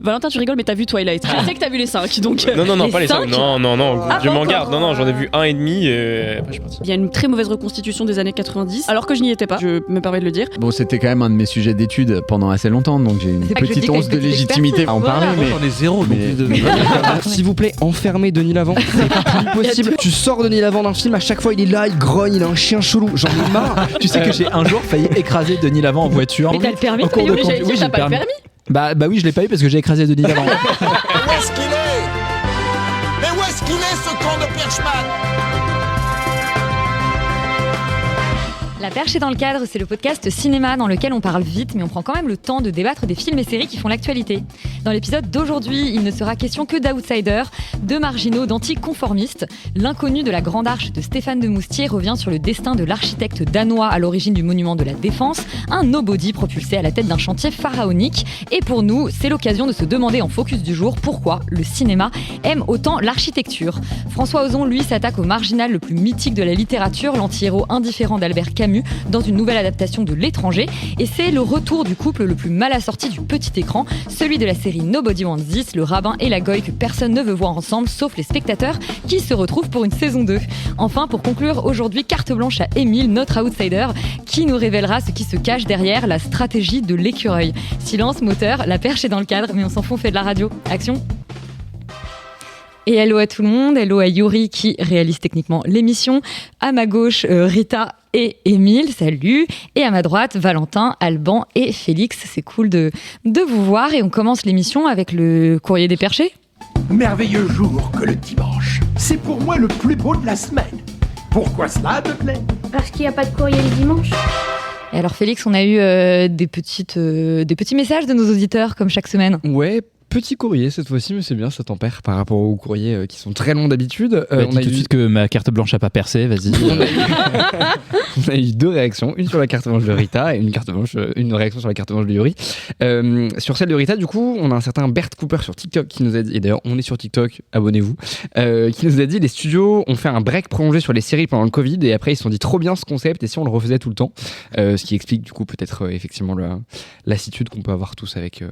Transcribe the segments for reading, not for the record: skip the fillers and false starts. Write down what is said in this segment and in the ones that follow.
Valentin, tu rigoles, mais t'as vu Twilight. Je sais que t'as vu les 5, donc. Non, pas les 5. Non, je m'en encore. garde. Non, j'en ai vu 1,5 et après je suis parti. Il y a une très mauvaise reconstitution des années 90, alors que je n'y étais pas, je me permets de le dire. Bon, c'était quand même un de mes sujets d'études pendant assez longtemps, donc j'ai une C'est pas que je petite dis once que de t'es légitimité experte. à en parler, Voilà. mais J'en ai zéro. Mais- S'il vous plaît, enfermez Denis Lavant. C'est pas plus possible. Tu sors Denis Lavant d'un film, à chaque fois il est là, il grogne, il a un chien chelou. J'en ai marre. Tu sais que j'ai un jour failli écraser Denis Lavant en voiture. Mais t'as le permis, Au cours de Yuri, conduite. j'allais dire, Oui, t'as j'ai pas le permis. Bah oui, je l'ai pas eu parce que j'ai écrasé Denis Lavant. Où est-ce qu'il est? Mais où est-ce qu'il est, ce con de Perchman? La Perche est dans le cadre, c'est le podcast cinéma dans lequel on parle vite, mais on prend quand même le temps de débattre des films et séries qui font l'actualité. Dans l'épisode d'aujourd'hui, il ne sera question que d'outsiders, de marginaux, d'anticonformistes. L'inconnu de la Grande Arche de Stéphane de Moustier revient sur le destin de l'architecte danois à l'origine du monument de la Défense, un nobody propulsé à la tête d'un chantier pharaonique. Et pour nous, c'est l'occasion de se demander en focus du jour pourquoi le cinéma aime autant l'architecture. François Ozon, lui, s'attaque au marginal le plus mythique de la littérature, l'anti-héros indifférent d'Albert Camus, dans une nouvelle adaptation de L'Étranger. Et c'est le retour du couple le plus mal assorti du petit écran, celui de la série Nobody Wants This, le rabbin et la goy que personne ne veut voir ensemble, sauf les spectateurs qui se retrouvent pour une saison 2. Enfin, pour conclure, aujourd'hui, carte blanche à Émile, notre outsider, qui nous révélera ce qui se cache derrière la stratégie de l'écureuil. Silence, moteur, la perche est dans le cadre, mais on s'en fout, on fait de la radio. Action! Et hello à tout le monde, hello à Yuri qui réalise techniquement l'émission. À ma gauche, Rita et Émile, salut. Et à ma droite, Valentin, Alban et Félix. C'est cool de vous voir. Et on commence l'émission avec le courrier des perchés. Merveilleux jour que le dimanche. C'est pour moi le plus beau de la semaine. Pourquoi cela, te plaît? Parce qu'il n'y a pas de courrier le dimanche. Et alors Félix, on a eu des petits messages de nos auditeurs comme chaque semaine. Ouais. Petit courrier cette fois-ci, mais c'est bien, ça tempère par rapport aux courriers qui sont très longs d'habitude. Dis tout de suite que ma carte blanche a pas percé, vas-y. On a eu 2 réactions, une sur la carte blanche de Rita et une réaction sur la carte blanche de Yuri. Sur celle de Rita, du coup, on a un certain Bert Cooper sur TikTok qui nous a dit, et d'ailleurs on est sur TikTok, abonnez-vous, qui nous a dit les studios ont fait un break prolongé sur les séries pendant le Covid et après ils se sont dit trop bien ce concept et si on le refaisait tout le temps, ce qui explique du coup peut-être effectivement la lassitude qu'on peut avoir tous avec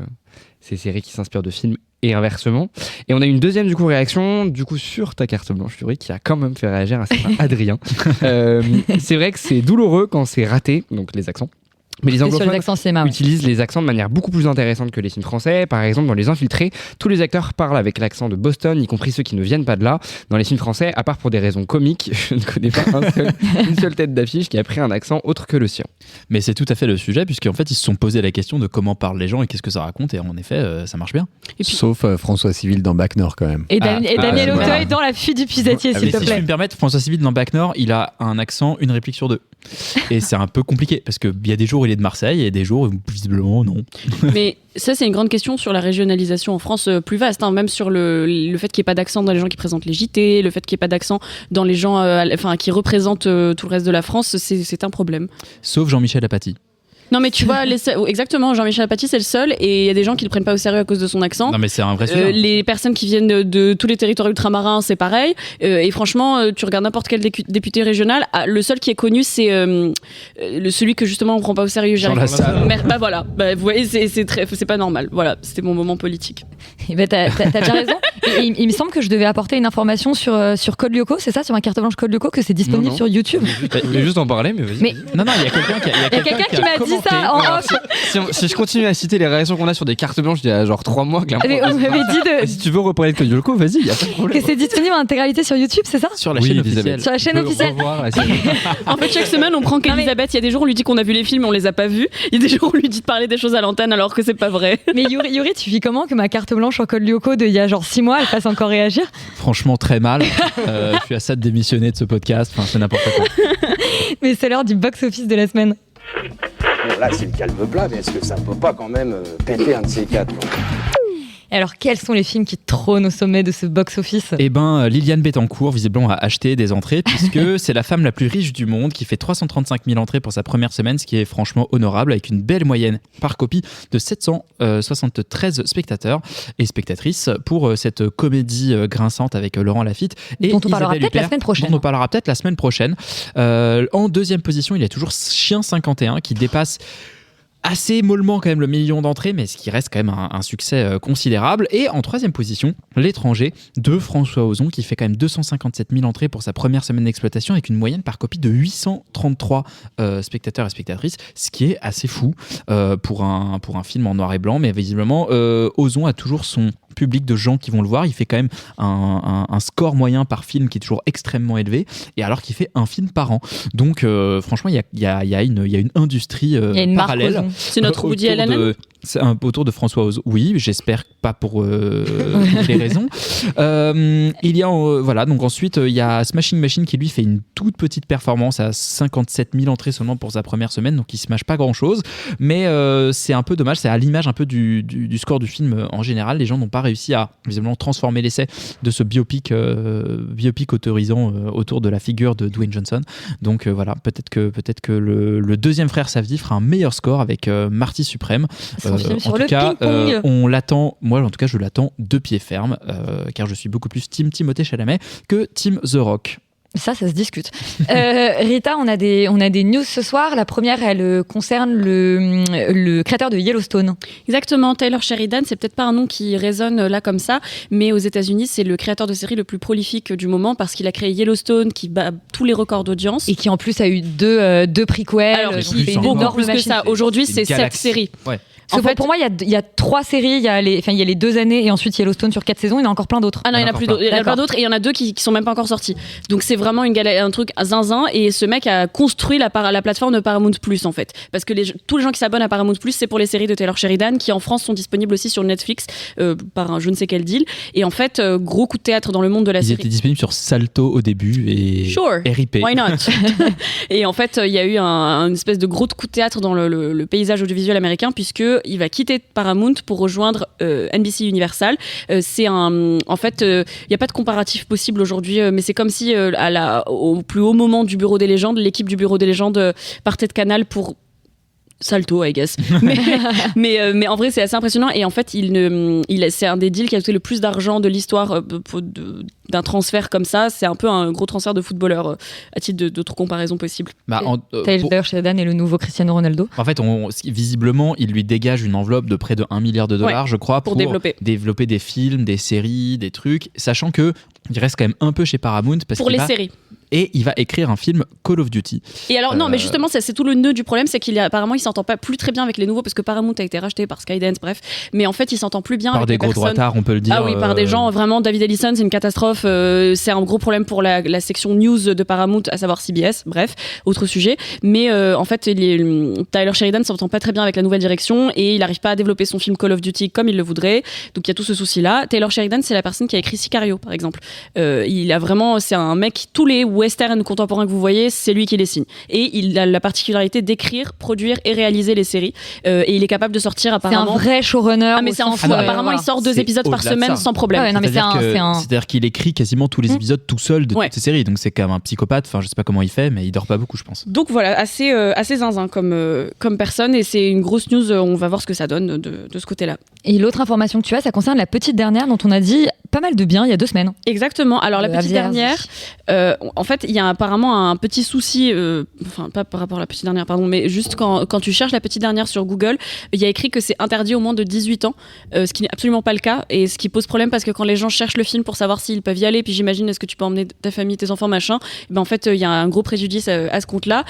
ces séries qui s'inspirent de films et inversement. Et on a une deuxième du coup réaction du coup sur ta carte blanche Yuri qui a quand même fait réagir un certain Adrien. C'est vrai que c'est douloureux quand c'est raté, donc les accents. Mais les anglophones utilisent les accents de manière beaucoup plus intéressante que les films français. Par exemple, dans Les Infiltrés, tous les acteurs parlent avec l'accent de Boston, y compris ceux qui ne viennent pas de là. Dans les films français, à part pour des raisons comiques, je ne connais pas une seule tête d'affiche qui a pris un accent autre que le sien. Mais c'est tout à fait le sujet, puisqu'en fait, ils se sont posé la question de comment parlent les gens et qu'est-ce que ça raconte. Et en effet, ça marche bien. Et puis... Sauf François Civil dans Bac Nord quand même. Et Daniel Auteuil dans La Fuite du Pisatier, s'il te Si plaît. je puis me permettre, François Civil dans Bac Nord, il a un accent, une réplique sur 2. Et c'est un peu compliqué, parce qu'il y a des jours où il est de Marseille et des jours où visiblement non. Mais ça, c'est une grande question sur la régionalisation en France plus vaste, hein, même sur le fait qu'il n'y ait pas d'accent dans les gens qui présentent les JT, le fait qu'il n'y ait pas d'accent dans les gens qui représentent tout le reste de la France, c'est un problème. Sauf Jean-Michel Apathy. Non mais tu vois, exactement, Jean-Michel Apathy c'est le seul et il y a des gens qui le prennent pas au sérieux à cause de son accent. Non mais c'est un vrai sujet. Les personnes qui viennent de tous les territoires ultramarins c'est pareil. Et franchement, tu regardes n'importe quel député régional, le seul qui est connu c'est celui que justement on prend pas au sérieux. Jean Lassalle. Bah voilà, vous voyez c'est pas normal. Voilà, c'était mon moment politique. Et ben t'as déjà raison. Et il me semble que je devais apporter une information sur Code Lyoko, c'est ça, sur ma carte blanche Code Lyoko, que c'est disponible sur YouTube. Je voulais juste en parler, mais vas-y. Mais non, il y a quelqu'un qui m'a dit ça en off. Si je continue à citer les réactions qu'on a sur des cartes blanches il y a genre 3 mois, clairement. Mais on m'avait dit Si tu veux reparler de Code Lyoko, vas-y, il y a pas de problème. que c'est disponible en intégralité sur YouTube, c'est ça? Sur la chaîne officielle. Sur la chaîne officielle. En fait, chaque semaine, on prend qu'Elisabeth. Il y a des jours, on lui dit qu'on a vu les films, on les a pas vus. Il y a des jours, on lui dit de parler des choses à l'antenne alors que c'est pas vrai. Mais Yuri, tu vis comment que ma carte blanche en Code Lyoko d'il y a genre 6 mois, elle fasse encore réagir? Franchement, très mal. Je suis à ça de démissionner de ce podcast. Enfin, c'est n'importe quoi. Mais c'est l'heure du box-office de la semaine. Bon, là, c'est le calme plat, mais est-ce que ça peut pas quand même péter un de ces 4 Et alors, quels sont les films qui trônent au sommet de ce box-office? Eh ben, Liliane Bettencourt, visiblement, a acheté des entrées, puisque c'est la femme la plus riche du monde, qui fait 335 000 entrées pour sa première semaine, ce qui est franchement honorable, avec une belle moyenne par copie de 773 spectateurs et spectatrices pour cette comédie grinçante avec Laurent Lafitte et dont on parlera Isabelle peut-être la Huppert, semaine prochaine. dont on parlera peut-être la semaine prochaine. En deuxième position, il y a toujours Chien 51 qui dépasse assez mollement quand même le million d'entrées, mais ce qui reste quand même un succès considérable. Et en troisième position, L'étranger de François Ozon, qui fait quand même 257 000 entrées pour sa première semaine d'exploitation, avec une moyenne par copie de 833 spectateurs et spectatrices, ce qui est assez fou pour un film en noir et blanc. Mais visiblement, Ozon a toujours son public de gens qui vont le voir. Il fait quand même un score moyen par film qui est toujours extrêmement élevé, et alors qu'il fait un film par an. Donc franchement, il y a une industrie parallèle. C'est notre Woody Allen. C'est autour de François Ozon. Oui, j'espère pas pour toutes les raisons. Il y a voilà, donc ensuite il y a Smashing Machine qui lui fait une toute petite performance à 57 000 entrées seulement pour sa première semaine, donc il se mâche pas grand chose, mais c'est un peu dommage. C'est à l'image un peu du score du film en général. Les gens n'ont pas réussi à visiblement transformer l'essai de ce biopic autorisant autour de la figure de Dwayne Johnson. Donc voilà, peut-être que le deuxième frère Safdie fera un meilleur score avec Marty Suprême. En tout cas, on l'attend. Moi, en tout cas, je l'attends de pied ferme, car je suis beaucoup plus team Timothée Chalamet que team The Rock. Ça se discute. Rita, on a des news ce soir. La première, elle concerne le créateur de Yellowstone. Exactement, Taylor Sheridan, c'est peut-être pas un nom qui résonne là comme ça, mais aux États-Unis, c'est le créateur de série le plus prolifique du moment, parce qu'il a créé Yellowstone, qui bat tous les records d'audience. Et qui en plus a eu deux prequels. Alors, beaucoup plus que ça. Aujourd'hui, c'est 7 séries. Ouais. En fait, pour moi, il y a 3 séries. Il y a les 2 années et ensuite Yellowstone sur 4 saisons. Il y en a encore plein d'autres. Ah non, il y en a plus d'autres. Il y en a plein d'autres et il y en a 2 qui sont même pas encore sortis. Donc c'est vraiment un truc zinzin. Et ce mec a construit la plateforme de Paramount Plus en fait. Parce que tous les gens qui s'abonnent à Paramount Plus, c'est pour les séries de Taylor Sheridan qui en France sont disponibles aussi sur Netflix par un je ne sais quel deal. Et en fait, gros coup de théâtre dans le monde de la série. Ils étaient disponibles sur Salto au début et RIP. Why not? Et en fait, il y a eu une espèce de gros coup de théâtre dans le paysage audiovisuel américain, puisqu'il va quitter Paramount pour rejoindre NBC Universal. En fait, il n'y a pas de comparatif possible aujourd'hui, mais c'est comme si au plus haut moment du Bureau des légendes, l'équipe du Bureau des légendes partait de Canal pour Salto, I guess. mais en vrai, c'est assez impressionnant. Et en fait, c'est un des deals qui a coûté le plus d'argent de l'histoire d'un transfert comme ça. C'est un peu un gros transfert de footballeur à titre d'autres comparaisons possibles. Taylor Sheridan est le nouveau Cristiano Ronaldo. En fait, visiblement, il lui dégage une enveloppe de près de $1 milliard, je crois, pour développer des films, des séries, des trucs, sachant que il reste quand même un peu chez Paramount séries. Et il va écrire un film Call of Duty. Et alors, non, mais justement, c'est tout le nœud du problème, c'est qu'apparemment, il s'entend pas plus très bien avec les nouveaux, parce que Paramount a été racheté par Skydance, bref. Mais en fait, il s'entend plus bien par avec des gros droitards, on peut le dire. Ah oui, par des gens, vraiment, David Ellison, c'est une catastrophe. C'est un gros problème pour la section news de Paramount, à savoir CBS, bref, autre sujet. Mais en fait, Taylor Sheridan s'entend pas très bien avec la nouvelle direction, et il n'arrive pas à développer son film Call of Duty comme il le voudrait. Donc, il y a tout ce souci-là. Taylor Sheridan, c'est la personne qui a écrit Sicario, par exemple. C'est un mec, tous les westerns contemporains que vous voyez, c'est lui qui les signe. Et il a la particularité d'écrire, produire et réaliser les séries. Et il est capable de sortir apparemment. C'est un vrai showrunner. Ah, mais c'est un fou. Apparemment, il sort 2 épisodes par semaine sans problème. Ouais, non, mais c'est-à-dire qu'il écrit quasiment tous les épisodes tout seul de toutes ces séries. Donc c'est quand même un psychopathe. Enfin, je sais pas comment il fait, mais il dort pas beaucoup, je pense. Donc voilà, assez zinzin comme personne. Et c'est une grosse news. On va voir ce que ça donne de ce côté-là. Et l'autre information que tu as, ça concerne la petite dernière dont on a dit pas mal de bien il y a 2 semaines. Exactement. Alors la petite dernière, en fait, il y a apparemment un petit souci, enfin pas par rapport à la petite dernière, pardon, mais juste quand tu cherches la petite dernière sur Google, il y a écrit que c'est interdit au moins de 18 ans, ce qui n'est absolument pas le cas, et ce qui pose problème parce que quand les gens cherchent le film pour savoir s'ils peuvent y aller, puis j'imagine est-ce que tu peux emmener ta famille, tes enfants, machin, et ben en fait il y a un gros préjudice à ce compte-là.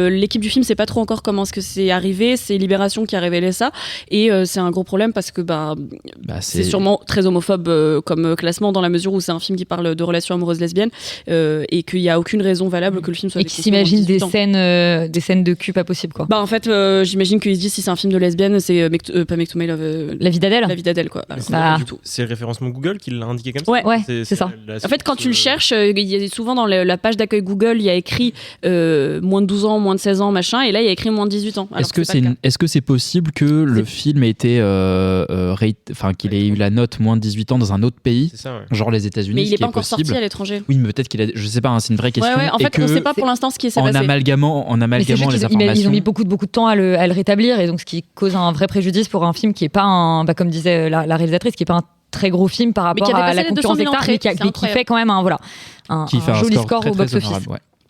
L'équipe du film sait pas trop encore comment est-ce que c'est arrivé, c'est Libération qui a révélé ça, et c'est un gros problème parce que c'est sûrement très homophobe comme classement, dans la mesure où c'est un film qui parle de relations amoureuses lesbiennes, et qu'il y a aucune raison valable que le film soit et qui s'imagine des scènes de cul pas possible, quoi. En fait, j'imagine qu'ils se disent si c'est un film de lesbienne, c'est pas Make to My Love, La vie d'Adèle. La vie d'Adèle, quoi. Du tout. C'est le référencement Google qui l'a indiqué comme ça. Ouais, c'est ça. En fait, quand tu le cherches, il y a souvent dans la page d'accueil Google, il y a écrit moins de 12 ans, moins de 16 ans, machin, et là il y a écrit moins de 18 ans. Est-ce que c'est possible que le film ait été qu'il ait eu la note moins de 18 ans dans un autre pays, genre les États-Unis? Mais il n'est pas encore sorti à l'étranger. Oui, mais peut-être qu'il a. Je sais pas, c'est une vraie question. En fait, on ne sait pas pour l'instant ce qui s'est passé. En amalgamant les informations. Ils ont mis beaucoup de temps à le rétablir, et donc ce qui cause un vrai préjudice pour un film qui est pas comme disait la réalisatrice, qui est pas un très gros film par rapport à la concurrence externe, mais qui fait quand même un joli score au box-office.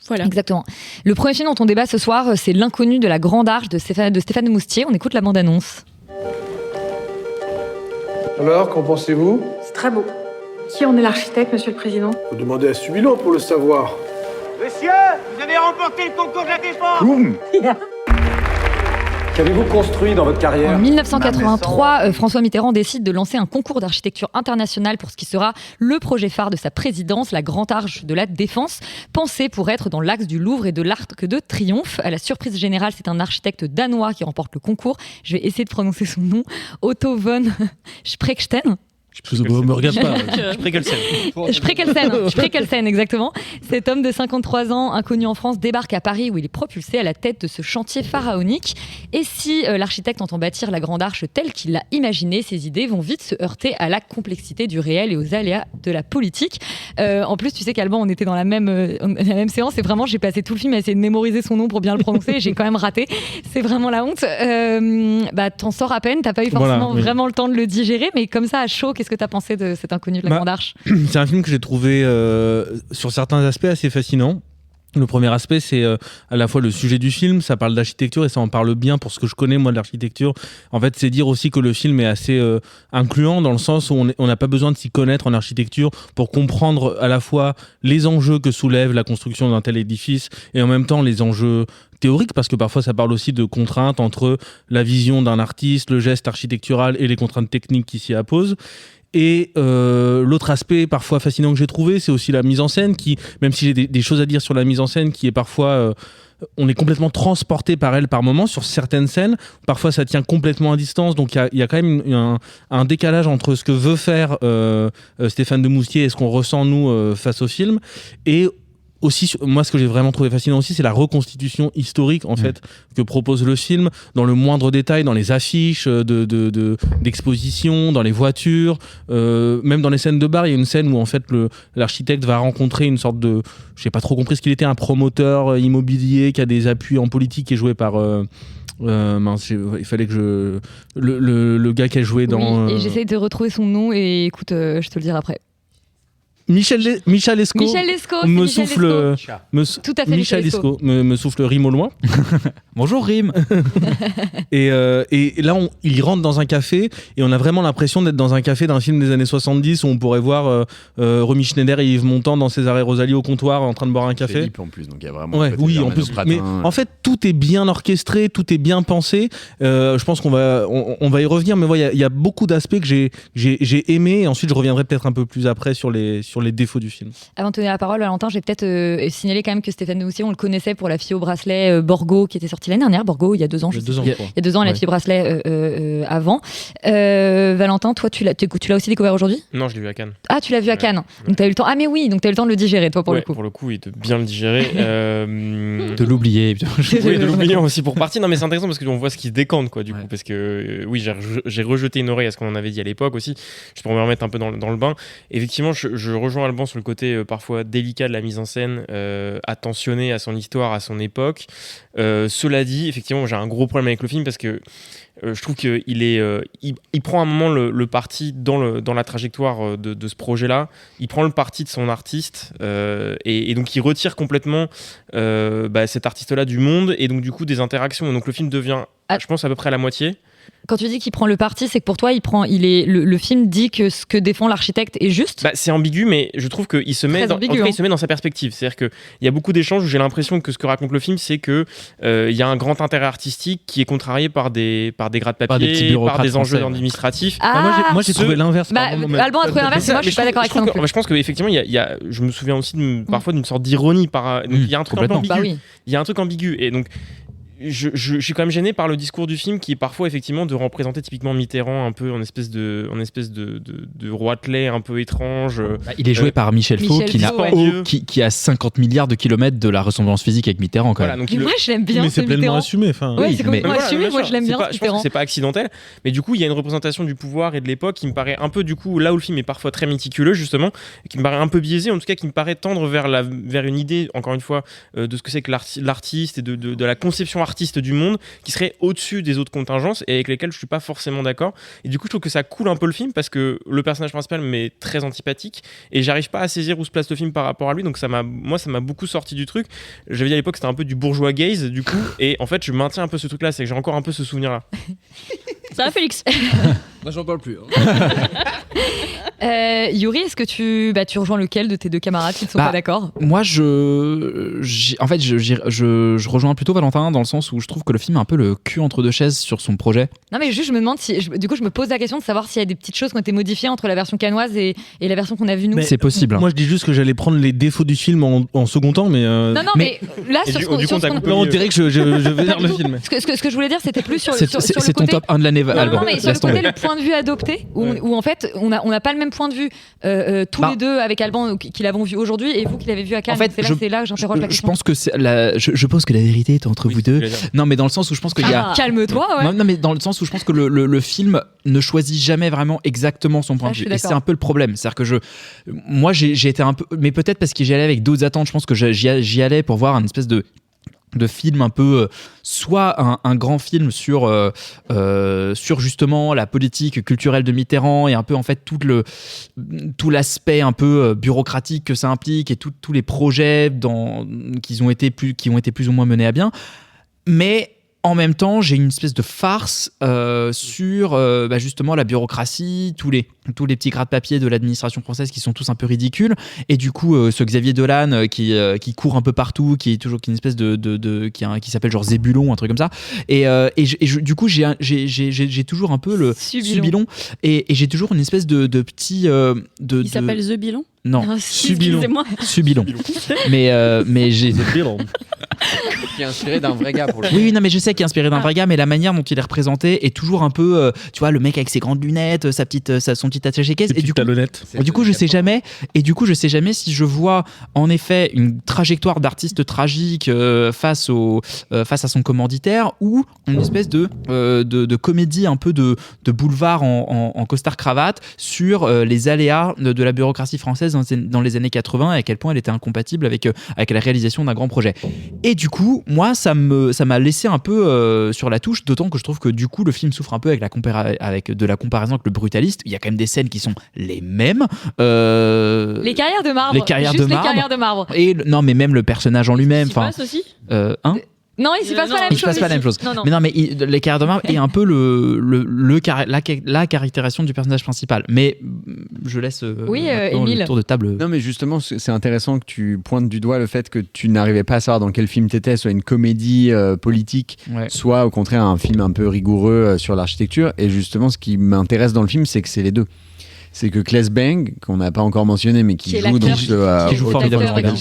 Voilà. Exactement. Le premier film dont on débat ce soir, c'est L'inconnu de la Grande Arche de Stéphane de Moustier. On écoute la bande-annonce. Alors, qu'en pensez-vous ? C'est très beau. Qui en est l'architecte, monsieur le président ? Faut demander à Subilo pour le savoir. Monsieur, vous avez remporté le concours de la défense. Qu'avez-vous construit dans votre carrière ? En 1983, François Mitterrand décide de lancer un concours d'architecture internationale pour ce qui sera le projet phare de sa présidence, la Grande Arche de la Défense, pensée pour être dans l'axe du Louvre et de l'Arc de Triomphe. À la surprise générale, c'est un architecte danois qui remporte le concours. Je vais essayer de prononcer son nom. Otto von Sprechtein. Me regarde pas. Spreckelsen, exactement. Cet homme de 53 ans, inconnu en France, débarque à Paris où il est propulsé à la tête de ce chantier pharaonique. Et si l'architecte entend bâtir la Grande Arche telle qu'il l'a imaginée, ses idées vont vite se heurter à la complexité du réel et aux aléas de la politique. En plus, tu sais qu'Alban, on était dans la même séance et vraiment, j'ai passé tout le film à essayer de mémoriser son nom pour bien le prononcer et j'ai quand même raté. C'est vraiment la honte. T'en sors à peine, t'as pas eu forcément vraiment le temps de le digérer, mais comme ça, à chaud, qu'est-ce que tu as pensé de cet inconnu de la Grande Arche ? C'est un film que j'ai trouvé sur certains aspects assez fascinant. Le premier aspect, c'est à la fois le sujet du film, ça parle d'architecture et ça en parle bien pour ce que je connais moi de l'architecture. En fait, c'est dire aussi que le film est assez incluant dans le sens où on n'a pas besoin de s'y connaître en architecture pour comprendre à la fois les enjeux que soulève la construction d'un tel édifice et en même temps les enjeux théoriques, parce que parfois ça parle aussi de contraintes entre la vision d'un artiste, le geste architectural et les contraintes techniques qui s'y apposent. Et l'autre aspect parfois fascinant que j'ai trouvé, c'est aussi la mise en scène qui, même si j'ai des choses à dire sur la mise en scène, qui est parfois... on est complètement transporté par elle par moments sur certaines scènes. Parfois, ça tient complètement à distance. Donc, il y a quand même un décalage entre ce que veut faire Stéphane de Moustier et ce qu'on ressent, nous, face au film. Et aussi, moi, ce que j'ai vraiment trouvé fascinant aussi, c'est la reconstitution historique, en fait, que propose le film, dans le moindre détail, dans les affiches d'exposition, dans les voitures, même dans les scènes de bar. Il y a une scène où, en fait, l'architecte va rencontrer une sorte de... J'ai pas trop compris ce qu'il était, un promoteur immobilier qui a des appuis en politique, qui est joué par... il fallait que le gars qui a joué dans... Oui, et j'essaie de retrouver son nom et écoute, je te le dirai après. Michel Lescaut me souffle tout à fait Michel Lescaut me souffle Rime au loin. Bonjour Rime. et là il rentre dans un café et on a vraiment l'impression d'être dans un café d'un film des années 70 où on pourrait voir Romy Schneider et Yves Montand dans César et Rosalie au comptoir en train de boire un café. C'est hip en plus, donc il y a vraiment en plus, mais en fait tout est bien orchestré, tout est bien pensé. Je pense qu'on va y revenir, mais il y a beaucoup d'aspects que j'ai aimé et ensuite je reviendrai peut-être un peu plus après sur les défauts du film. Avant de donner la parole, Valentin, j'ai peut-être signalé quand même que Stéphane de Moustier, on le connaissait pour La fille au bracelet Borgo, qui était sortie l'année dernière. Borgo, il y a 2 ans. Il y a 2 ans, La fille au bracelet avant. Valentin, toi, tu l'as aussi découvert aujourd'hui ? Non, je l'ai vu à Cannes. Ah, tu l'as vu à Cannes. Donc, tu as eu le temps. Ah, mais oui, donc tu as eu le temps de le digérer, toi, pour le coup. Pour le coup, et de bien le digérer. De l'oublier. Oui, de l'oublier aussi pour partie. Non, mais c'est intéressant parce qu'on voit ce qui se décante, quoi, du coup. Parce que, oui, j'ai rejeté une oreille à ce qu'on en avait dit à l'époque aussi. Je peux me remettre un peu dans le bain. Effectivement, je rejoins Alban sur le côté parfois délicat de la mise en scène, attentionné à son histoire, à son époque. Cela dit, effectivement, j'ai un gros problème avec le film parce que je trouve qu'il il prend un moment le parti dans la trajectoire de ce projet-là. Il prend le parti de son artiste et donc il retire complètement cet artiste-là du monde et donc du coup des interactions. Et donc le film devient, je pense, à peu près à la moitié. Quand tu dis qu'il prend le parti, c'est que pour toi, le film dit que ce que défend l'architecte est juste ? C'est ambigu, mais je trouve qu'il se met, il se met dans sa perspective. C'est-à-dire qu'il y a beaucoup d'échanges où j'ai l'impression que ce que raconte le film, c'est qu'il y a un grand intérêt artistique qui est contrarié par des gratte-papier, par des enjeux administratifs. Moi, j'ai trouvé l'inverse. Alban a trouvé l'inverse, et moi, je suis pas d'accord avec ça non plus. Je pense qu'effectivement, je me souviens aussi parfois d'une sorte d'ironie. Donc, il y a un truc un peu ambigu. Il y a un truc ambigu. Et donc, je suis quand même gêné par le discours du film qui est parfois effectivement de représenter typiquement Mitterrand un peu en espèce de roitelet un peu étrange. Il est joué par Michel Faux qui a 50 milliards de kilomètres de la ressemblance physique avec Mitterrand quand même. Moi je l'aime bien. Mais c'est pleinement assumé. C'est complètement assumé. Moi je l'aime bien. Je pense que c'est pas accidentel. Mais du coup il y a une représentation du pouvoir et de l'époque qui me paraît un peu du coup là où le film est parfois très méticuleux justement, qui me paraît un peu biaisé, en tout cas qui me paraît tendre vers une idée encore une fois de ce que c'est que l'artiste et de la conception artistique artistes du monde qui seraient au-dessus des autres contingences et avec lesquels je suis pas forcément d'accord. Et du coup, je trouve que ça coule un peu le film parce que le personnage principal m'est très antipathique et j'arrive pas à saisir où se place le film par rapport à lui. Donc ça m'a beaucoup sorti du truc. J'avais dit à l'époque c'était un peu du bourgeois gaze du coup, et en fait je maintiens un peu ce truc-là, c'est que j'ai encore un peu ce souvenir-là. Ça va, Félix? Moi, j'en parle plus. Yuri, est-ce que tu rejoins lequel de tes deux camarades qui ne sont pas d'accord? Moi, je rejoins plutôt Valentin dans le sens où je trouve que le film a un peu le cul entre deux chaises sur son projet. Non, mais juste, je me demande du coup, je me pose la question de savoir s'il y a des petites choses qui ont été modifiées entre la version cannoise et la version qu'on a vue nous. C'est possible. Moi, je dis juste que j'allais prendre les défauts du film en second temps, mais. Non, mais là, sur ce qu'on. On dirait que je vais dire le film. Ce que je voulais dire, c'était plus sur le côté. C'est ton top 1 de l'année, Alban. Non, mais sur le côté, le point de vue adopté, où en fait, on n'a pas le même point de vue tous les deux avec Alban qui l'avons vu aujourd'hui et vous qui l'avez vu à Cannes. En fait, c'est là que j'interroge la question. Je pense que je pense que la vérité est entre vous deux. Non, mais dans le sens où je pense qu'il y a. Calme-toi, ouais. Non, mais dans le sens où je pense que le film ne choisit jamais vraiment exactement son point de vue. Et c'est un peu le problème. C'est-à-dire que moi, j'ai été un peu, mais peut-être parce que j'y allais avec d'autres attentes. Je pense que j'y allais pour voir une espèce de film un peu, soit un grand film sur justement la politique culturelle de Mitterrand et un peu en fait tout l'aspect un peu bureaucratique que ça implique et tous les projets qui ont été plus ou moins menés à bien. Mais en même temps, j'ai une espèce de farce sur justement la bureaucratie, tous les petits gras de papier de l'administration française qui sont tous un peu ridicules. Et du coup, ce Xavier Dolan qui court un peu partout, qui est toujours une espèce qui s'appelle genre Zébulon, un truc comme ça. Du coup, j'ai toujours un peu le Subilon. Et j'ai toujours une espèce de petit. Il s'appelle Zebilon? Non, Subilon. Subilon. Mais j'ai. Qui est inspiré d'un vrai gars pour le Oui, non, mais je sais qu'il est inspiré d'un vrai gars, mais la manière dont il est représenté est toujours un peu, tu vois, le mec avec ses grandes lunettes, son petit attaché-caisse. Et du coup, je sais jamais. Et du coup, je sais jamais si je vois en effet une trajectoire d'artiste tragique face à son commanditaire ou une espèce de comédie un peu de boulevard en costard cravate sur les aléas de la bureaucratie française dans les années 80 et à quel point elle était incompatible avec la réalisation d'un grand projet. Et du coup, moi, ça m'a laissé un peu sur la touche, d'autant que je trouve que du coup, le film souffre un peu avec de la comparaison avec Le Brutaliste. Il y a quand même des scènes qui sont les mêmes. Les carrières de marbre. Les carrières de marbre. Et non, mais même le personnage en lui-même. Il s'y passe aussi Non, il s'y passe pas la même chose. Il se passe pas la même chose. Non. Mais non, mais les carrières de marbre est un peu la caractérisation du personnage principal. Mais je laisse Émile. le tour de table. Non, mais justement, c'est intéressant que tu pointes du doigt le fait que tu n'arrivais pas à savoir dans quel film t'étais, soit une comédie politique, soit au contraire un film un peu rigoureux sur l'architecture. Et justement, ce qui m'intéresse dans le film, c'est que c'est les deux. C'est que Claes Bang, qu'on n'a pas encore mentionné, mais qui joue dans qui joue formidablement bien,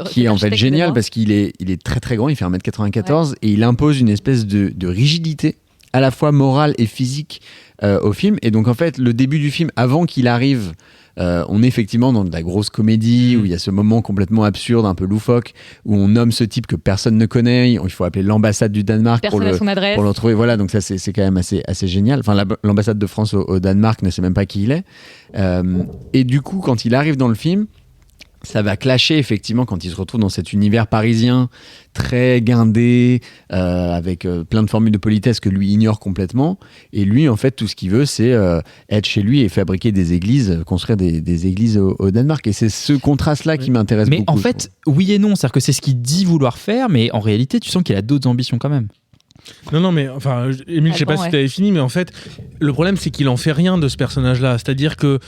qui est en fait génial parce qu'il est très très grand, il fait 1m94 et il impose une espèce de rigidité à la fois morale et physique au film. Et donc en fait, le début du film, avant qu'il arrive, on est effectivement dans de la grosse comédie où il y a ce moment complètement absurde, un peu loufoque, où on nomme ce type que personne ne connaît. Il faut appeler l'ambassade du Danemark pour le retrouver. Voilà, donc ça c'est quand même assez génial. Enfin, l'ambassade de France au Danemark ne sait même pas qui il est. Et du coup, quand il arrive dans le film, ça va clasher effectivement quand il se retrouve dans cet univers parisien très guindé, avec plein de formules de politesse que lui ignore complètement. Et lui, en fait, tout ce qu'il veut, c'est être chez lui et fabriquer des églises, construire des églises au Danemark. Et c'est ce contraste-là qui m'intéresse beaucoup. Mais en fait, oui et non. C'est-à-dire que c'est ce qu'il dit vouloir faire, mais en réalité, tu sens qu'il a d'autres ambitions quand même. Non, mais enfin, Émile, je sais pas si tu avais fini, mais en fait, le problème, c'est qu'il en fait rien de ce personnage-là. C'est-à-dire que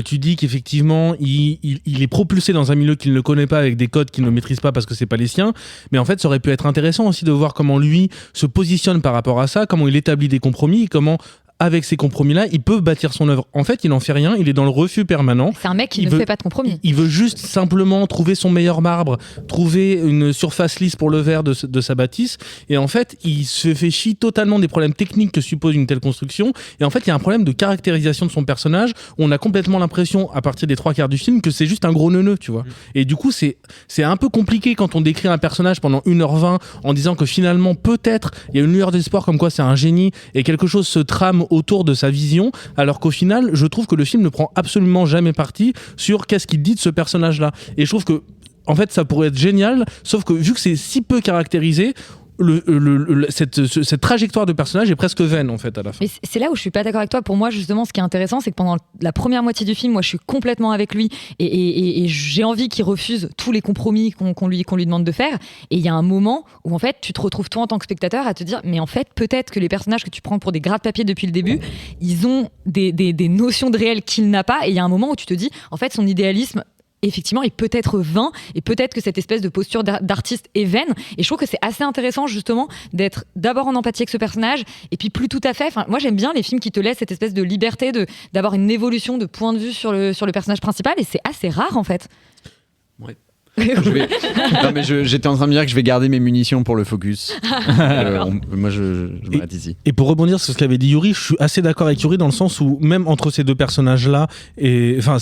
tu dis qu'effectivement, il est propulsé dans un milieu qu'il ne connaît pas, avec des codes qu'il ne maîtrise pas parce que c'est pas les siens. Mais en fait, ça aurait pu être intéressant aussi de voir comment lui se positionne par rapport à ça, comment il établit des compromis, et comment, avec ces compromis-là, il peut bâtir son œuvre. En fait, il n'en fait rien, il est dans le refus permanent. C'est un mec qui ne fait pas de compromis. Il veut juste simplement trouver son meilleur marbre, trouver une surface lisse pour le verre de sa bâtisse. Et en fait, il se fait chier totalement des problèmes techniques que suppose une telle construction. Et en fait, il y a un problème de caractérisation de son personnage où on a complètement l'impression, à partir des 3/4 du film, que c'est juste un gros neuneu, tu vois. Et du coup, c'est un peu compliqué quand on décrit un personnage pendant 1h20 en disant que finalement, peut-être, il y a une lueur d'espoir comme quoi c'est un génie et quelque chose se trame autour de sa vision, alors qu'au final, je trouve que le film ne prend absolument jamais parti sur qu'est-ce qu'il dit de ce personnage-là. Et je trouve que, en fait, ça pourrait être génial, sauf que vu que c'est si peu caractérisé, cette trajectoire de personnage est presque vaine en fait à la fin. Mais c'est là où je suis pas d'accord avec toi. Pour moi, justement, ce qui est intéressant, c'est que pendant la première moitié du film, moi, je suis complètement avec lui et j'ai envie qu'il refuse tous les compromis qu'on lui demande de faire. Et il y a un moment où en fait, tu te retrouves toi en tant que spectateur à te dire, mais en fait, peut-être que les personnages que tu prends pour des gratte-papier depuis le début, ils ont des notions de réel qu'il n'a pas. Et il y a un moment où tu te dis, en fait, son idéalisme, effectivement, est peut-être vain et peut-être que cette espèce de posture d'artiste est vaine. Et je trouve que c'est assez intéressant justement d'être d'abord en empathie avec ce personnage et puis plus tout à fait. Enfin, moi, j'aime bien les films qui te laissent cette espèce de liberté d'avoir une évolution de point de vue sur le personnage principal et c'est assez rare en fait. Ouais. Non mais j'étais en train de me dire que je vais garder mes munitions pour le focus. Moi je m'arrête ici. Et pour rebondir sur ce qu'avait dit Yuri, je suis assez d'accord avec Yuri dans le sens où même entre ces deux personnages là, et enfin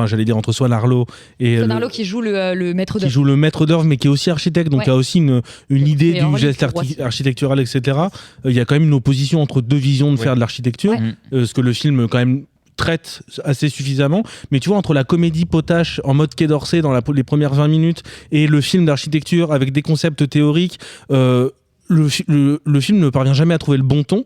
j'allais dire entre Swan Arlo et Swan Arlo qui joue le maître d'œuvre. Qui joue le maître d'œuvre mais qui est aussi architecte, donc il y a aussi une idée du geste architectural, etc. Il y a quand même une opposition entre deux visions de faire de l'architecture, ce que le film quand même traite assez suffisamment, mais tu vois, entre la comédie potache en mode Quai d'Orsay dans les premières 20 minutes et le film d'architecture avec des concepts théoriques, le film ne parvient jamais à trouver le bon ton.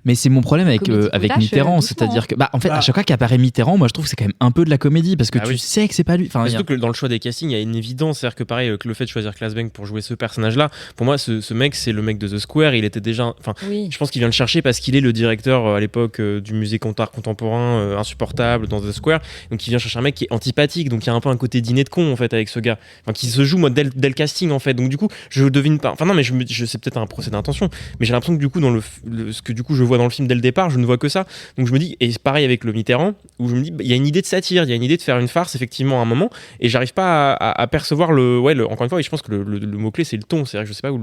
Mais c'est mon problème avec Mitterrand, c'est-à-dire que en fait à chaque fois qu'apparaît Mitterrand, moi je trouve que c'est quand même un peu de la comédie parce que tu sais que c'est pas lui. Enfin, surtout que dans le choix des castings, il y a une évidence, c'est-à-dire que pareil, que le fait de choisir Claes Bang pour jouer ce personnage-là, pour moi ce mec c'est le mec de The Square, il était déjà, je pense qu'il vient le chercher parce qu'il est le directeur à l'époque du musée d'art contemporain insupportable dans The Square, donc il vient chercher un mec qui est antipathique, donc il y a un peu un côté dîner de con en fait avec ce gars, qui se joue moi dès le casting en fait, donc du coup je devine pas, enfin non mais je c'est peut-être un procès d'intention, mais j'ai l'impression que du coup dans ce que du coup je vois dans le film dès le départ, je ne vois que ça. Donc je me dis, et pareil avec le Mitterrand, où je me dis, il y a une idée de satire, il y a une idée de faire une farce effectivement à un moment, et j'arrive pas à percevoir encore une fois, et je pense que le mot-clé c'est le ton, c'est-à-dire que je sais pas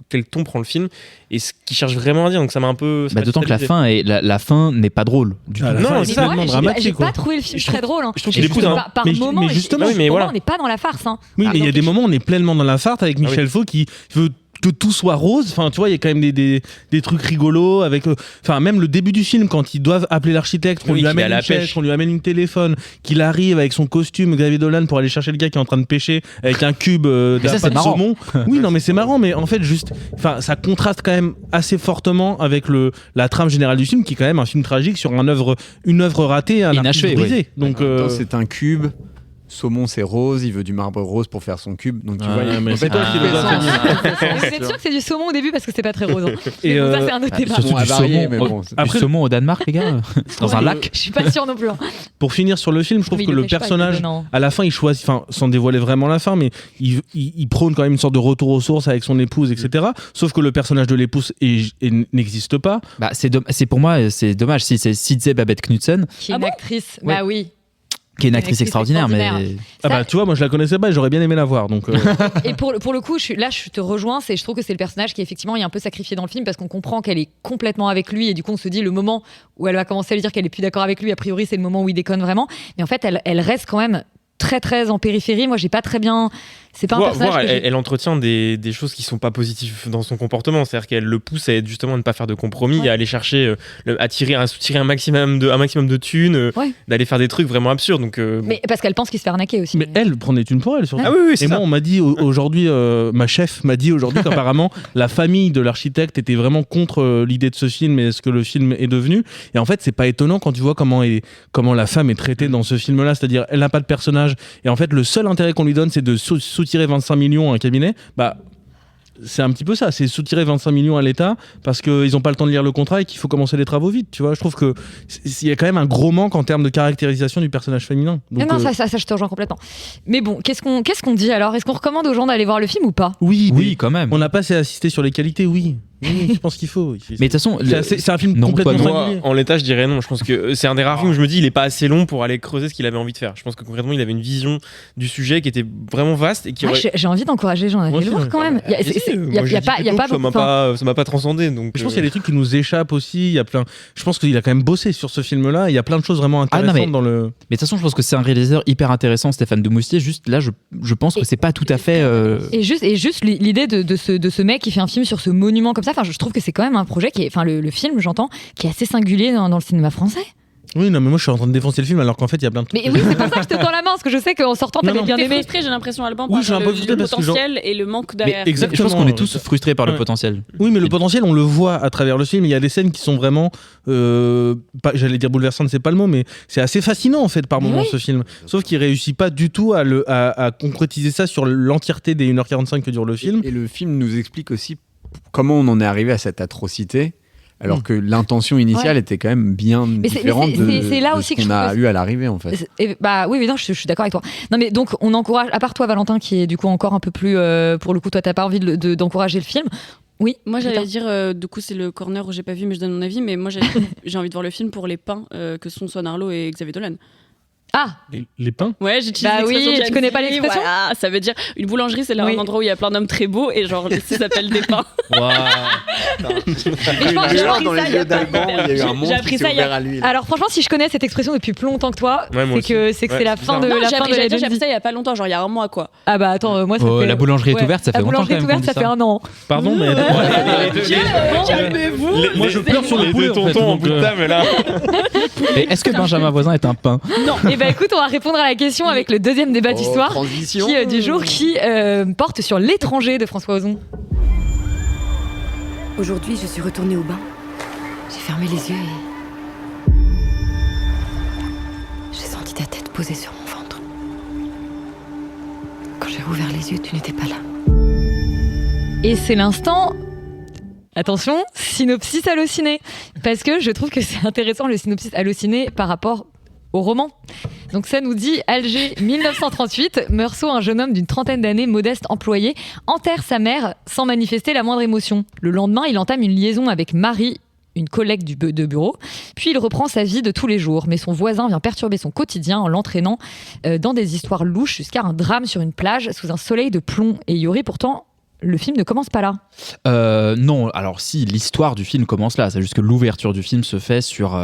quel ton prend le film, et ce qu'il cherche vraiment à dire, donc ça m'a un peu... d'autant que la fin n'est pas drôle du tout. Non, c'est ça, j'ai pas trouvé le film très drôle. Je trouve que par moment, on n'est pas dans la farce. Oui, mais il y a des moments où on est pleinement dans la farce avec Michel Faux qui veut que tout soit rose, enfin tu vois, il y a quand même des trucs rigolos avec même le début du film quand ils doivent appeler l'architecte, qu'on lui amène une chaise, qu'on lui amène une téléphone, qu'il arrive avec son costume Xavier Dolan pour aller chercher le gars qui est en train de pêcher avec un cube de saumon. Oui, non mais c'est marrant, mais en fait juste ça contraste quand même assez fortement avec la trame générale du film qui est quand même un film tragique sur une œuvre ratée, un artiste brisé. Donc c'est un cube. Saumon c'est rose, il veut du marbre rose pour faire son cube, donc tu vois. C'est sûr que c'est du saumon au début parce que c'est pas très rose. Et ça c'est un autre débat. Du saumon au Danemark, les gars, dans un lac. Je suis pas sûr non plus. Pour finir sur le film, je trouve que le personnage, à la fin, il choisit, sans dévoiler vraiment la fin, mais il prône quand même une sorte de retour aux sources avec son épouse, etc. Sauf que le personnage de l'épouse n'existe pas. C'est pour moi, c'est dommage. Si c'est Sidze Babette Knudsen, qui est une actrice, bah oui. Qui est une actrice extraordinaire, mais... tu vois, moi je la connaissais pas et j'aurais bien aimé la voir. Donc, Et pour le coup, je te rejoins, je trouve que c'est le personnage qui effectivement est un peu sacrifié dans le film parce qu'on comprend qu'elle est complètement avec lui et du coup on se dit le moment où elle va commencer à lui dire qu'elle est plus d'accord avec lui, a priori c'est le moment où il déconne vraiment. Mais en fait, elle reste quand même très très en périphérie. Moi j'ai pas très bien... C'est pas un personnage elle entretient des choses qui sont pas positives dans son comportement, c'est-à-dire qu'elle le pousse à justement à ne pas faire de compromis, à aller chercher à tirer un maximum de thunes, d'aller faire des trucs vraiment absurdes. Donc mais parce qu'elle pense qu'il se fait arnaquer aussi. Mais elle prenait une pour elle surtout. Ah oui, et moi on m'a dit aujourd'hui, ma chef m'a dit aujourd'hui qu'apparemment la famille de l'architecte était vraiment contre l'idée de ce film et ce que le film est devenu. Et en fait c'est pas étonnant quand tu vois comment la femme est traitée dans ce film-là, c'est-à-dire elle n'a pas de personnage et en fait le seul intérêt qu'on lui donne c'est de soutirer 25 millions à un cabinet, c'est un petit peu ça, c'est soutirer 25 millions à l'État parce qu'ils n'ont pas le temps de lire le contrat et qu'il faut commencer les travaux vite, tu vois. Je trouve qu'il y a quand même un gros manque en termes de caractérisation du personnage féminin. Donc, non, ça je te rejoins complètement. Mais bon, qu'est-ce qu'on dit alors ? Est-ce qu'on recommande aux gens d'aller voir le film ou pas ? Oui, quand même. On n'a pas assez insisté sur les qualités, oui. Oui, je pense qu'il faut. Mais de toute façon, c'est un film complètement singulier. En l'état, je dirais non. Je pense que c'est un des rares films où je me dis il est pas assez long pour aller creuser ce qu'il avait envie de faire. Je pense que concrètement, il avait une vision du sujet qui était vraiment vaste et qui j'ai envie d'encourager les gens à aller le voir quand même. Il y a pas ça m'a pas transcendé. Donc je pense qu'il y a des trucs qui nous échappent aussi. Il y a plein. Je pense qu'il a quand même bossé sur ce film-là. Il y a plein de choses vraiment intéressantes dans le. Mais de toute façon, je pense que c'est un réalisateur hyper intéressant, Stéphane Demoustier. Juste là, je pense que c'est pas tout à fait. Et juste l'idée de ce mec qui fait un film sur ce monument comme ça. Enfin, je trouve que c'est quand même un projet qui est, le film, j'entends, qui est assez singulier dans le cinéma français. Oui, non, mais moi je suis en train de défoncer le film alors qu'en fait il y a plein de trucs. Mais oui, c'est pour ça que je te tends la main, parce que je sais qu'en sortant, t'avais bien T'es aimé. frustré, j'ai l'impression, Alban, Oui, par je suis un peu frustré le parce que potentiel et le manque derrière. Mais je pense qu'on est tous frustrés par le potentiel. Oui, mais le potentiel, on le voit à travers le film. Il y a des scènes qui sont vraiment, j'allais dire bouleversantes, c'est pas le mot, mais c'est assez fascinant en fait par moments ce film. Sauf qu'il réussit pas du tout à concrétiser ça sur l'entièreté des 1h45 que dure le film. Et le film nous explique aussi comment on en est arrivé à cette atrocité. Alors que l'intention initiale était quand même bien différente c'est là de aussi ce qu'on a eu à l'arrivée en fait. Oui, mais non, je suis d'accord avec toi. Non, mais donc on encourage, à part toi Valentin, qui est du coup encore un peu plus, pour le coup, toi t'as pas envie d'encourager le film. Oui. Moi j'allais dire, du coup c'est le corner où j'ai pas vu, mais je donne mon avis. Mais moi j'ai envie de voir le film pour les pains que sont Swan Arlo et Xavier Dolan. Ah, les pains. Ouais, j'utilise bah l'expression. oui, tu connais pas l'expression. Voilà, ça veut dire une boulangerie, c'est là un endroit où il y a plein d'hommes très beaux et genre ça s'appelle des pains. Dans les yeux d'Alban, il y a eu un monde qui s'est ouvert à lui. Alors franchement, si je connais cette expression depuis plus longtemps que toi, c'est que c'est la fin de la fin de J'ai appris ça il y a pas longtemps, genre il y a un mois quoi. Ah bah attends, moi ça fait. La boulangerie est ouverte, ça fait longtemps. La boulangerie est ouverte, ça fait un an. Pardon, mais calmez-vous. Moi je pleure sur le poulet. Tontons en bout de table là. Est-ce que Benjamin Voisin est un pain? Non. Et bah écoute, on va répondre à la question avec le deuxième débat d'histoire du jour qui porte sur l'étranger de François Ozon. Aujourd'hui, je suis retournée au bain. J'ai fermé les yeux et j'ai senti ta tête posée sur mon ventre. Quand j'ai rouvert les yeux, tu n'étais pas là. Et c'est l'instant... Attention, synopsis halluciné. Parce que je trouve que c'est intéressant le synopsis halluciné par rapport au roman. Donc ça nous dit Alger 1938, Meursault, un jeune homme d'une trentaine d'années, modeste employé, enterre sa mère sans manifester la moindre émotion. Le lendemain, il entame une liaison avec Marie, une collègue de bureau, puis il reprend sa vie de tous les jours. Mais son voisin vient perturber son quotidien en l'entraînant dans des histoires louches jusqu'à un drame sur une plage sous un soleil de plomb. Et Yuri, pourtant, le film ne commence pas là. Non, alors si, l'histoire du film commence là. C'est juste que l'ouverture du film se fait sur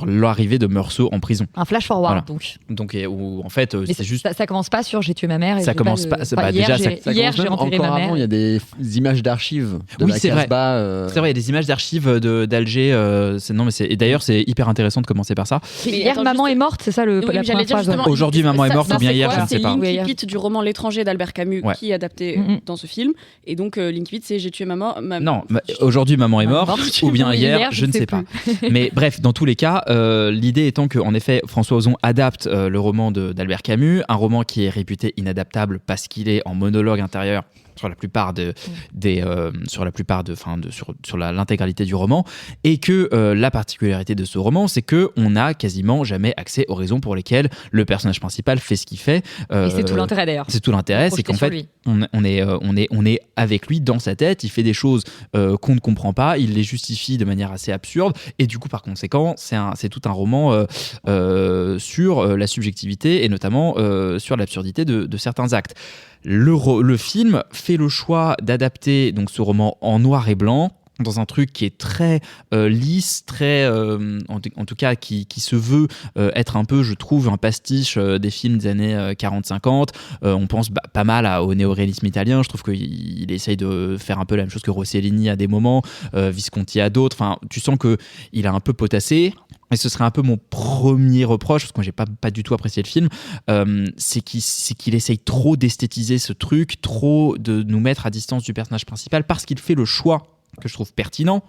l'arrivée de Meursault en prison. Un flash forward, voilà. Donc où, en fait, mais c'est juste... Ça commence pas sur j'ai tué ma mère. Et ça commence pas... hier, j'ai enterré ma mère. Avant, il y a des images d'archives de la Casbah. C'est vrai, il y a des images d'archives d'Alger. Et d'ailleurs, c'est hyper intéressant de commencer par ça. Mais hier, maman est morte, c'est ça la première phrase. Aujourd'hui, maman est morte, ou bien hier, je ne sais pas. C'est l'incipit du roman L'étranger d'Albert Camus qui est adapté dans ce film. Et donc, l'incipit, c'est j'ai tué maman. Non, aujourd'hui, maman est morte, ou bien hier, je ne sais pas. Mais bref, dans tous les cas, l'idée étant que, en effet, François Ozon adapte le roman d'Albert Camus, un roman qui est réputé inadaptable parce qu'il est en monologue intérieur sur la plupart sur l'intégralité du roman, et que la particularité de ce roman, c'est que on n'a quasiment jamais accès aux raisons pour lesquelles le personnage principal fait ce qu'il fait. Et c'est tout l'intérêt d'ailleurs. C'est tout l'intérêt, c'est qu'en fait on est avec lui dans sa tête, il fait des choses qu'on ne comprend pas, il les justifie de manière assez absurde, et du coup par conséquent c'est tout un roman sur la subjectivité et notamment sur l'absurdité de certains actes. Le film fait le choix d'adapter donc ce roman en noir et blanc dans un truc qui est très lisse, très en tout cas qui se veut être un peu, je trouve, un pastiche des films des années 40-50. On pense pas mal au néoréalisme italien. Je trouve qu'il essaye de faire un peu la même chose que Rossellini à des moments, Visconti à d'autres. Enfin, tu sens qu'il a un peu potassé. Et ce serait un peu mon premier reproche, parce que moi j'ai pas du tout apprécié le film, c'est qu'il essaye trop d'esthétiser ce truc, trop de nous mettre à distance du personnage principal, parce qu'il fait le choix, que je trouve pertinent,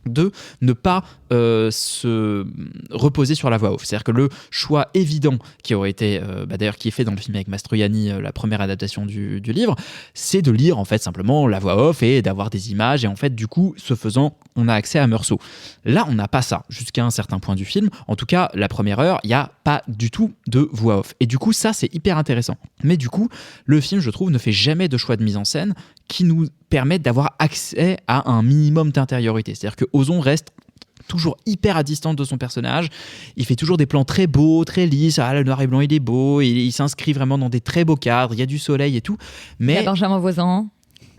de ne pas se reposer sur la voix off. C'est-à-dire que le choix évident qui aurait été, d'ailleurs qui est fait dans le film avec Mastroianni, la première adaptation du livre, c'est de lire en fait simplement la voix off et d'avoir des images, et en fait du coup, ce faisant, on a accès à Meursault. Là, on n'a pas ça, jusqu'à un certain point du film. En tout cas, la première heure, il n'y a pas du tout de voix off. Et du coup, ça, c'est hyper intéressant. Mais du coup, le film, je trouve, ne fait jamais de choix de mise en scène qui nous permettent d'avoir accès à un minimum d'intériorité. C'est-à-dire que Ozon reste toujours hyper à distance de son personnage. Il fait toujours des plans très beaux, très lisses. Ah, le noir et blanc, il est beau. Il s'inscrit vraiment dans des très beaux cadres. Il y a du soleil et tout. Mais il y a Benjamin Voisin.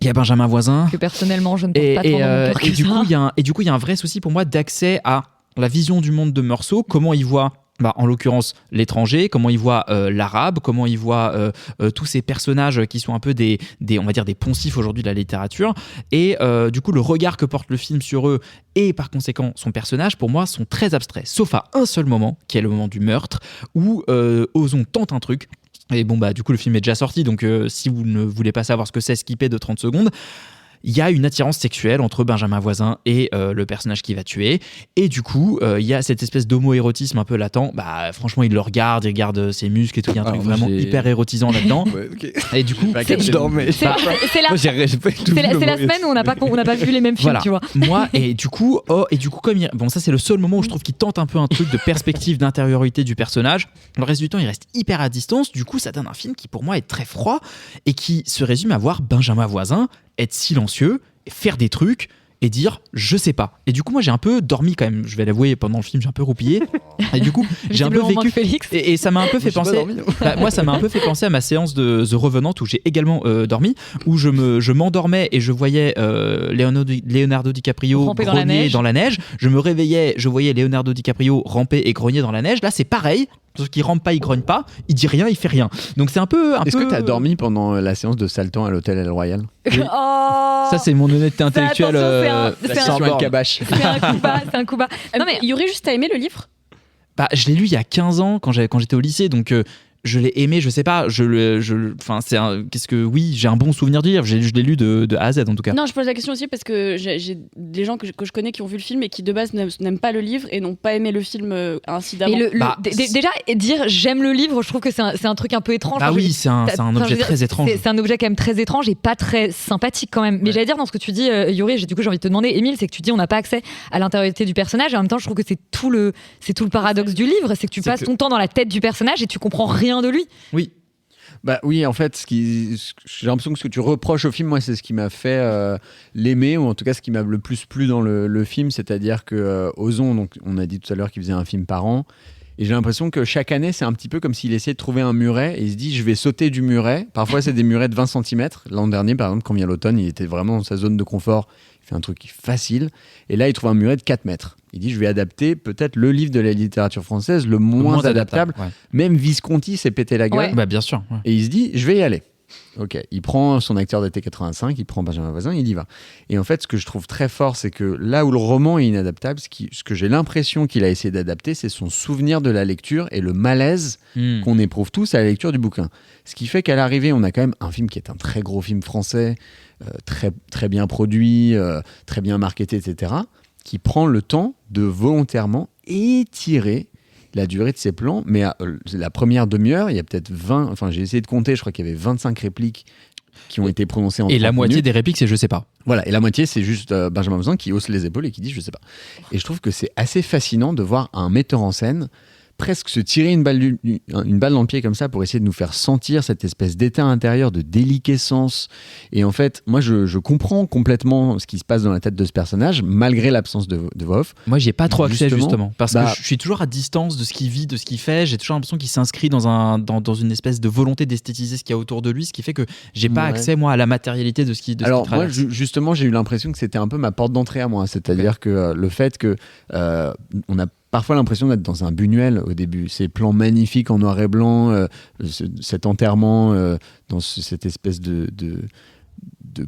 Il y a Benjamin Voisin. Que personnellement, je ne pense pas trop dans mon cœur que ça. Et du coup, il y a un vrai souci pour moi d'accès à la vision du monde de Meursault, comment il voit en l'occurrence l'étranger, comment il voit l'arabe, comment il voit tous ces personnages qui sont un peu des on va dire des poncifs aujourd'hui de la littérature, et du coup le regard que porte le film sur eux et par conséquent son personnage, pour moi, sont très abstraits, sauf à un seul moment, qui est le moment du meurtre, où Ozon tente un truc, et bon du coup le film est déjà sorti, donc si vous ne voulez pas savoir ce que c'est, skippez de 30 secondes. Il y a une attirance sexuelle entre Benjamin Voisin et le personnage qu'il va tuer. Et du coup, il y a cette espèce d'homo-érotisme un peu latent. Franchement, il le regarde, il regarde ses muscles et tout. Il y a un truc vraiment hyper érotisant là-dedans. Ouais, okay. Et du coup, je dormais. C'est la semaine où on n'a pas vu les mêmes films, voilà. Tu vois. Moi, et du coup, ça c'est le seul moment où je trouve qu'il tente un peu un truc de perspective, d'intériorité du personnage. Le reste du temps, il reste hyper à distance. Du coup, ça donne un film qui pour moi est très froid et qui se résume à voir Benjamin Voisin être silencieux, faire des trucs et dire je sais pas. Et du coup moi j'ai un peu dormi quand même, je vais l'avouer, pendant le film j'ai un peu roupillé et du coup j'ai un peu vécu et ça m'a un peu fait penser moi ça m'a un peu fait penser à ma séance de The Revenant où j'ai également dormi, où je m'endormais et je voyais Leonardo DiCaprio grogner dans la neige, je me réveillais, je voyais Leonardo DiCaprio ramper et grogner dans la neige. Là c'est pareil, sauf qu'il rampe pas, il grogne pas, il dit rien, il fait rien. Donc c'est un peu que t'as dormi pendant la séance de Saltan à l'hôtel El Royal? Oui. Ça c'est mon honnêteté intellectuelle. C'est un coup bas. Non mais Yuri, juste t'as aimé le livre? Je l'ai lu il y a 15 ans quand j'étais au lycée, donc je l'ai aimé, je sais pas, oui, j'ai un bon souvenir du livre, je l'ai lu de A à Z en tout cas. Non, je pose la question aussi parce que j'ai des gens que je connais qui ont vu le film et qui de base n'aiment pas le livre et n'ont pas aimé le film incidemment. Déjà, dire j'aime le livre, je trouve que c'est un truc un peu étrange. Oui, c'est un objet très étrange. C'est un objet quand même très étrange et pas très sympathique quand même. Mais j'allais dire dans ce que tu dis, Yuri, j'ai envie de te demander, Émile, c'est que tu dis on n'a pas accès à l'intériorité du personnage et en même temps je trouve que c'est tout le paradoxe du livre, c'est que tu passes ton temps dans la tête du personnage et tu comprends rien de lui. Oui. Oui, en fait, j'ai l'impression que ce que tu reproches au film, moi, c'est ce qui m'a fait l'aimer, ou en tout cas ce qui m'a le plus plu dans le film, c'est-à-dire que Ozon, donc on a dit tout à l'heure qu'il faisait un film par an, et j'ai l'impression que chaque année, c'est un petit peu comme s'il essayait de trouver un muret, et il se dit, je vais sauter du muret. Parfois, c'est des murets de 20 cm. L'an dernier, par exemple, quand vient l'automne, il était vraiment dans sa zone de confort. Il fait un truc facile. Et là, il trouve un muret de 4 mètres. Il dit, je vais adapter peut-être le livre de la littérature française le moins adaptable. Ouais. Même Visconti s'est pété la gueule. Ouais. Bien sûr. Ouais. Et il se dit, je vais y aller. Ok, il prend son acteur d'été 85, il prend Benjamin Voisin, il y va. Et en fait, ce que je trouve très fort, c'est que là où le roman est inadaptable, ce que j'ai l'impression qu'il a essayé d'adapter, c'est son souvenir de la lecture et le malaise qu'on éprouve tous à la lecture du bouquin. Ce qui fait qu'à l'arrivée, on a quand même un film qui est un très gros film français, très, très bien produit, très bien marketé, etc., qui prend le temps de volontairement étirer la durée de ses plans, mais la première demi-heure, il y a peut-être 20, enfin j'ai essayé de compter, je crois qu'il y avait 25 répliques qui ont été prononcées en 30 minutes. Et la moitié des répliques, c'est je sais pas. Voilà, et la moitié, c'est juste Benjamin Voisin qui hausse les épaules et qui dit je sais pas. Et je trouve que c'est assez fascinant de voir un metteur en scène presque se tirer une balle dans le pied comme ça pour essayer de nous faire sentir cette espèce d'état intérieur de déliquescence. Et en fait, moi, je comprends complètement ce qui se passe dans la tête de ce personnage, malgré l'absence de voix off. Moi, j'ai pas trop accès, justement, parce que je suis toujours à distance de ce qu'il vit, de ce qu'il fait. J'ai toujours l'impression qu'il s'inscrit dans une espèce de volonté d'esthétiser ce qu'il y a autour de lui, ce qui fait que j'ai pas accès, moi, à la matérialité de ce qu'il traverse. Alors, moi, justement, j'ai eu l'impression que c'était un peu ma porte d'entrée à moi. C'est-à-dire que le fait que on a parfois l'impression d'être dans un Buñuel au début. Ces plans magnifiques en noir et blanc, cet enterrement dans cette espèce de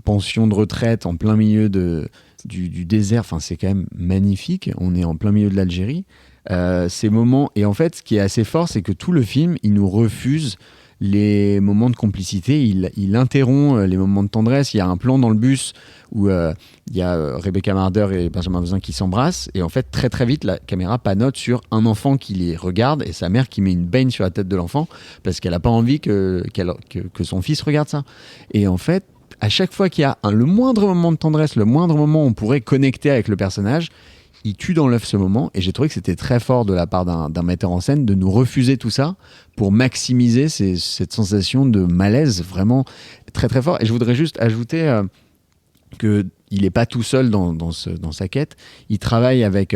pension de retraite en plein milieu du désert. Enfin, c'est quand même magnifique. On est en plein milieu de l'Algérie. Ces moments... Et en fait, ce qui est assez fort, c'est que tout le film, il nous refuse les moments de complicité, il interrompt les moments de tendresse. Il y a un plan dans le bus où il y a Rebecca Marder et Benjamin Voisin qui s'embrassent, et en fait très très vite la caméra panote sur un enfant qui les regarde et sa mère qui met une baigne sur la tête de l'enfant parce qu'elle n'a pas envie que son fils regarde ça. Et en fait, à chaque fois qu'il y a le moindre moment de tendresse, le moindre moment où on pourrait connecter avec le personnage, il tue dans l'œuf ce moment, et j'ai trouvé que c'était très fort de la part d'un metteur en scène de nous refuser tout ça pour maximiser cette sensation de malaise vraiment très très fort. Et je voudrais juste ajouter que il n'est pas tout seul dans sa quête. Il travaille avec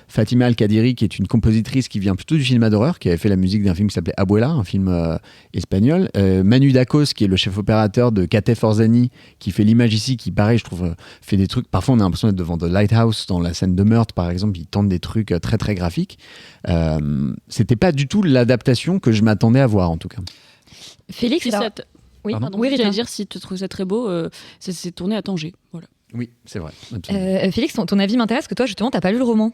Fatima Al-Qadiri, qui est une compositrice qui vient plutôt du cinéma d'horreur, qui avait fait la musique d'un film qui s'appelait Abuela, un film espagnol. Manu Dacos, qui est le chef opérateur de Katef Orzani, qui fait l'image ici, qui pareil, je trouve, fait des trucs. Parfois, on a l'impression d'être devant The Lighthouse, dans la scène de meurtre, par exemple. Il tente des trucs très très graphiques. C'était pas du tout l'adaptation que je m'attendais à voir, en tout cas. Félix, oui, j'allais dire, si tu trouves ça très beau, c'est tourné à Tanger. Voilà. Oui, c'est vrai. Félix, ton avis m'intéresse, que toi, justement, t'as pas lu le roman.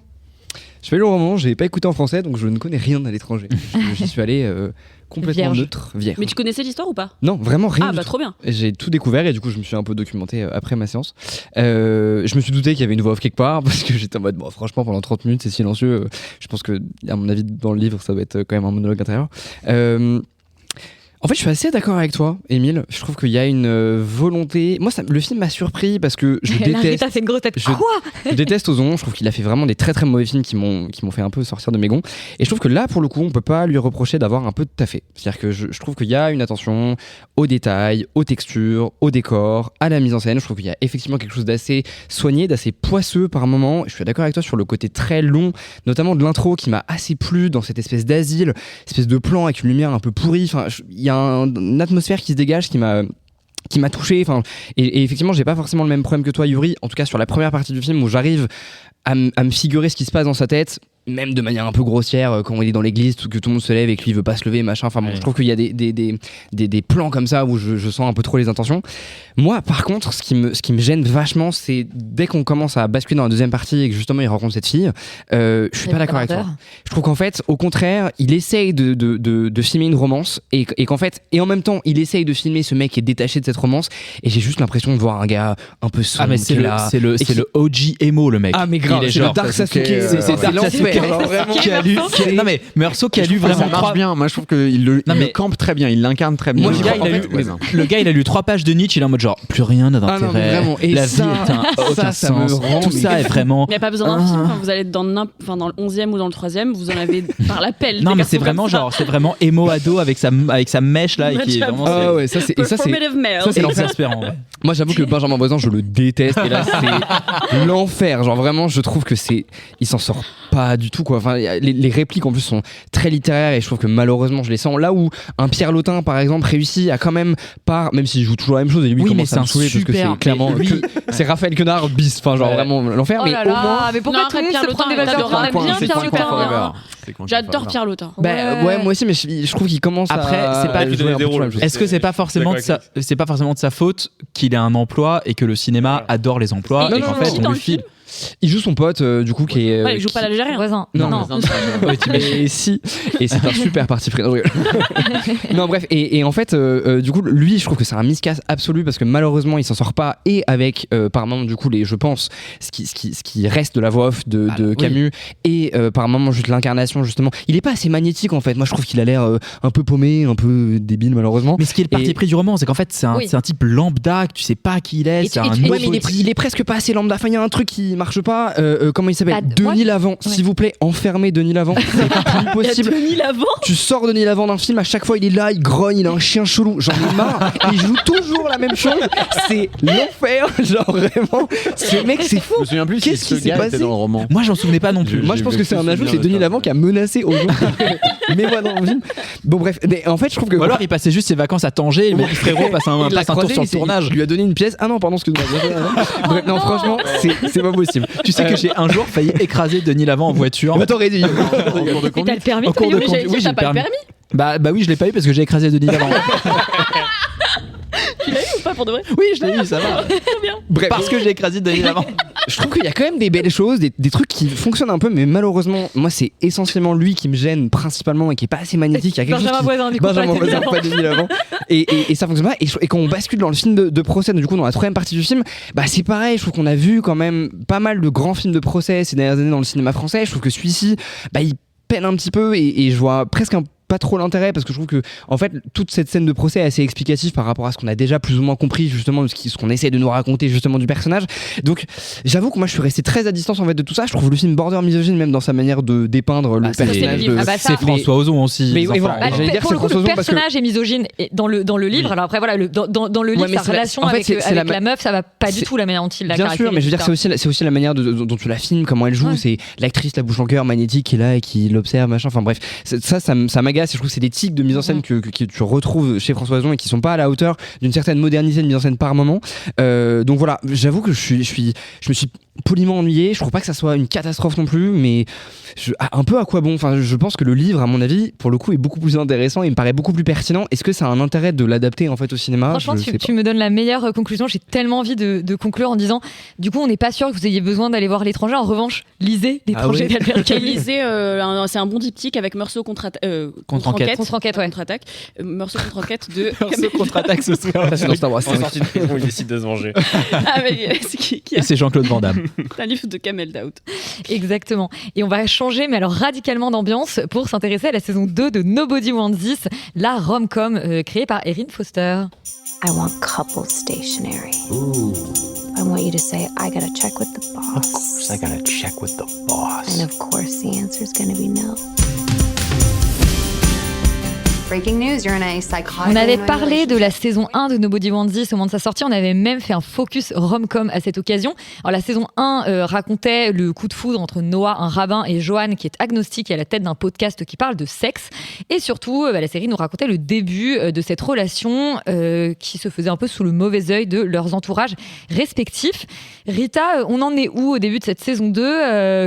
Je fais le roman, j'ai pas écouté en français, donc je ne connais rien à l'étranger. J'y suis allé complètement neutre, vierge. Mais tu connaissais l'histoire ou pas? Non, vraiment rien. Ah bah trop bien. J'ai tout découvert et du coup je me suis un peu documenté après ma séance. Je me suis douté qu'il y avait une voix off quelque part parce que j'étais en mode bon, franchement pendant 30 minutes c'est silencieux. Je pense que à mon avis dans le livre ça doit être quand même un monologue intérieur. En fait, je suis assez d'accord avec toi, Émile. Je trouve qu'il y a une volonté. Moi, le film m'a surpris parce que je déteste. Rita fait une grosse tête. Quoi ? Je déteste Ozon. Je trouve qu'il a fait vraiment des très très mauvais films qui m'ont fait un peu sortir de mes gonds. Et je trouve que là, pour le coup, on peut pas lui reprocher d'avoir un peu de taffé. C'est-à-dire que je trouve qu'il y a une attention aux détails, aux textures, au décor, à la mise en scène. Je trouve qu'il y a effectivement quelque chose d'assez soigné, d'assez poisseux par moment. Je suis d'accord avec toi sur le côté très long, notamment de l'intro qui m'a assez plu dans cette espèce d'asile, espèce de plan avec une lumière un peu pourrie. Enfin, il y a une atmosphère qui se dégage qui m'a touché, enfin, et effectivement j'ai pas forcément le même problème que toi Yuri, en tout cas sur la première partie du film où j'arrive à me figurer ce qui se passe dans sa tête, même de manière un peu grossière, quand il est dans l'église, que tout le monde se lève et que lui veut pas se lever, machin. Enfin bon, je trouve qu'il y a des plans comme ça où je sens un peu trop les intentions. Moi, par contre, ce qui me gêne vachement, c'est dès qu'on commence à basculer dans la deuxième partie et que justement il rencontre cette fille, je suis pas d'accord avec toi. Je trouve qu'en fait, au contraire, il essaye de filmer une romance et qu'en fait, et en même temps, il essaye de filmer ce mec qui est détaché de cette romance. Et j'ai juste l'impression de voir un gars un peu sombre. Ah mais c'est le OG emo le mec. Ah mais grave, c'est le Dark Sasuke. C'est Dark Sasuke. Non mais Meursault qui a lu vraiment. Ça marche bien. Moi je trouve qu'il le campe très bien, il l'incarne très bien. Moi, le gars il a lu 3 pages de Nietzsche, il est en mode genre plus rien n'a d'intérêt. La vie est aucun sens. Tout ça est vraiment. Il n'y a pas besoin d'un film. Quand vous allez dans le 11e ou dans le 3e, vous en avez par la pelle. Non mais c'est vraiment genre c'est vraiment emo ado avec sa mèche là et qui est vraiment. Ah ouais, ça c'est exaspérant. Moi j'avoue que Benjamin Voisin je le déteste et là c'est l'enfer. Genre vraiment je trouve que il s'en sort pas du tout quoi. Enfin, les répliques en plus sont très littéraires et je trouve que malheureusement je les sens là où un Pierre Lotin par exemple réussit à quand même même s'il joue toujours la même chose et lui commence à me saouler parce que c'est clairement c'est Raphaël Quenard bis, enfin genre vraiment l'enfer. Mais au moins mais pourquoi tout le monde se prend des valeurs? On aime bien Pierre Lotin. J'adore Pierre Lotin. Ouais moi aussi mais je trouve qu'il commence après c'est pas est-ce que c'est pas forcément de sa faute qu'il ait un emploi et que le cinéma adore les emplois et qu'en fait on lui file. Il joue son pote du coup qui est il joue pas l'Algérien voisin. Non. Et si et c'est un super parti pris. Non bref et en fait du coup lui je trouve que c'est un miscast absolu parce que malheureusement il s'en sort pas et avec par moment du coup je pense ce qui reste de la voix off de Camus et par moment juste l'incarnation justement il est pas assez magnétique en fait. Moi je trouve qu'il a l'air un peu paumé, un peu débile malheureusement. Mais ce qui est le parti pris du roman c'est qu'en fait c'est un type lambda que tu sais pas qui il est. C'est un mais il est presque pas assez lambda. Enfin il y a un truc qui marche pas. Comment il s'appelle? Denis Lavant. S'il vous plaît, enfermez Denis Lavant. C'est plus possible. Denis Lavant. Tu sors Denis Lavant d'un film, à chaque fois il est là, il grogne, il a un chien chelou. J'en ai marre. Il joue toujours la même chose. C'est l'enfer. Genre vraiment. Ce mec, c'est fou. Je me souviens plus qu'est-ce qui s'est passé dans le roman. Moi, j'en souvenais pas non plus. Moi, je pense que c'est un ajout. C'est Denis Lavant qui a menacé aux gens. Mais moi dans le film. Bon bref. Mais en fait, je trouve que. Ou alors, il passait juste ses vacances à Tanger. Le frérot passe un tour sur le tournage. Il lui a donné une pièce. Ah non, pardon, excuse-moi. Bref, non, franchement, c'est pas possible. Tu sais que j'ai un jour failli écraser Denis Lavant en voiture. Bah t'aurais dit. Mais t'as le permis, toi, Yuri? Oui, t'as pas le permis? Bah oui, je l'ai pas eu parce que j'ai écrasé Denis Lavant. Tu l'as eu ou pas pour de vrai? Oui, je l'ai eu, ça va. Très bien. Bref, parce que j'ai écrasé Denis Lavant. Je trouve qu'il y a quand même des belles choses, des trucs qui fonctionnent un peu, mais malheureusement, moi c'est essentiellement lui qui me gêne principalement et qui est pas assez magnétique. Il y a quelque Benjamin Voisin, du coup, Benjamin Voisin, pas Denis Lavant. Et ça fonctionne pas. Et quand on bascule dans le film de procès, du coup dans la troisième partie du film, bah c'est pareil. Je trouve qu'on a vu quand même pas mal de grands films de procès ces dernières années dans le cinéma français. Je trouve que celui-ci, bah il peine un petit peu et je vois presque pas trop l'intérêt parce que je trouve que en fait toute cette scène de procès est assez explicative par rapport à ce qu'on a déjà plus ou moins compris justement de ce qu'on essaie de nous raconter justement du personnage. Donc j'avoue que moi je suis resté très à distance en fait de tout ça. Je trouve le film border misogyne même dans sa manière de dépeindre le personnage. C'est François Ozon aussi. Mais voilà, pour le coup, le personnage est misogyne dans le livre. Alors après voilà, dans le livre, sa relation avec la meuf, ça va pas du tout la manière dont il la caractérise. Bien sûr, mais je veux dire c'est aussi la manière dont tu la filmes, comment elle joue. C'est l'actrice la bouche en cœur magnétique qui est là et qui l'observe machin. Enfin bref, ça m'agace. Et je trouve que c'est des tics de mise en scène que tu retrouves chez François Ozon et qui sont pas à la hauteur d'une certaine modernité de mise en scène par moment. Donc voilà, j'avoue que je me suis poliment ennuyé. Je trouve pas que ça soit une catastrophe non plus, mais un peu à quoi bon. Enfin, je pense que le livre, à mon avis, pour le coup, est beaucoup plus intéressant et me paraît beaucoup plus pertinent. Est-ce que ça a un intérêt de l'adapter en fait au cinéma? Franchement, tu me donnes la meilleure conclusion. J'ai tellement envie de conclure en disant, du coup, on n'est pas sûr que vous ayez besoin d'aller voir L'étranger. En revanche, lisez L'étranger d'Albert Camus. Lisez, c'est un bon diptyque avec Meursault contre-enquête. Contre-attaque. Meursault contre-enquête de. Meursault contre-attaque, ce soir. C'est dans Star Wars. En sortie de prison, il décide de se venger. Et c'est Jean-Claude Van Damme. C'est un livre de Kamel Daoud. Exactement. Et on va changer, mais alors radicalement d'ambiance pour s'intéresser à la saison 2 de Nobody Wants This, la rom-com créée par Erin Foster. I want couple stationery. Ooh. I want you to say, I gotta check with the boss. Of course, I gotta check with the boss. And of course, the answer's gonna be no. On avait parlé de la saison 1 de Nobody Wants This au moment de sa sortie. On avait même fait un focus rom-com à cette occasion. Alors la saison 1 racontait le coup de foudre entre Noah, un rabbin, et Joanne, qui est agnostique et à la tête d'un podcast qui parle de sexe. Et surtout, la série nous racontait le début de cette relation qui se faisait un peu sous le mauvais œil de leurs entourages respectifs. Rita, on en est où au début de cette saison 2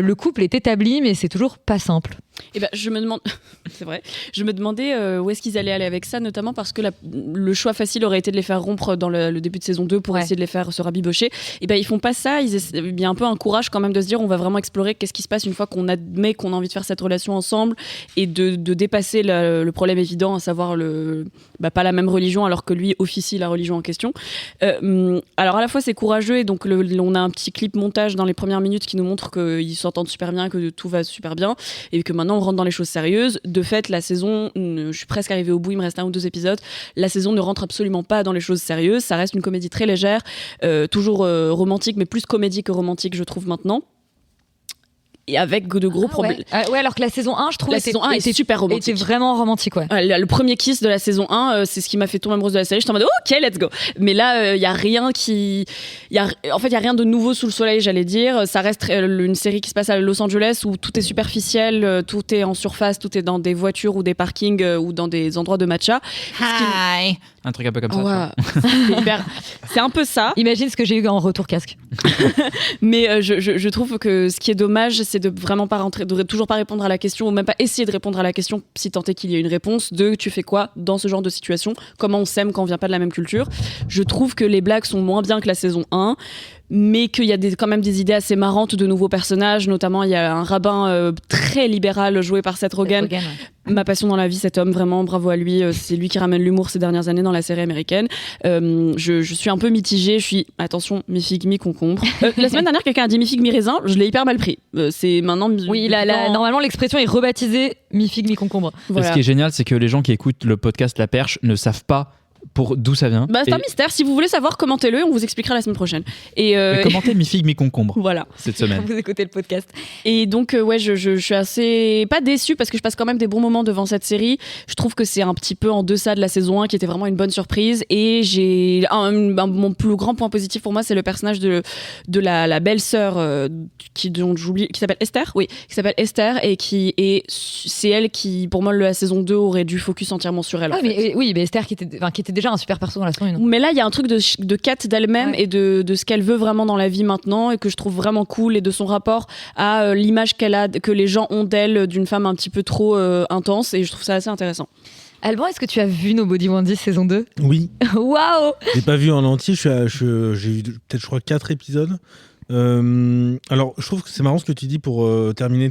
Le couple est établi, mais c'est toujours pas simple. Eh ben, je me demande, c'est vrai, je me demandais où est-ce qu'ils allaient aller avec ça, notamment parce que le choix facile aurait été de les faire rompre dans le début de saison 2 pour essayer de les faire se rabibocher. Et ben, ils font pas ça, il y a un peu un courage quand même de se dire on va vraiment explorer qu'est-ce qui se passe une fois qu'on admet qu'on a envie de faire cette relation ensemble et de dépasser le problème évident, à savoir pas la même religion alors que lui officie la religion en question. Alors à la fois c'est courageux et donc on a un petit clip montage dans les premières minutes qui nous montre qu'ils s'entendent super bien, que tout va super bien et que maintenant on rentre dans les choses sérieuses. De fait, la saison, je suis presque arrivée au bout, il me reste 1 ou 2 épisodes. La saison ne rentre absolument pas dans les choses sérieuses. Ça reste une comédie très légère, toujours romantique, mais plus comédie que romantique, je trouve maintenant. Et avec de gros problèmes. Ouais, alors que la saison 1, je trouve, était super romantique. Était vraiment romantique, ouais. Le premier kiss de la saison 1, c'est ce qui m'a fait tomber amoureuse de la série. J'étais en mode OK, let's go. Mais là, il y a rien il y a rien de nouveau sous le soleil, j'allais dire. Ça reste une série qui se passe à Los Angeles où tout est superficiel, tout est en surface, tout est dans des voitures ou des parkings ou dans des endroits de matcha. Hi. Un truc un peu comme ça. C'est un peu ça. Imagine ce que j'ai eu en retour casque. Mais je trouve que ce qui est dommage, c'est de vraiment pas rentrer, de toujours pas répondre à la question ou même pas essayer de répondre à la question si tant est qu'il y ait une réponse de tu fais quoi dans ce genre de situation, comment on s'aime quand on vient pas de la même culture. Je trouve que les blagues sont moins bien que la saison 1, mais qu'il y a quand même des idées assez marrantes de nouveaux personnages, notamment il y a un rabbin très libéral joué par Seth Rogen. Ma passion dans la vie, cet homme, vraiment bravo à lui, c'est lui qui ramène l'humour ces dernières années dans la série américaine. Je suis un peu mitigée, attention, mi-figue, mi-concombre. La semaine dernière, quelqu'un a dit mi-figue, mi-raisin, je l'ai hyper mal pris. C'est maintenant... Oui, normalement l'expression est rebaptisée mi-figue, mi-concombre. Voilà. Ce qui est génial, c'est que les gens qui écoutent le podcast La Perche ne savent pas d'où ça vient. C'est un mystère. Si vous voulez savoir, commentez-le. On vous expliquera la semaine prochaine. Mais commentez mi-figue, mi-concombre. Voilà. Cette semaine. Vous écoutez le podcast. Et donc, je suis assez pas déçue parce que je passe quand même des bons moments devant cette série. Je trouve que c'est un petit peu en deçà de la saison 1 qui était vraiment une bonne surprise. Et mon plus grand point positif pour moi, c'est le personnage de la belle-sœur qui s'appelle Esther. Oui, qui s'appelle Esther et c'est elle qui, pour moi, la saison 2 aurait dû focus entièrement sur elle. Mais Esther qui était déjà un super perso dans la saison 1. Mais là, il y a un truc de quête d'elle-même et de ce qu'elle veut vraiment dans la vie maintenant et que je trouve vraiment cool et de son rapport à l'image qu'elle a, que les gens ont d'elle, d'une femme un petit peu trop intense et je trouve ça assez intéressant. Alban, est-ce que tu as vu Nobody Wants This saison 2 ? Oui. Waouh ! J'ai pas vu en entier, j'ai eu peut-être, je crois, 4 épisodes. Alors, je trouve que c'est marrant ce que tu dis pour terminer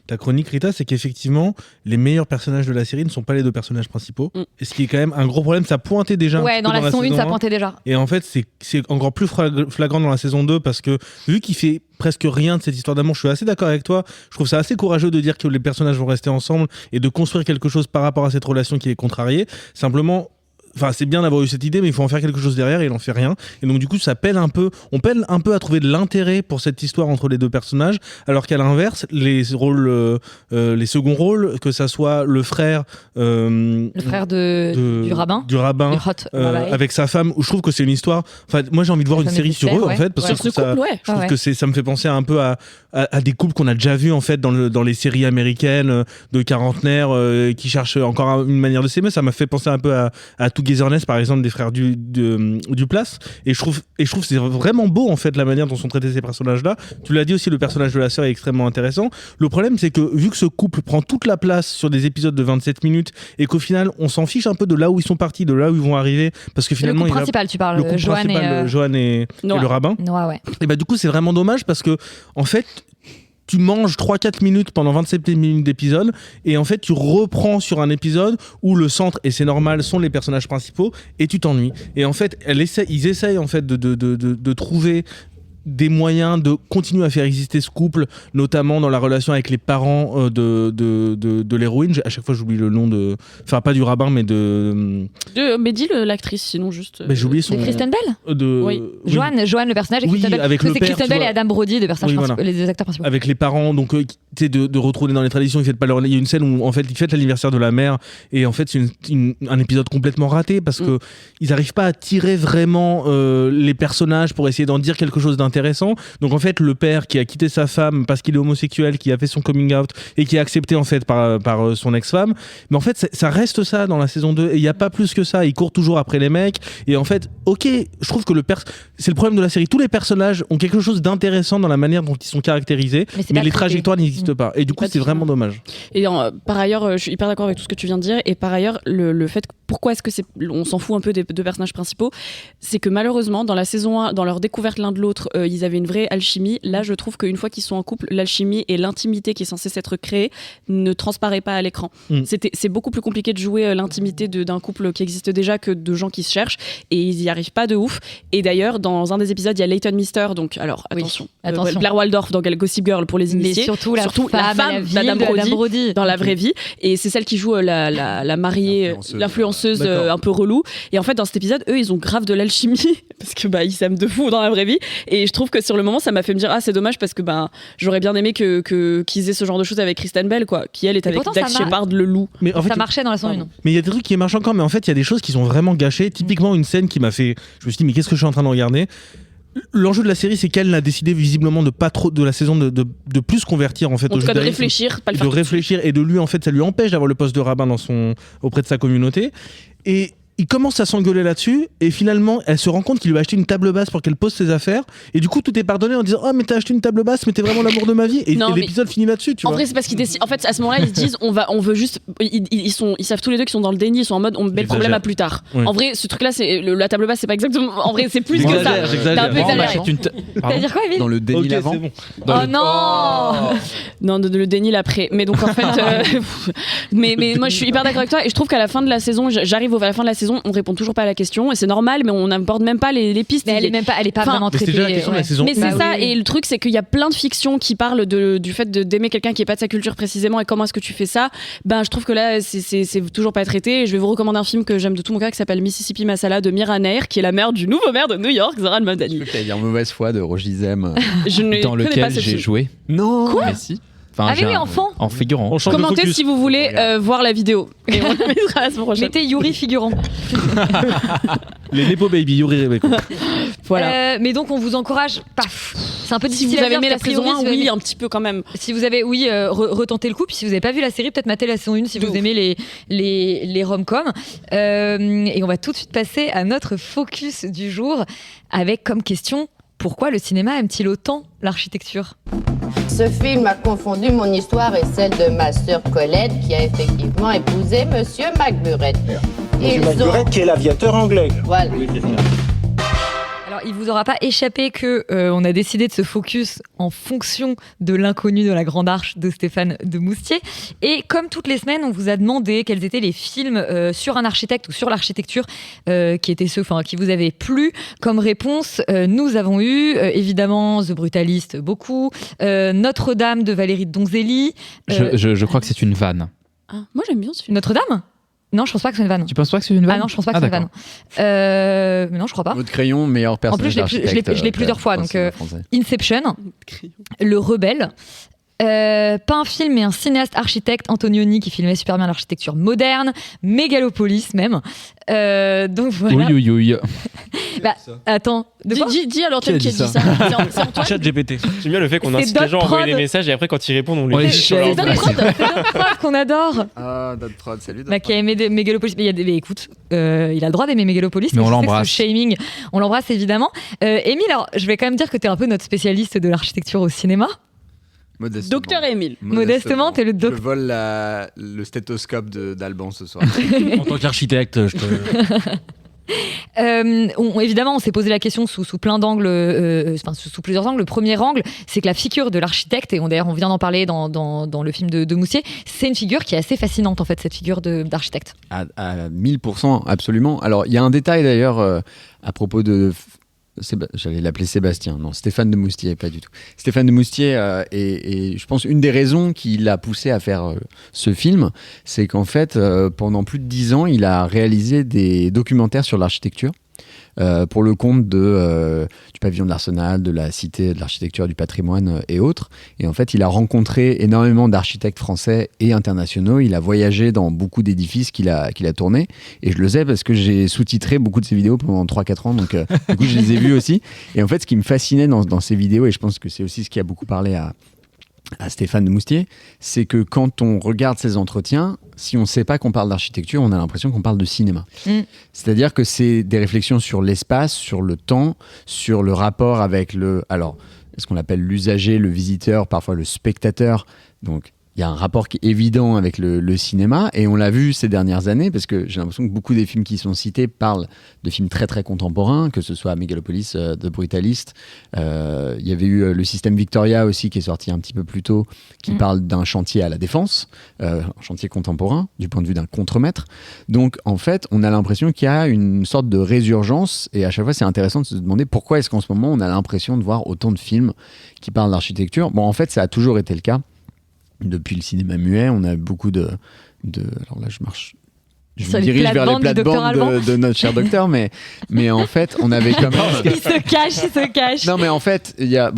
ta chronique, Rita, c'est qu'effectivement, les meilleurs personnages de la série ne sont pas les deux personnages principaux. Et ce qui est quand même un gros problème, ça pointait déjà. Ouais, dans la saison 1, ça pointait déjà. Et en fait, c'est encore plus flagrant dans la saison 2 parce que, vu qu'il fait presque rien de cette histoire d'amour, je suis assez d'accord avec toi. Je trouve ça assez courageux de dire que les personnages vont rester ensemble et de construire quelque chose par rapport à cette relation qui est contrariée. Simplement, enfin, c'est bien d'avoir eu cette idée, mais il faut en faire quelque chose derrière et il en fait rien. Et donc, du coup, ça peine un peu. On peine un peu à trouver de l'intérêt pour cette histoire entre les deux personnages, alors qu'à l'inverse, les seconds rôles, que ça soit le frère du rabbin, avec sa femme, où je trouve que c'est une histoire. Enfin, moi, j'ai envie de voir une série sur eux, en fait, parce que je trouve que ça me fait penser un peu à des couples qu'on a déjà vus en fait dans les séries américaines de quarantenaires qui cherchent encore une manière de s'aimer. Ça m'a fait penser un peu à Togetherness, par exemple, des frères Duplass, et je trouve que c'est vraiment beau en fait la manière dont sont traités ces personnages-là. Tu l'as dit aussi, le personnage de la sœur est extrêmement intéressant. Le problème, c'est que vu que ce couple prend toute la place sur des épisodes de 27 minutes et qu'au final on s'en fiche un peu de là où ils sont partis, de là où ils vont arriver, parce que finalement le couple principal, tu parles, Johan et le rabbin. Noah, ouais. Et bah du coup c'est vraiment dommage parce que en fait tu manges 3-4 minutes pendant 27 minutes d'épisode et en fait tu reprends sur un épisode où le centre, et c'est normal, sont les personnages principaux et tu t'ennuies. Et en fait ils essayent en fait de trouver des moyens de continuer à faire exister ce couple, notamment dans la relation avec les parents de l'héroïne. À chaque fois j'oublie le nom enfin pas du rabbin mais mais dis l'actrice sinon juste j'ai oublié son... C'est Kristen Bell oui. Johan le personnage, et Kristen Bell. Avec c'est Kristen Bell et Adam Brody, les personnages principaux, les deux acteurs principaux. Avec les parents, donc de retourner dans les traditions, il y a une scène où en fait ils fêtent l'anniversaire de la mère et en fait c'est un épisode complètement raté parce que ils n'arrivent pas à tirer vraiment les personnages pour essayer d'en dire quelque chose d'intéressant. Donc en fait le père qui a quitté sa femme parce qu'il est homosexuel, qui a fait son coming out et qui est accepté en fait par son ex-femme, mais en fait ça reste ça dans la saison 2 et il n'y a pas plus que ça. Il court toujours après les mecs et en fait je trouve que c'est le problème de la série, tous les personnages ont quelque chose d'intéressant dans la manière dont ils sont caractérisés, mais les trajectoires n'existent pas et du coup c'est vraiment dommage. Et par ailleurs je suis hyper d'accord avec tout ce que tu viens de dire, et par ailleurs le fait pourquoi est-ce que on s'en fout un peu des deux personnages principaux, c'est que malheureusement dans la saison 1, dans leur découverte l'un de l'autre, ils avaient une vraie alchimie. Là je trouve qu'une fois qu'ils sont en couple, l'alchimie et l'intimité qui est censée s'être créée ne transparaît pas à l'écran. C'est beaucoup plus compliqué de jouer l'intimité d'un couple qui existe déjà que de gens qui se cherchent, et ils y arrivent pas de ouf. Et d'ailleurs dans un des épisodes il y a Leighton Meester, donc alors attention. Blair Waldorf dans Gossip Girl pour les initiés, mais surtout la femme d'Adam Brody dans la vraie vie, et c'est celle qui joue la mariée, l'influenceuse un peu relou, et en fait dans cet épisode eux ils ont grave de l'alchimie parce que ils s'aiment de fou dans la vraie vie, et je trouve que sur le moment ça m'a fait me dire c'est dommage parce que j'aurais bien aimé qu'ils aient ce genre de choses avec Kristen Bell qui elle est avec Dax Shepard le loup. Mais en fait, ça marchait dans la saison 1. Mais il y a des trucs qui marchent encore, mais en fait il y a des choses qui sont vraiment gâchées. Typiquement une scène qui m'a fait, je me suis dit mais qu'est-ce que je suis en train de regarder. L'enjeu de la série, c'est qu'elle a décidé visiblement de pas trop de la saison de plus convertir en fait au judaïsme, de réfléchir, pas le faire de réfléchir, et de lui en fait ça lui empêche d'avoir le poste de rabbin auprès de sa communauté, et il commence à s'engueuler là-dessus, et finalement elle se rend compte qu'il lui a acheté une table basse pour qu'elle pose ses affaires, et du coup tout est pardonné en disant mais t'as acheté une table basse, mais t'es vraiment l'amour de ma vie, et l'épisode finit là-dessus, tu vois. En vrai c'est parce qu'ils décident, en fait à ce moment-là ils se disent on veut juste, ils savent tous les deux qu'ils sont dans le déni, ils sont en mode on met le problème à plus tard. En vrai ce truc là c'est la table basse, c'est pas exactement, en vrai c'est plus que ça. T'es un peu exagéré. T'as dire quoi, Émile? Dans le déni l'avant. Oh non. Non, le déni l'après. Mais donc en fait mais moi je suis hyper d'accord avec toi, et je trouve qu'à la fin de la saison, j'arrive à la fin de la saison, on répond toujours pas à la question, et c'est normal, mais on n'aborde même pas les pistes. Mais elle est pas vraiment traitée. C'est déjà la question de la saison. Mais c'est ça, et le truc c'est qu'il y a plein de fictions qui parlent du fait d'aimer quelqu'un qui est pas de sa culture précisément, et comment est-ce que tu fais ça. Je trouve que là c'est toujours pas traité, et je vais vous recommander un film que j'aime de tout mon cœur qui s'appelle Mississippi Masala de Mira Nair, qui est la mère du nouveau maire de New York, Zoran Mamdani. Je vais dire Mauvaise foi de Roger Zem. Dans lequel j'ai joué. Non. Quoi? Mais si. Enfant. En figurant. Commentez si vous voulez voir la vidéo. Et on le mettra la semaine prochaine. Mettez Yuri figurant. Les Nepo Baby, Yuri Rebecca. Voilà. Mais donc on vous encourage. C'est un peu difficile. Si vous avez à dire, aimé la saison 1, oui, un petit peu quand même. Si vous avez, retentez le coup. Puis si vous n'avez pas vu la série, peut-être matez la saison 1 si vous aimez les rom-coms. Et on va tout de suite passer à notre focus du jour avec comme question: pourquoi le cinéma aime-t-il autant l'architecture? Ce film a confondu mon histoire et celle de ma sœur Colette, qui a effectivement épousé Monsieur McBurett. Monsieur McBurett, qui est l'aviateur anglais. Voilà. Alors, il vous aura pas échappé que on a décidé de se focus en fonction de l'inconnu de la Grande Arche de Stéphane de Moustier. Et comme toutes les semaines, on vous a demandé quels étaient les films sur un architecte ou sur l'architecture qui étaient ceux qui vous avaient plu. Comme réponse, nous avons eu évidemment The Brutalist, beaucoup, Notre-Dame de Valérie Donzelli. Je crois que c'est une vanne. Ah, moi j'aime bien ce film. Notre-Dame ? Non, je pense pas que c'est une vanne. Tu penses pas que c'est une vanne ? Ah non, je pense pas que c'est une vanne. Mais non, je crois pas. Mot de crayon, meilleur personnage d'architecte. Je l'ai plusieurs fois. Donc, Inception, Le Rebelle. Pas un film, mais un cinéaste architecte, Antonioni, qui filmait super bien l'architecture moderne, Mégalopolis même. Donc voilà. Oui. Bah, attends, dis alors tel qui a dit ça. C'est Antoine. Chat GPT. J'aime bien le fait qu'on incite les gens à envoyer les messages et après quand ils répondent, on les dit sur leur Dot Prod qu'on adore. Ah, Dot Prod, salut. Bah, qui a aimé Mégalopolis. Mais écoute, il a le droit d'aimer Mégalopolis. Mais on je sais que l'embrasse. ce shaming, on l'embrasse évidemment. Émile, alors je vais quand même dire que t'es un peu notre spécialiste de l'architecture au cinéma. Modestement. Docteur Émile. Modestement, t'es le Je docteur. vole le stéthoscope d'Alban ce soir. En tant qu'architecte, je te... Évidemment, on s'est posé la question sous plein d'angles, sous plusieurs angles. Le premier angle, c'est que la figure de l'architecte, et d'ailleurs on vient d'en parler dans le film de Moustier, c'est une figure qui est assez fascinante en fait, cette figure d'architecte. À 1000%, absolument. Alors il y a un détail d'ailleurs à propos de... J'allais l'appeler Sébastien, non, Stéphane de Moustier, pas du tout. Stéphane de Moustier, et je pense une des raisons qui l'a poussé à faire ce film, c'est qu'en fait, pendant plus de 10 ans, il a réalisé des documentaires sur l'architecture. Pour le compte du pavillon de l'Arsenal, de la Cité de l'Architecture et du Patrimoine et autres. Et en fait, il a rencontré énormément d'architectes français et internationaux. Il a voyagé dans beaucoup d'édifices qu'il a tournés. Et je le sais parce que j'ai sous-titré beaucoup de ses vidéos pendant 3-4 ans. Donc, du coup, je les ai vues aussi. Et en fait, ce qui me fascinait dans ces vidéos, et je pense que c'est aussi ce qui a beaucoup parlé à Stéphane de Moustier, c'est que quand on regarde ces entretiens, si on ne sait pas qu'on parle d'architecture, on a l'impression qu'on parle de cinéma. C'est-à-dire que c'est des réflexions sur l'espace, sur le temps, sur le rapport avec ce qu'on appelle l'usager, le visiteur, parfois le spectateur. Donc, il y a un rapport qui est évident avec le cinéma, et on l'a vu ces dernières années, parce que j'ai l'impression que beaucoup des films qui sont cités parlent de films très très contemporains, que ce soit Mégalopolis, The Brutalist. Il y avait eu le Système Victoria aussi, qui est sorti un petit peu plus tôt, qui parle d'un chantier à la Défense, un chantier contemporain, du point de vue d'un contremaître. Donc en fait, on a l'impression qu'il y a une sorte de résurgence, et à chaque fois c'est intéressant de se demander pourquoi est-ce qu'en ce moment on a l'impression de voir autant de films qui parlent d'architecture. Bon, en fait, ça a toujours été le cas. Depuis le cinéma muet, on a beaucoup de... Alors là, je me dirige vers les plates-bandes de notre cher docteur, mais en fait, on avait quand même... Il se cache. Non, mais en fait,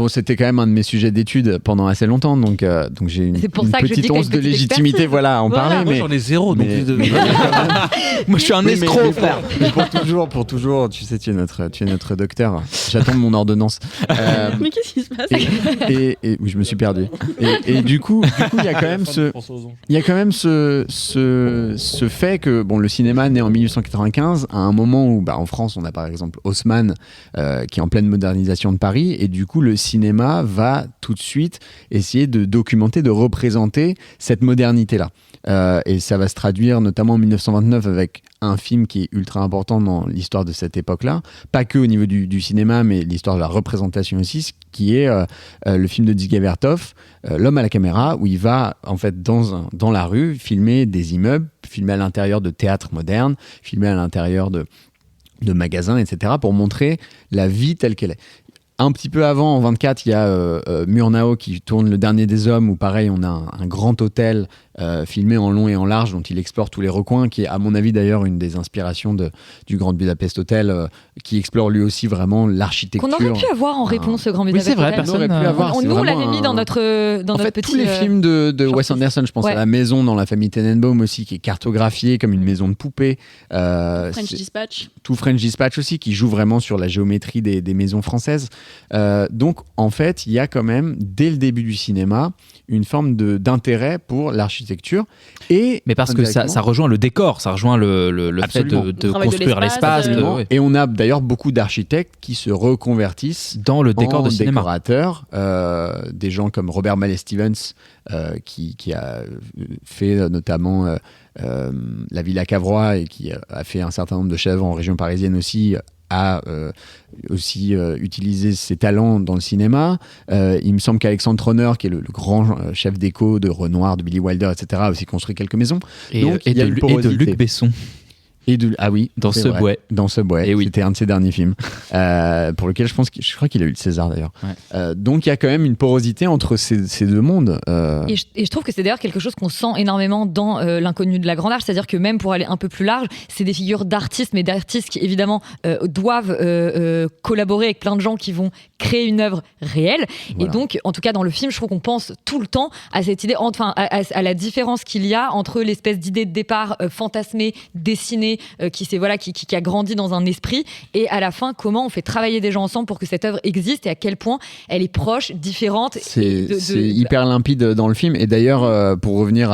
c'était quand même un de mes sujets d'études pendant assez longtemps, donc j'ai une petite once de légitimité à en parler. Moi, j'en ai zéro. Moi, je suis un escroc, frère. Mais pour toujours, tu sais, tu es notre docteur. J'attends mon ordonnance. Mais qu'est-ce qui se passe ? Et oui, je me suis perdu. Et du coup, il y a quand même ce fait que le cinéma né en 1895, à un moment où en France on a par exemple Haussmann qui est en pleine modernisation de Paris, et du coup le cinéma va tout de suite essayer de documenter, de représenter cette modernité-là. Et ça va se traduire notamment en 1929 avec un film qui est ultra important dans l'histoire de cette époque-là, pas que au niveau du cinéma, mais l'histoire de la représentation aussi, qui est le film de Dziga Vertov, L'homme à la caméra, où il va en fait dans la rue filmer des immeubles, filmer à l'intérieur de théâtres modernes, filmer à l'intérieur de magasins, etc., pour montrer la vie telle qu'elle est. Un petit peu avant, en 24, il y a Murnau qui tourne Le Dernier des Hommes, où pareil, on a un grand hôtel filmé en long et en large, dont il explore tous les recoins, qui est à mon avis d'ailleurs une des inspirations du Grand Budapest Hotel, qui explore lui aussi vraiment l'architecture. Qu'on aurait pu avoir en réponse au Grand Budapest Hotel. Oui, c'est vrai, personne n'aurait pu avoir. Nous, on l'avait mis dans notre petit... Tous les films de Wes Anderson, je pense à La Maison dans la famille Tenenbaum aussi, qui est cartographiée comme une maison de poupée. French Dispatch. Tout French Dispatch aussi, qui joue vraiment sur la géométrie des maisons françaises. Donc, en fait, il y a quand même, dès le début du cinéma, une forme d'intérêt pour l'architecture. Mais parce que ça rejoint le décor, ça rejoint le fait de construire l'espace. Et on a d'ailleurs beaucoup d'architectes qui se reconvertissent dans le décor de cinéma. Décorateurs, des gens comme Robert Mallet Stevens, qui a fait notamment la Villa Cavrois et qui a fait un certain nombre de chefs en région parisienne aussi, a aussi utilisé ses talents dans le cinéma. Il me semble qu'Alexandre Tronner, qui est le grand chef d'écho de Renoir, de Billy Wilder, etc., a aussi construit quelques maisons. Donc, il y a une porosité. Et de Luc Besson. Ah oui, dans Subway. Dans Subway, c'était un de ses derniers films, pour lequel je crois qu'il a eu le César d'ailleurs. Ouais. Donc il y a quand même une porosité entre ces deux mondes. Et je trouve que c'est d'ailleurs quelque chose qu'on sent énormément dans L'inconnu de la grande âge, c'est-à-dire que même pour aller un peu plus large, c'est des figures d'artistes, mais d'artistes qui évidemment doivent collaborer avec plein de gens qui vont créer une œuvre réelle. Voilà. Et donc, en tout cas dans le film, je trouve qu'on pense tout le temps à cette idée, enfin à la différence qu'il y a entre l'espèce d'idée de départ fantasmée, dessinée, qui a grandi dans un esprit, et à la fin comment on fait travailler des gens ensemble pour que cette œuvre existe et à quel point elle est proche, différente. C'est hyper limpide dans le film. Et d'ailleurs, pour revenir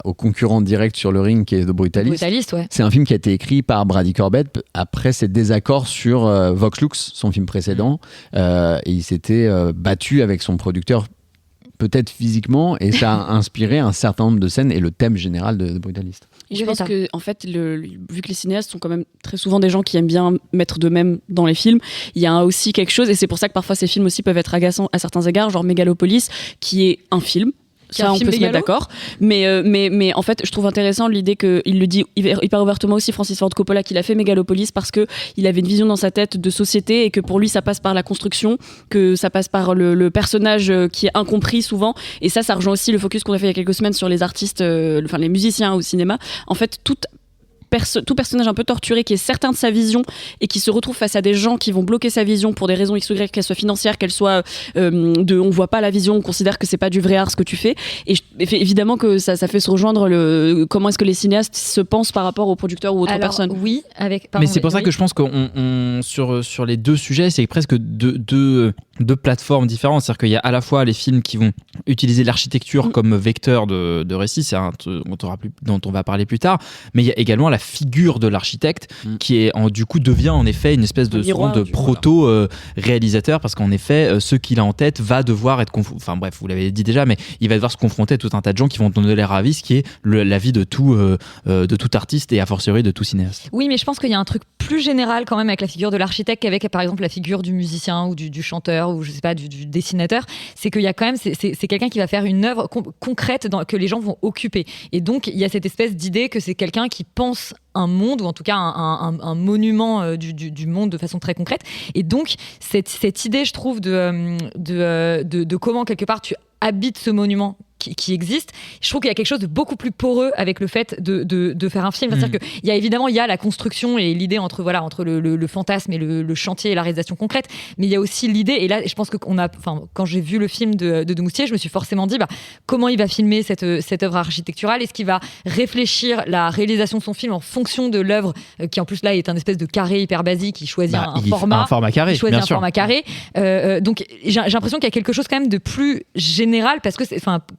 au concurrent direct sur le ring qui est The Brutalist, ouais. C'est un film qui a été écrit par Brady Corbett après ses désaccords sur Vox Lux, son film précédent, et il s'était battu avec son producteur, peut-être physiquement, et ça a inspiré un certain nombre de scènes et le thème général de Brutalist. Je pense que, en fait, vu que les cinéastes sont quand même très souvent des gens qui aiment bien mettre d'eux-mêmes dans les films, il y a aussi quelque chose, et c'est pour ça que parfois ces films aussi peuvent être agaçants à certains égards, genre Megalopolis, qui est un film. Ça, on peut se mettre d'accord. Mais en fait, je trouve intéressant l'idée qu'il le dit hyper ouvertement aussi, Francis Ford Coppola, qu'il a fait Megalopolis parce qu'il avait une vision dans sa tête de société et que pour lui, ça passe par la construction, que ça passe par le personnage qui est incompris souvent. Et ça rejoint aussi le focus qu'on a fait il y a quelques semaines sur les artistes, les musiciens au cinéma. En fait, tout personnage un peu torturé qui est certain de sa vision et qui se retrouve face à des gens qui vont bloquer sa vision pour des raisons X ou Y, qu'elles soient financières, qu'elles soient on voit pas la vision, on considère que c'est pas du vrai art ce que tu fais, et évidemment que ça fait se rejoindre comment est-ce que les cinéastes se pensent par rapport aux producteurs ou autres personnes. Oui, mais c'est pour ça que je pense qu'on sur les deux sujets, c'est presque deux plateformes différentes. C'est-à-dire qu'il y a à la fois les films qui vont utiliser l'architecture comme vecteur de récit, c'est un dont on va parler plus tard, mais il y a également la figure de l'architecte qui est du coup devient en effet une espèce de proto réalisateur, parce qu'en effet ce qu'il a en tête va devoir être enfin bref, vous l'avez dit déjà, mais il va devoir se confronter à tout un tas de gens qui vont donner l'air à ce qui est la vie de tout artiste et a fortiori de tout cinéaste. Oui, mais je pense qu'il y a un truc plus général quand même avec la figure de l'architecte qu'avec par exemple la figure du musicien ou du chanteur ou je sais pas du dessinateur. C'est qu'il y a quand même c'est quelqu'un qui va faire une œuvre concrète que les gens vont occuper, et donc il y a cette espèce d'idée que c'est quelqu'un qui pense un monde, ou en tout cas un monument du monde de façon très concrète. Et donc cette idée, je trouve, de comment quelque part tu habites ce monument qui existe, je trouve qu'il y a quelque chose de beaucoup plus poreux avec le fait de faire un film. C'est-à-dire qu'il y a évidemment la construction et l'idée entre le fantasme et le chantier et la réalisation concrète, mais il y a aussi l'idée, et là je pense que quand j'ai vu le film de Moustier, je me suis forcément dit comment il va filmer cette œuvre architecturale, est-ce qu'il va réfléchir la réalisation de son film en fonction de l'œuvre qui en plus là est un espèce de carré hyper basique, il choisit un format carré, il choisit un format carré, donc j'ai l'impression qu'il y a quelque chose quand même de plus général, parce que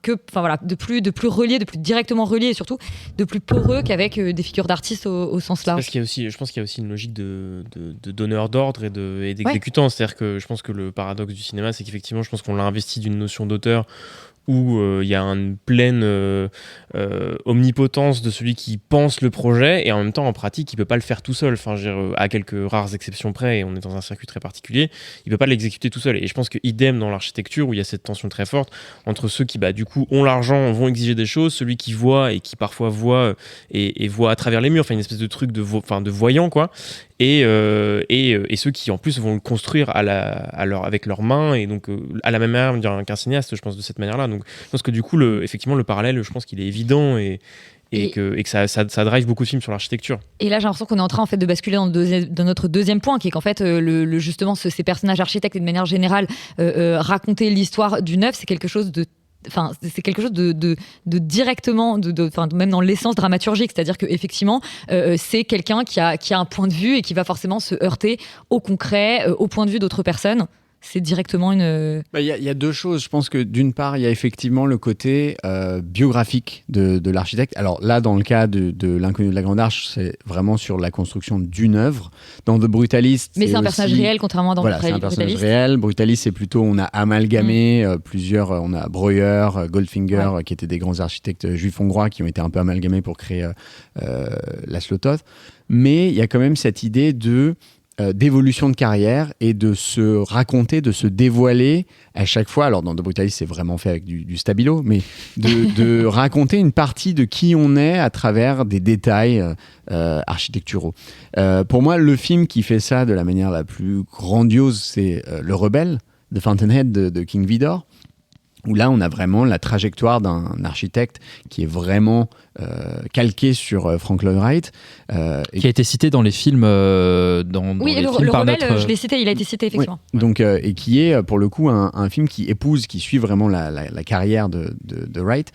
de plus relié, de plus directement relié, et surtout de plus poreux qu'avec des figures d'artistes au sens large. Parce qu'il y a aussi, je pense qu'il y a aussi une logique de donneur d'ordre et d'exécutant. C'est-à-dire que je pense que le paradoxe du cinéma, c'est qu'effectivement, je pense qu'on l'a investi d'une notion d'auteur où il y a une pleine omnipotence de celui qui pense le projet, et en même temps en pratique il peut pas le faire tout seul, enfin à quelques rares exceptions près, et on est dans un circuit très particulier, il peut pas l'exécuter tout seul. Et je pense que idem dans l'architecture, où il y a cette tension très forte entre ceux qui du coup ont l'argent, vont exiger des choses, celui qui voit et qui parfois voit et voit à travers les murs, enfin une espèce de truc de voyant quoi, et ceux qui en plus vont le construire avec leurs mains, et donc à la même manière qu'un cinéaste, je pense, de cette manière là. Donc je pense que du coup effectivement le parallèle, je pense qu'il est évident, et que ça drive beaucoup de films sur l'architecture. Et là j'ai l'impression qu'on est en train de basculer dans notre deuxième point, qui est qu'en fait justement ces personnages architectes, et de manière générale raconter l'histoire d'une œuvre, c'est quelque chose de directement, même dans l'essence dramaturgique, c'est-à-dire qu'effectivement, c'est quelqu'un qui a un point de vue et qui va forcément se heurter au concret, au point de vue d'autres personnes. C'est directement une... Il y a deux choses. Je pense que d'une part, il y a effectivement le côté biographique de l'architecte. Alors là, dans le cas de L'inconnu de la grande arche, c'est vraiment sur la construction d'une œuvre. Dans The Brutalist, mais c'est un personnage réel, contrairement à dans Brutalist. C'est un personnage réel. Brutalist, c'est plutôt, on a amalgamé plusieurs... on a Breuer, Goldfinger, qui étaient des grands architectes juifs hongrois, qui ont été un peu amalgamés pour créer la Slotov. Mais il y a quand même cette idée de... d'évolution de carrière et de se raconter, de se dévoiler à chaque fois. Alors dans The Brutalist, c'est vraiment fait avec du stabilo, mais de raconter une partie de qui on est à travers des détails architecturaux. Pour moi, le film qui fait ça de la manière la plus grandiose, c'est Le Rebelle de Fountainhead de King Vidor, où là, on a vraiment la trajectoire d'un architecte qui est vraiment calqué sur Frank Lloyd Wright. Qui a été cité dans les films, dans oui, les le films par Rebelle, notre... je l'ai cité, il a été cité, effectivement. Oui. Donc, et qui est, pour le coup, un film qui suit vraiment la carrière de Wright,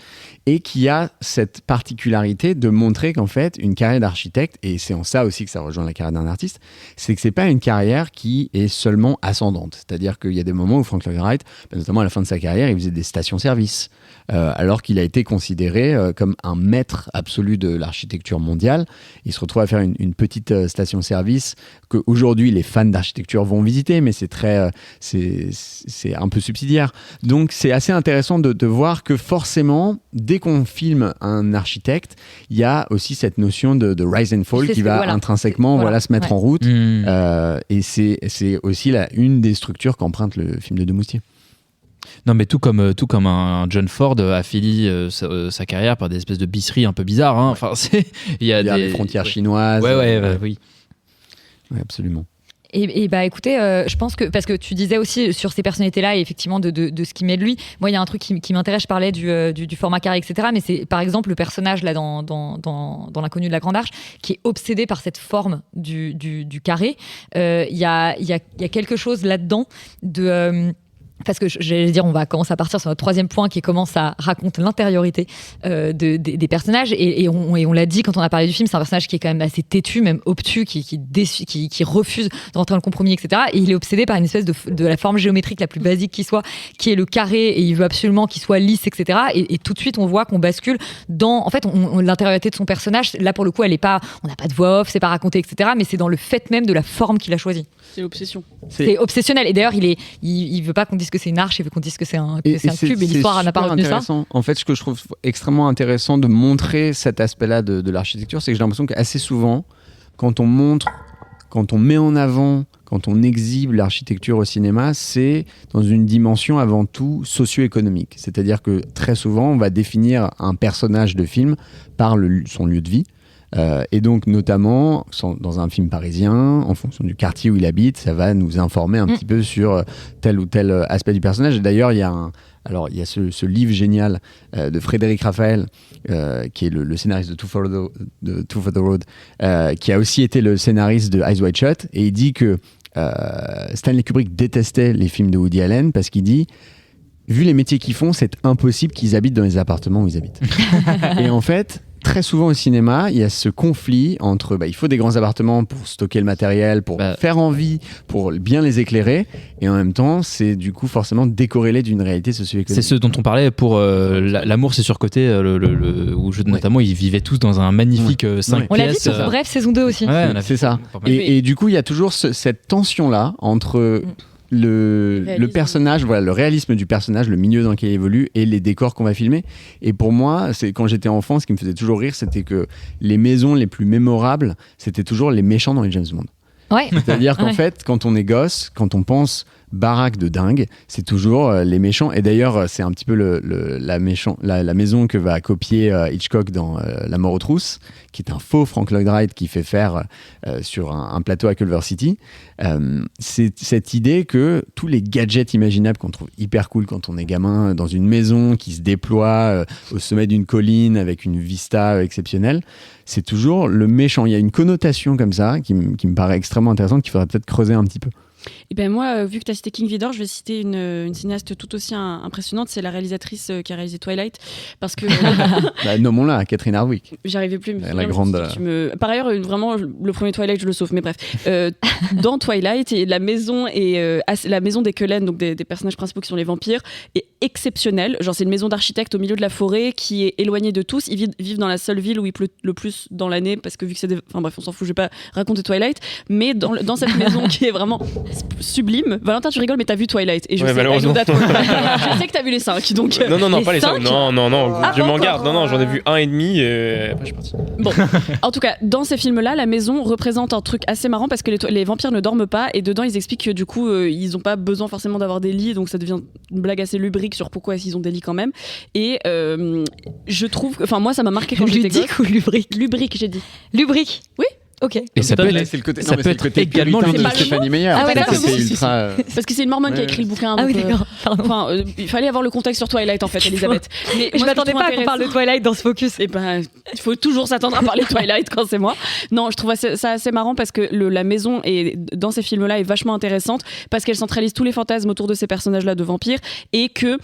et qui a cette particularité de montrer qu'en fait, une carrière d'architecte, et c'est en ça aussi que ça rejoint la carrière d'un artiste, c'est que c'est pas une carrière qui est seulement ascendante. C'est-à-dire qu'il y a des moments où Frank Lloyd Wright, notamment à la fin de sa carrière, il faisait des stations-service, alors qu'il a été considéré comme un maître absolu de l'architecture mondiale. Il se retrouve à faire une petite station-service qu'aujourd'hui les fans d'architecture vont visiter, mais c'est un peu subsidiaire. Donc c'est assez intéressant de voir que forcément, dès qu'on filme un architecte, il y a aussi cette notion de rise and fall qui va intrinsèquement se mettre en route. Et c'est aussi une des structures qu'emprunte le film de Demoustier. Non, mais tout comme un John Ford a fini sa carrière par des espèces de bisseries un peu bizarres. Hein. Enfin, il y a des frontières chinoises. Oui. Oui, absolument. Et bah écoutez, je pense que, parce que tu disais aussi sur ces personnalités-là et effectivement de ce qui met de lui, moi il y a un truc qui m'intéresse, je parlais du format carré, etc. Mais c'est par exemple le personnage là dans L'inconnu de la Grande Arche qui est obsédé par cette forme du carré. Il y a quelque chose là-dedans de... parce que j'allais dire, on va commencer à partir sur notre troisième point qui est comment ça raconte l'intériorité des personnages. Et on l'a dit quand on a parlé du film, c'est un personnage qui est quand même assez têtu, même obtus, qui refuse de rentrer dans le compromis, etc. Et il est obsédé par une espèce de la forme géométrique la plus basique qui soit, qui est le carré, et il veut absolument qu'il soit lisse, etc. Et tout de suite, on voit qu'on bascule dans... En fait, l'intériorité de son personnage, là pour le coup, on n'a pas de voix off, c'est pas raconté, etc. Mais c'est dans le fait même de la forme qu'il a choisie. C'est l'obsession. C'est obsessionnel. Et d'ailleurs, il veut pas qu'on dise que c'est une arche, il veut qu'on dise que c'est un cube, et l'histoire n'a pas retenu ça. En fait, ce que je trouve extrêmement intéressant de montrer cet aspect-là de l'architecture, c'est que j'ai l'impression qu'assez souvent, quand on met en avant, quand on exhibe l'architecture au cinéma, c'est dans une dimension avant tout socio-économique. C'est-à-dire que très souvent, on va définir un personnage de film par son lieu de vie. Et donc, notamment, dans un film parisien, en fonction du quartier où il habite, ça va nous informer un petit peu sur tel ou tel aspect du personnage. Et d'ailleurs, il y a ce livre génial de Frédéric Raphaël, qui est le scénariste de Two for the Road, qui a aussi été le scénariste de Eyes Wide Shut. Et il dit que Stanley Kubrick détestait les films de Woody Allen parce qu'il dit... Vu les métiers qu'ils font, c'est impossible qu'ils habitent dans les appartements où ils habitent. Et en fait, très souvent au cinéma, il y a ce conflit entre il faut des grands appartements pour stocker le matériel, pour faire envie, pour bien les éclairer, et en même temps, c'est du coup forcément décorrélé d'une réalité socio-économique. C'est ce dont on parlait pour L'amour, c'est surcoté, où notamment ils vivaient tous dans un magnifique 5 pièces. On l'a dit sur Bref, saison 2 aussi. Ouais, c'est ça. Et du coup, il y a toujours cette tension-là entre... Le personnage, le réalisme du personnage, le milieu dans lequel il évolue et les décors qu'on va filmer. Et pour moi, quand j'étais enfant, ce qui me faisait toujours rire, c'était que les maisons les plus mémorables, c'était toujours les méchants dans les James Bond. Ouais. C'est-à-dire qu'en fait, quand on est gosse, quand on pense baraque de dingue, c'est toujours les méchants. Et d'ailleurs, c'est un petit peu la maison que va copier Hitchcock dans La mort aux trousses, qui est un faux Frank Lloyd Wright qui fait faire sur un plateau à Culver City. C'est cette idée que tous les gadgets imaginables qu'on trouve hyper cool quand on est gamin, dans une maison qui se déploie au sommet d'une colline avec une vista exceptionnelle, c'est toujours le méchant. Il y a une connotation comme ça qui me paraît extrêmement intéressante, qu'il faudrait peut-être creuser un petit peu. Et ben moi, vu que tu as cité King Vidor, je vais citer une cinéaste tout aussi impressionnante, c'est la réalisatrice qui a réalisé Twilight, parce que... nommons-la, Catherine Hardwicke. J'arrivais plus à me la grande... Par ailleurs, vraiment, le premier Twilight, je le sauve, mais bref. Dans Twilight, la maison des Cullen, donc des personnages principaux qui sont les vampires, est exceptionnelle. Genre, c'est une maison d'architecte au milieu de la forêt qui est éloignée de tous. Ils vivent dans la seule ville où il pleut le plus dans l'année parce que vu que c'est enfin bref, on s'en fout, je vais pas raconter Twilight, mais dans cette maison qui est vraiment sublime. Valentin, tu rigoles, mais t'as vu Twilight et je sais, malheureusement. je sais que t'as vu les 5, donc non, pas les 5. Non, Ah, je m'en encore. garde. Non, j'en ai vu 1 et demi. Après, je suis parti. Bon, en tout cas, dans ces films-là, la maison représente un truc assez marrant parce que les vampires ne dorment pas et dedans ils expliquent que du coup ils n'ont pas besoin forcément d'avoir des lits, donc ça devient une blague assez lubrique sur pourquoi est-ce qu'ils ont des lits quand même. Et je trouve, enfin moi ça m'a marqué quand j'étais gosse. Ludique ou lubrique? Lubrique, j'ai dit. Lubrique. Oui. Ok. Et ça peut être, c'est le côté, ça peut être également puritain ludique. de Stéphanie Meyer. Ah ouais, d'accord. C'est ultra. Parce que c'est une mormone qui a écrit le bouquin. Ah oui, donc, d'accord. Pardon. Enfin, il fallait avoir le contexte sur Twilight en fait, Elisabeth. Mais Je m'attendais pas à qu'on parle de Twilight dans ce focus. Et ben, il faut toujours s'attendre à parler de Twilight quand c'est moi. Non, je trouve ça assez marrant parce que la maison dans ces films-là est vachement intéressante parce qu'elle centralise tous les fantasmes autour de ces personnages-là de vampires et que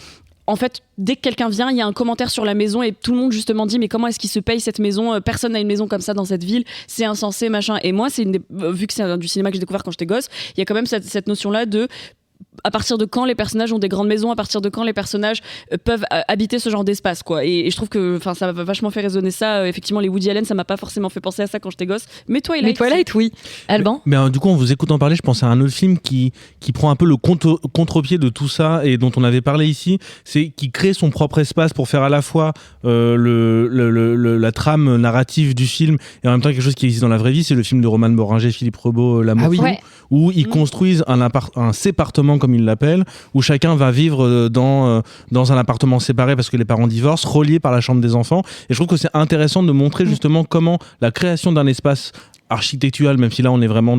en fait, dès que quelqu'un vient, il y a un commentaire sur la maison et tout le monde justement dit mais comment est-ce qu'il se paye cette maison ? Personne n'a une maison comme ça dans cette ville, c'est insensé, machin. Et moi, vu que c'est du cinéma que j'ai découvert quand j'étais gosse, il y a quand même cette notion-là de à partir de quand les personnages ont des grandes maisons, à partir de quand les personnages peuvent habiter ce genre d'espace, quoi. Et je trouve que ça m'a vachement fait résonner ça. Effectivement, les Woody Allen, ça m'a pas forcément fait penser à ça quand j'étais gosse. Mais Twilight, oui. Alban ? Mais du coup, en vous écoutant parler, je pense à un autre film qui prend un peu le contre-pied de tout ça et dont on avait parlé ici. C'est qui crée son propre espace pour faire à la fois la trame narrative du film et en même temps quelque chose qui existe dans la vraie vie. C'est le film de Roman Boringer, Philippe Rebaud, L'amour fou, où ils construisent un sépartement comme ils l'appellent, où chacun va vivre dans un appartement séparé parce que les parents divorcent, reliés par la chambre des enfants. Et je trouve que c'est intéressant de montrer justement comment la création d'un espace architectural, même si là on est vraiment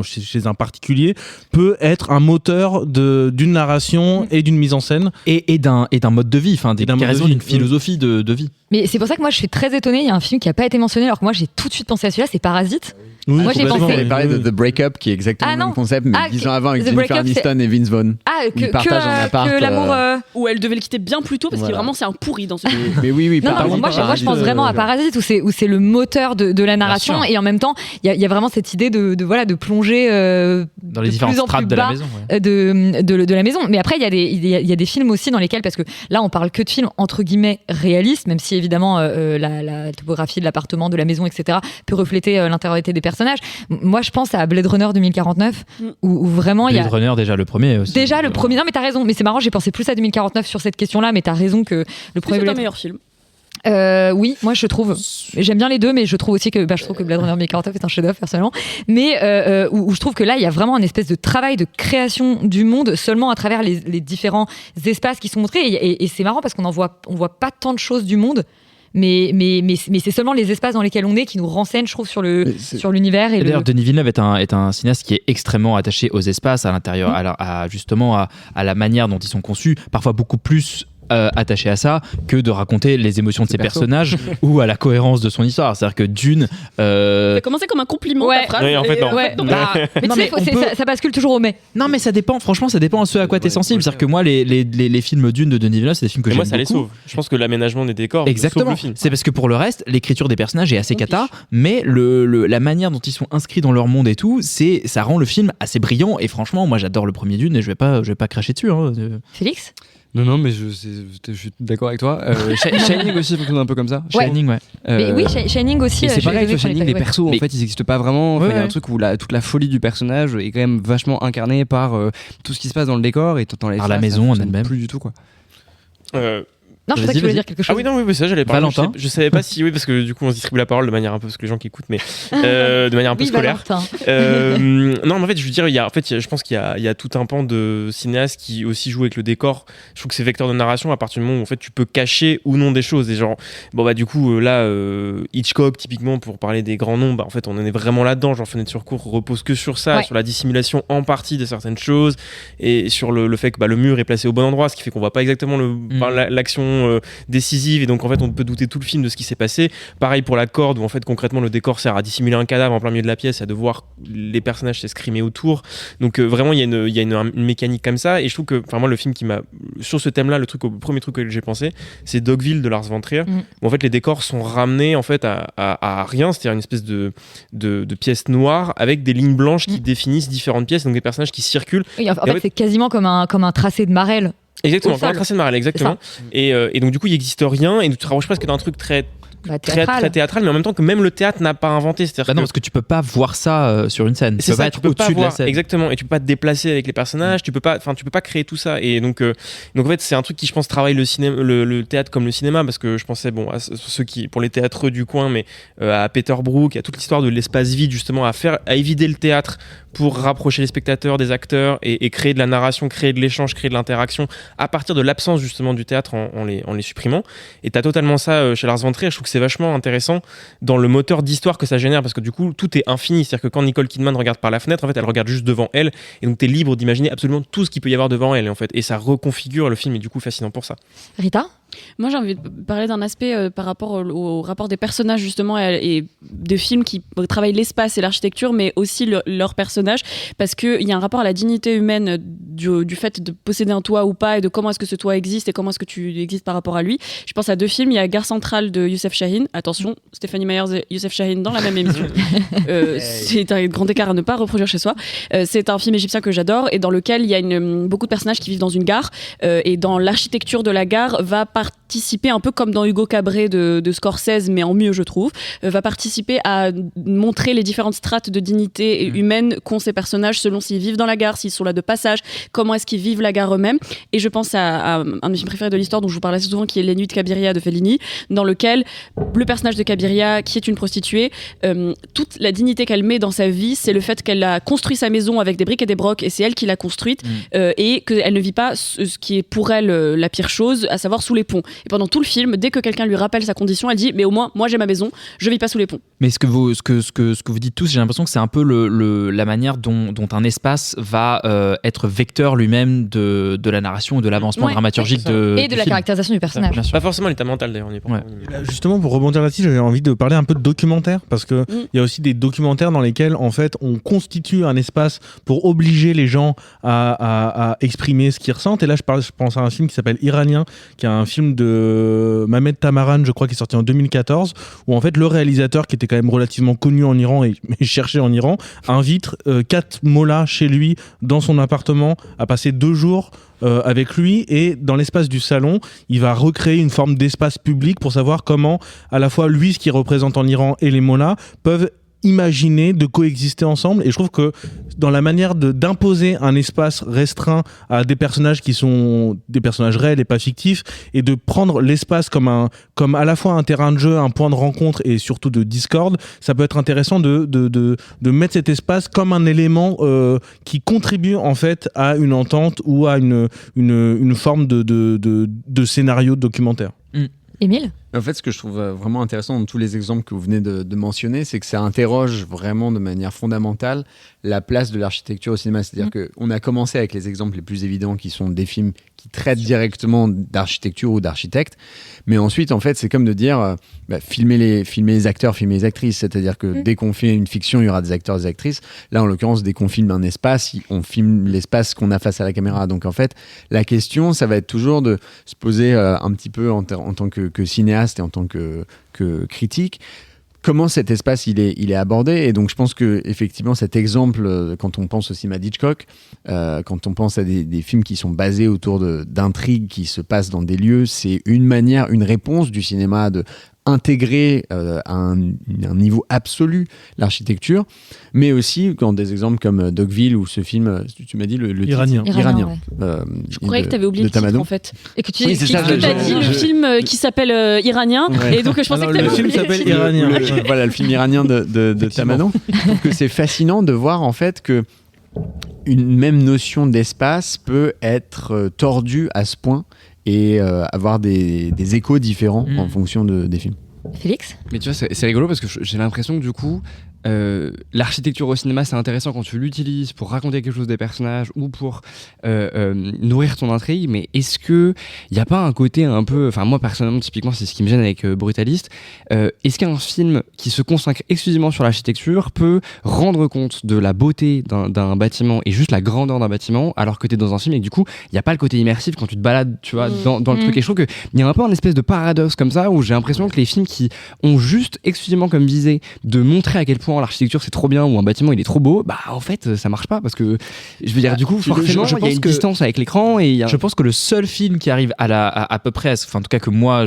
chez un particulier, peut être un moteur d'une narration et d'une mise en scène et d'un mode de vie, enfin des raisons d'une philosophie de vie. Mais c'est pour ça que moi je suis très étonnée, il y a un film qui a pas été mentionné alors que moi j'ai tout de suite pensé à celui-là, c'est Parasite. Oui, moi j'ai pensé. On avait parlé de The Breakup qui est exactement le même concept, mais 10 ans avant avec Jennifer Aniston et Vince Vaughn. Ils partagent un appart. Que l'amour. Où elle devait le quitter bien plus tôt parce que vraiment c'est un pourri dans ce film. Mais oui, non, moi je pense vraiment à Parasite où c'est le moteur de la narration et en même temps il y a vraiment cette idée de plonger dans les différentes strates de la maison. De la maison. Mais après il y a des films aussi dans lesquels, parce que là on parle que de films entre guillemets réalistes, même si évidemment la topographie de l'appartement, de la maison, etc. peut refléter l'intériorité des personnages. Moi je pense à Blade Runner 2049 où vraiment il y a... Blade Runner déjà le premier aussi. Déjà le premier, non mais t'as raison, mais c'est marrant, j'ai pensé plus à 2049 sur cette question-là, mais t'as raison que le premier... C'est un meilleur film. Oui, moi je trouve, j'aime bien les deux, mais je trouve aussi que Blade Runner 2049 est un chef-d'œuvre personnellement, mais où je trouve que là il y a vraiment une espèce de travail de création du monde seulement à travers les différents espaces qui sont montrés et c'est marrant parce on voit pas tant de choses du monde. Mais c'est seulement les espaces dans lesquels on est qui nous renseignent, je trouve, sur l'univers. Et d'ailleurs, Denis Villeneuve est un cinéaste qui est extrêmement attaché aux espaces, à l'intérieur, justement à la manière dont ils sont conçus, parfois beaucoup plus attaché à ça que de raconter les émotions de ses personnages ou à la cohérence de son histoire. C'est-à-dire que Dune... Ça a commencé comme un compliment, ta phrase. Oui, en fait, non. Mais tu sais, ça bascule toujours au mais. Non, mais ça dépend, franchement, ça dépend à ce à quoi t'es sensible. C'est-à-dire que moi, les films Dune de Denis Villeneuve, c'est des films que j'aime beaucoup. Moi, ça les sauve. Je pense que l'aménagement des décors sauve le film. C'est parce que pour le reste, l'écriture des personnages est assez cata, mais la manière dont ils sont inscrits dans leur monde et tout, ça rend le film assez brillant. Et franchement, moi, j'adore le premier Dune et je vais pas cracher dessus. Félix ? Non, mais je suis d'accord avec toi. Shining aussi fonctionne un peu comme ça. Shining, ouais. Mais oui, Shining aussi. Et c'est pareil, tu vois, Shining, les persos, en fait, ils n'existent pas vraiment. Il y a un truc où toute la folie du personnage est quand même vachement incarnée par tout ce qui se passe dans le décor et dans les par la maison en elle-même. Plus du tout, quoi. Non, je pensais que tu voulais dire quelque chose. Ah oui, non, oui, ça j'allais parler. Valentin. Je savais pas si, oui, parce que du coup on se distribue la parole de manière un peu, parce que les gens qui écoutent, mais de manière un peu scolaire. Non, mais en fait, je veux dire, je pense qu'il y a tout un pan de cinéastes qui aussi jouent avec le décor. Je trouve que c'est vecteur de narration à partir du moment où en fait tu peux cacher ou non des choses. Et genre, du coup, là, Hitchcock, typiquement, pour parler des grands noms, en fait, on en est vraiment là-dedans. Genre, Fenêtre sur cour repose que sur ça, sur la dissimulation en partie de certaines choses et sur le fait que le mur est placé au bon endroit, ce qui fait qu'on voit pas exactement l'action décisive et donc en fait on peut douter tout le film de ce qui s'est passé. Pareil pour la corde où en fait concrètement le décor sert à dissimuler un cadavre en plein milieu de la pièce, à de voir les personnages s'escrimer autour. Donc vraiment il y a une mécanique comme ça et je trouve que moi le film qui m'a sur ce thème là, le premier truc que j'ai pensé, c'est Dogville de Lars von Trier où en fait les décors sont ramenés en fait à rien, c'est-à-dire une espèce de pièce noire avec des lignes blanches qui définissent différentes pièces, donc des personnages qui circulent. Oui, en fait c'est quasiment comme un tracé de Marel. Exactement, comme un tracé de Marelle, exactement. Et donc du coup il n'existe rien et tu te rapproches presque d'un truc très théâtral, mais en même temps que même le théâtre n'a pas inventé. C'est-à-dire non, parce que tu peux pas voir ça sur une scène. Tu peux pas être au-dessus de la scène. Exactement, et tu peux pas te déplacer avec les personnages, tu peux pas créer tout ça. Et donc en fait, c'est un truc qui, je pense, travaille le théâtre comme le cinéma, parce que je pensais, à ceux qui, pour les théâtreux du coin, mais à Peter Brook, à toute l'histoire de l'espace vide, justement, à évider le théâtre pour rapprocher les spectateurs des acteurs et créer de la narration, créer de l'échange, créer de l'interaction à partir de l'absence justement du théâtre en les supprimant. Et t'as totalement ça chez Lars von Trier. Je trouve que c'est vachement intéressant dans le moteur d'histoire que ça génère, parce que du coup tout est infini. C'est-à-dire que quand Nicole Kidman regarde par la fenêtre, en fait elle regarde juste devant elle, et donc t'es libre d'imaginer absolument tout ce qu'il peut y avoir devant elle, en fait. Et ça reconfigure le film, et du coup fascinant pour ça. Rita ? Moi, j'ai envie de parler d'un aspect par rapport au rapport des personnages, justement, et de films qui travaillent l'espace et l'architecture, mais aussi leurs personnages, parce qu'il y a un rapport à la dignité humaine du fait de posséder un toit ou pas, et de comment est-ce que ce toit existe et comment est-ce que tu existes par rapport à lui. Je pense à 2 films. Il y a Gare Centrale de Youssef Chahine. Attention, Stéphanie Myers et Youssef Chahine dans la même émission. C'est un grand écart à ne pas reproduire chez soi. C'est un film égyptien que j'adore, et dans lequel il y a beaucoup de personnages qui vivent dans une gare, et dans l'architecture de la gare va participer, un peu comme dans Hugo Cabret de Scorsese, mais en mieux, je trouve, va participer à montrer les différentes strates de dignité humaine qu'ont ces personnages selon s'ils vivent dans la gare, s'ils sont là de passage, comment est-ce qu'ils vivent la gare eux-mêmes. Et je pense à un de mes films préférés de l'histoire dont je vous parle assez souvent, qui est Les Nuits de Cabiria de Fellini, dans lequel le personnage de Cabiria, qui est une prostituée, toute la dignité qu'elle met dans sa vie, c'est le fait qu'elle a construit sa maison avec des briques et des brocs, et c'est elle qui l'a construite, et qu'elle ne vit pas ce qui est pour elle la pire chose, à savoir sous les ponts. Et pendant tout le film, dès que quelqu'un lui rappelle sa condition, elle dit mais au moins moi j'ai ma maison, je vis pas sous les ponts. Mais ce que vous dites tous, j'ai l'impression que c'est un peu la manière dont un espace va être vecteur lui-même de la narration et de l'avancement dramaturgique et de la caractérisation du personnage. Pas forcément l'état mental d'ailleurs. Justement, pour rebondir là-dessus, j'avais envie de parler un peu de documentaire, parce que il y a aussi des documentaires dans lesquels en fait on constitue un espace pour obliger les gens à exprimer ce qu'ils ressentent. Et là je pense à un film qui s'appelle Iranien, qui est un film de Mamed Tamaran, je crois, qui est sorti en 2014, où en fait le réalisateur, qui était quand même relativement connu en Iran et cherché en Iran, invite 4 mollahs chez lui dans son appartement à passer 2 jours avec lui, et dans l'espace du salon il va recréer une forme d'espace public pour savoir comment à la fois lui, ce qu'il représente en Iran, et les mollahs peuvent imaginer de coexister ensemble. Et je trouve que dans la manière d'imposer un espace restreint à des personnages qui sont des personnages réels et pas fictifs, et de prendre l'espace comme à la fois un terrain de jeu, un point de rencontre et surtout de discorde, ça peut être intéressant de mettre cet espace comme un élément qui contribue en fait à une entente ou à une forme de scénario documentaire. Émile ? En fait, ce que je trouve vraiment intéressant dans tous les exemples que vous venez de mentionner, c'est que ça interroge vraiment de manière fondamentale la place de l'architecture au cinéma. C'est-à-dire qu'on a commencé avec les exemples les plus évidents, qui sont des films qui traitent directement d'architecture ou d'architecte. Mais ensuite, en fait, c'est comme de dire filmer les acteurs, filmer les actrices. C'est-à-dire que dès qu'on fait une fiction, il y aura des acteurs et des actrices. Là, en l'occurrence, dès qu'on filme un espace, on filme l'espace qu'on a face à la caméra. Donc, en fait, la question, ça va être toujours de se poser un petit peu en tant que cinéaste et en tant que critique, comment cet espace il est abordé. Et donc je pense que effectivement cet exemple, quand on pense au cinéma d'Hitchcock, quand on pense à des films qui sont basés autour d'intrigues qui se passent dans des lieux, c'est une réponse du cinéma de intégrer à un niveau absolu l'architecture, mais aussi quand des exemples comme Dogville ou ce film, tu m'as dit le Iranien. Je croyais que tu avais oublié le titre en fait, et que tu as dit le film qui s'appelle Iranien, et donc je pensais que tu avais oublié. Le film s'appelle Iranien. Voilà, le film iranien de Tamanon. Je trouve que c'est fascinant de voir en fait que une même notion d'espace peut être tordue à ce point et avoir des échos différents en fonction des films. Félix ? Mais tu vois, c'est rigolo parce que j'ai l'impression que du coup, l'architecture au cinéma, c'est intéressant quand tu l'utilises pour raconter quelque chose des personnages ou pour nourrir ton intrigue, mais est-ce qu'il n'y a pas un côté un peu... Enfin, moi, personnellement, typiquement, c'est ce qui me gêne avec Brutaliste. Est-ce qu'un film qui se consacre exclusivement sur l'architecture peut rendre compte de la beauté d'un bâtiment et juste la grandeur d'un bâtiment, alors que tu es dans un film et que du coup, il n'y a pas le côté immersif quand tu te balades, tu vois, dans le truc. Et je trouve qu'il y a un peu un espèce de paradoxe comme ça, où j'ai l'impression que les films qui ont juste exclusivement comme visée de montrer à quel point franchement l'architecture c'est trop bien ou un bâtiment il est trop beau, bah en fait ça marche pas parce que je veux dire du coup forcément il y a une distance avec l'écran et je pense que le seul film qui arrive à peu près, enfin en tout cas que moi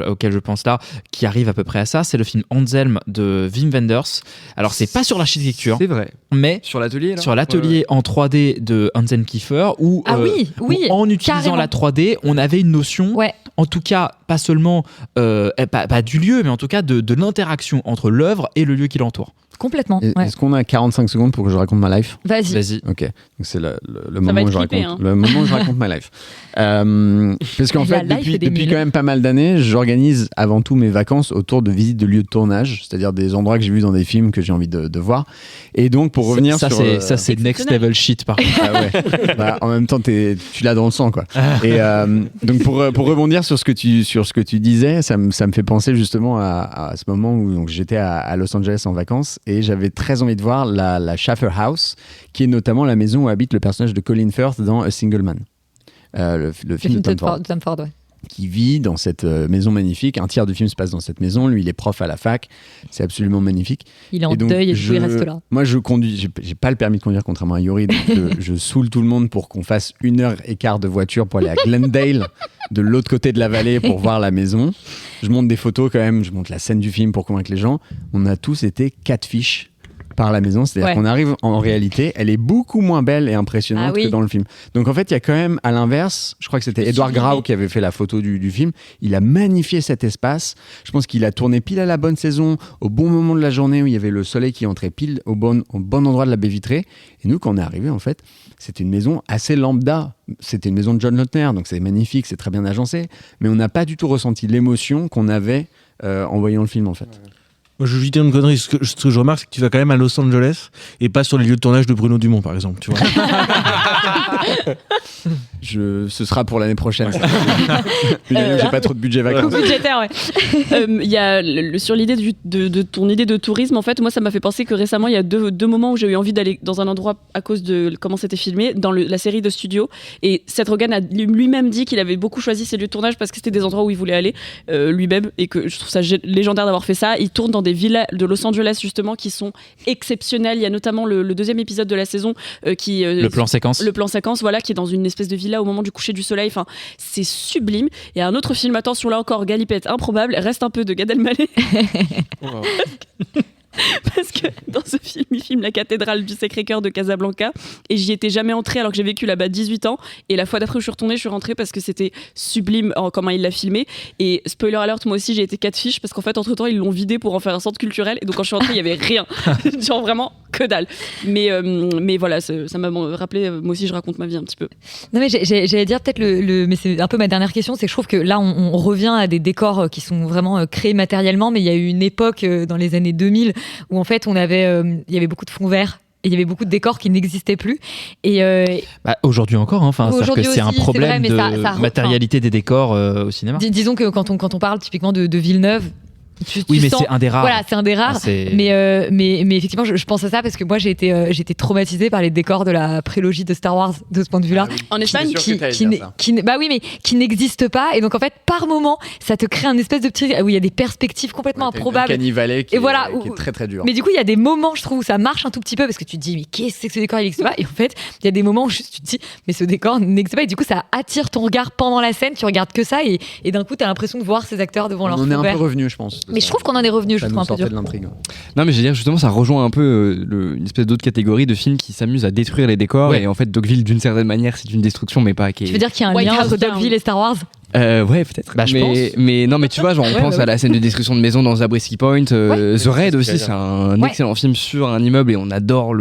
auquel je pense là, qui arrive à peu près à ça, c'est le film Anselm de Wim Wenders. Alors c'est pas sur l'architecture, c'est vrai, mais sur l'atelier en 3D de Hansen Kiefer où, où en utilisant la 3D on avait une notion, en tout cas pas seulement pas du lieu, mais en tout cas de l'interaction entre l'œuvre et le lieu qui l'entoure. Complètement. Est-ce qu'on a 45 secondes pour que je raconte ma life ? Vas-y. Ok. Donc c'est le moment où je raconte. Le moment où je raconte ma life. Parce qu'en fait, depuis quand même pas mal d'années, j'organise avant tout mes vacances autour de visites de lieux de tournage, c'est-à-dire des endroits que j'ai vus dans des films que j'ai envie de voir. Et donc pour revenir sur ça c'est next level shit par contre. Ah ouais. Bah, en même temps, tu l'as dans le sang quoi. Et donc pour rebondir sur ce que tu disais, ça me fait penser justement à ce moment où donc j'étais à Los Angeles en vacances. Et j'avais très envie de voir la Schaffer House, qui est notamment la maison où habite le personnage de Colin Firth dans A Single Man, le film de Tom Ford, qui vit dans cette maison magnifique. Un tiers du film se passe dans cette maison. Lui, il est prof à la fac. C'est absolument magnifique. Il est en deuil et il reste là. Moi, je conduis. J'ai pas le permis de conduire, contrairement à Yuri. Donc je saoule tout le monde pour qu'on fasse 1h15 de voiture pour aller à Glendale, de l'autre côté de la vallée, pour voir la maison. Je monte des photos quand même. Je monte la scène du film pour convaincre les gens. On a tous été catfish par la maison, c'est-à-dire qu'on arrive en réalité, elle est beaucoup moins belle et impressionnante que dans le film. Donc en fait, il y a quand même à l'inverse, je crois que c'était Edouard Grau qui avait fait la photo du film, il a magnifié cet espace. Je pense qu'il a tourné pile à la bonne saison, au bon moment de la journée où il y avait le soleil qui entrait pile au bon endroit de la baie vitrée. Et nous, quand on est arrivé, en fait, c'était une maison assez lambda. C'était une maison de John Lautner, donc c'est magnifique, c'est très bien agencé, mais on n'a pas du tout ressenti l'émotion qu'on avait en voyant le film en fait. Moi, je vais dire une connerie. Ce que je remarque, c'est que tu vas quand même à Los Angeles et pas sur les lieux de tournage de Bruno Dumont, par exemple. Tu vois. Ce sera pour l'année prochaine. Une année où j'ai pas trop de budget vacances. Budgétaire, ouais. Y a sur l'idée de ton idée de tourisme, en fait, moi, ça m'a fait penser que récemment, il y a deux moments où j'ai eu envie d'aller dans un endroit à cause de comment c'était filmé, dans la série de Studio. Et Seth Rogen a lui-même dit qu'il avait beaucoup choisi ses lieux de tournage parce que c'était des endroits où il voulait aller lui-même, et que je trouve ça légendaire d'avoir fait ça. Il tourne dans des villas de Los Angeles justement qui sont exceptionnelles. Il y a notamment le deuxième épisode de la saison le plan séquence, voilà, qui est dans une espèce de villa au moment du coucher du soleil. Enfin, c'est sublime. Et un autre film, attention là encore, galipette improbable, reste un peu de Gad Elmaleh. Parce que dans ce film, il filme la cathédrale du Sacré-Cœur de Casablanca et j'y étais jamais entrée alors que j'ai vécu là-bas 18 ans, et la fois d'après où je suis retournée, je suis rentrée parce que c'était sublime comment il l'a filmé. Et spoiler alert, moi aussi j'ai été catfish parce qu'en fait entre temps ils l'ont vidé pour en faire un centre culturel, et donc quand je suis rentrée il y avait rien. Genre vraiment que dalle. Mais voilà, ça m'a rappelé, moi aussi je raconte ma vie un petit peu. Non mais j'allais dire peut-être mais c'est un peu ma dernière question, c'est que je trouve que là on revient à des décors qui sont vraiment créés matériellement, mais il y a eu une époque dans les années 2000 où en fait il y avait beaucoup de fonds verts et il y avait beaucoup de décors qui n'existaient plus. Et aujourd'hui encore, enfin, aujourd'hui c'est un problème de matérialité des décors au cinéma. Disons que quand on parle typiquement de Villeneuve, mais c'est un des rares. Voilà, c'est un des rares. Mais effectivement, je pense à ça parce que moi, j'ai été traumatisée par les décors de la prélogie de Star Wars de ce point de vue-là. En Espagne, qui n'existe pas. Et donc, en fait, par moment, ça te crée un espèce de petit où il y a des perspectives complètement improbables. Canivalet qui est très très dur. Mais du coup, il y a des moments, je trouve, où ça marche un tout petit peu parce que tu te dis, mais qu'est-ce que c'est que ce décor, il n'existe pas. Et en fait, il y a des moments où juste tu te dis, mais ce décor n'existe pas. Et du coup, ça attire ton regard pendant la scène. Tu regardes que ça et d'un coup, tu as l'impression de voir ces acteurs devant leur fond vert. On est un peu revenu, je pense. Mais je trouve qu'on en est revenu, je trouve un peu dur. De l'intrigue. Non, mais je veux dire, justement, ça rejoint un peu une espèce d'autre catégorie de films qui s'amusent à détruire les décors. Ouais. Et en fait, Dogville, d'une certaine manière, c'est une destruction, mais pas qui est... Tu veux dire qu'il y a un lien entre Dogville et Star Wars ? Ouais, peut-être. Je pense. Mais non, mais tu vois, genre, on pense à la scène de destruction de maison dans Zabriskie Point. The Raid aussi, c'est un excellent film sur un immeuble et on adore